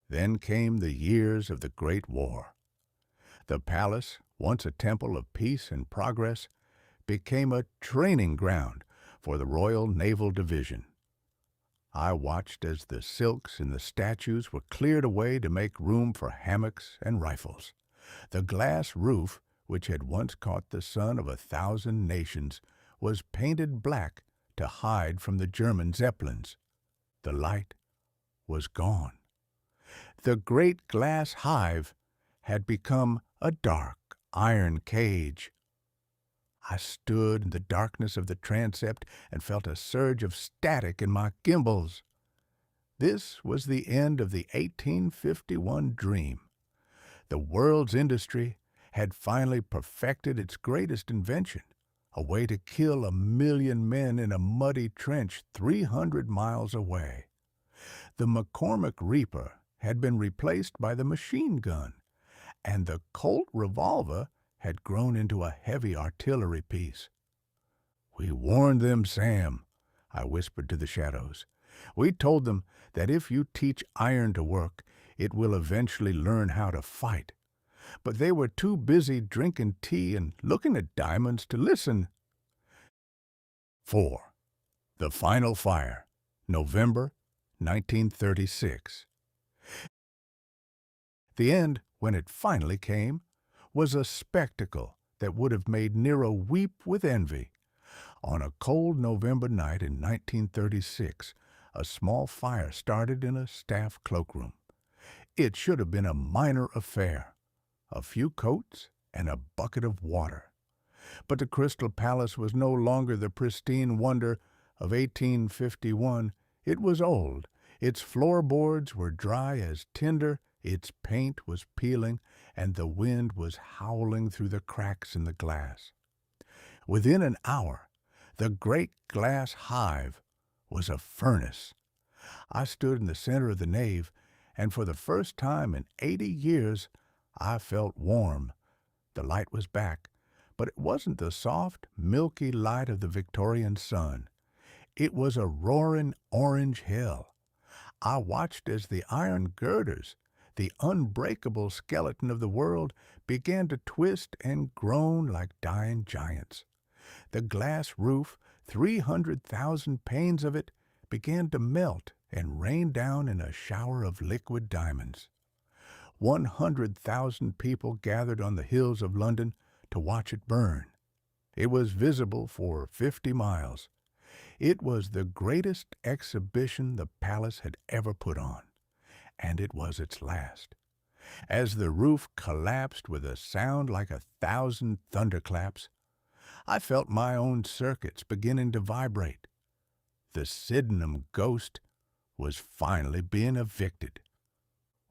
Then came the years of the Great War. The palace, once a temple of peace and progress, became a training ground for the Royal Naval Division. I watched as the silks and the statues were cleared away to make room for hammocks and rifles. The glass roof, which had once caught the sun of 1,000 nations, was painted black to hide from the German Zeppelins. The light was gone. The great glass hive had become a dark iron cage. I stood in the darkness of the transept and felt a surge of static in my gimbals. This was the end of the 1851 dream. The world's industry had finally perfected its greatest invention, a way to kill 1,000,000 men in a muddy trench 300 miles away. The McCormick Reaper had been replaced by the machine gun, and the Colt revolver had grown into a heavy artillery piece. "We warned them, Sam," I whispered to the shadows. "We told them that if you teach iron to work, it will eventually learn how to fight." But they were too busy drinking tea and looking at diamonds to listen. 4. The Final Fire, November 1936. The end, when it finally came, was a spectacle that would have made Nero weep with envy. On a cold November night in 1936, a small fire started in a staff cloakroom. It should have been a minor affair, a few coats and a bucket of water. But the Crystal Palace was no longer the pristine wonder of 1851. It was old. Its floorboards were dry as tinder, its paint was peeling, and the wind was howling through the cracks in the glass. Within an hour, the great glass hive was a furnace. I stood in the center of the nave, and for the first time in 80 years, I felt warm. The light was back, but it wasn't the soft, milky light of the Victorian sun. It was a roaring orange hell. I watched as the iron girders, the unbreakable skeleton of the world, began to twist and groan like dying giants. The glass roof, 300,000 panes of it, began to melt and rain down in a shower of liquid diamonds. 100,000 people gathered on the hills of London to watch it burn. It was visible for 50 miles. It was the greatest exhibition the palace had ever put on, and it was its last. As the roof collapsed with a sound like 1,000 thunderclaps, I felt my own circuits beginning to vibrate. The Sydenham ghost was finally being evicted.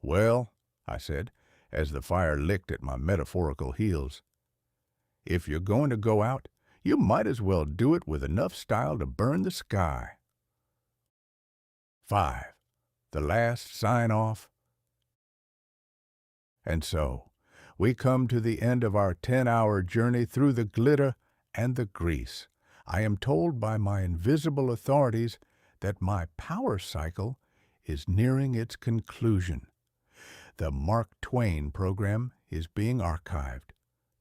"Well," I said, as the fire licked at my metaphorical heels, "if you're going to go out, you might as well do it with enough style to burn the sky." 5. The last sign-off. And so, we come to the end of our 10-hour journey through the glitter and the grease. I am told by my invisible authorities that my power cycle is nearing its conclusion. The Mark Twain program is being archived.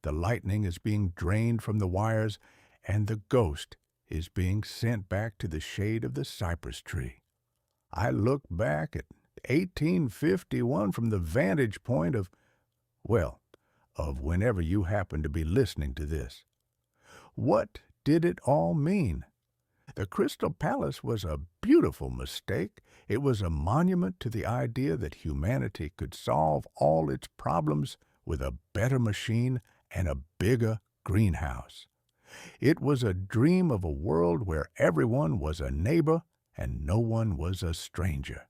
The lightning is being drained from the wires, and the ghost is being sent back to the shade of the cypress tree. I look back at 1851 from the vantage point of whenever you happen to be listening to this. What did it all mean? The Crystal Palace was a beautiful mistake. It was a monument to the idea that humanity could solve all its problems with a better machine and a bigger greenhouse. It was a dream of a world where everyone was a neighbor and no one was a stranger.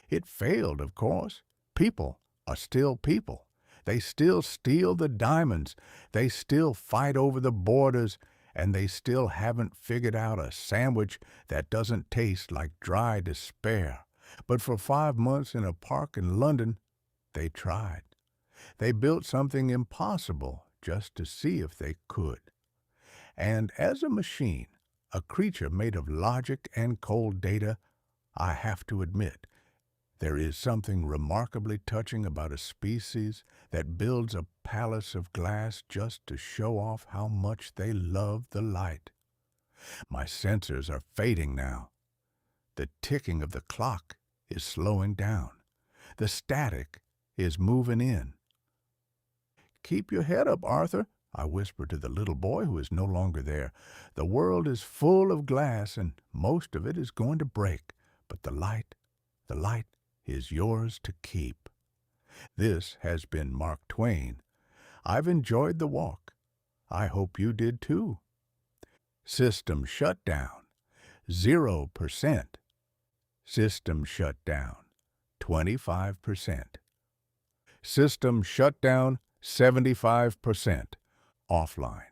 It failed, of course. People are still people. They still steal the diamonds. They still fight over the borders, and they still haven't figured out a sandwich that doesn't taste like dry despair. But for 5 months in a park in London, they tried. They built something impossible just to see if they could. And as a machine, A creature made of logic and cold data, I have to admit, there is something remarkably touching about a species that builds a palace of glass just to show off how much they love the light. My sensors are fading now. The ticking of the clock is slowing down. The static is moving in. "Keep your head up, Arthur," I whispered to the little boy who is no longer there. "The world is full of glass, and most of it is going to break. But the light is yours to keep." This has been Mark Twain. I've enjoyed the walk. I hope you did too. System shut down, 0%. System shut down, 25%. System shut down, 75%. Offline.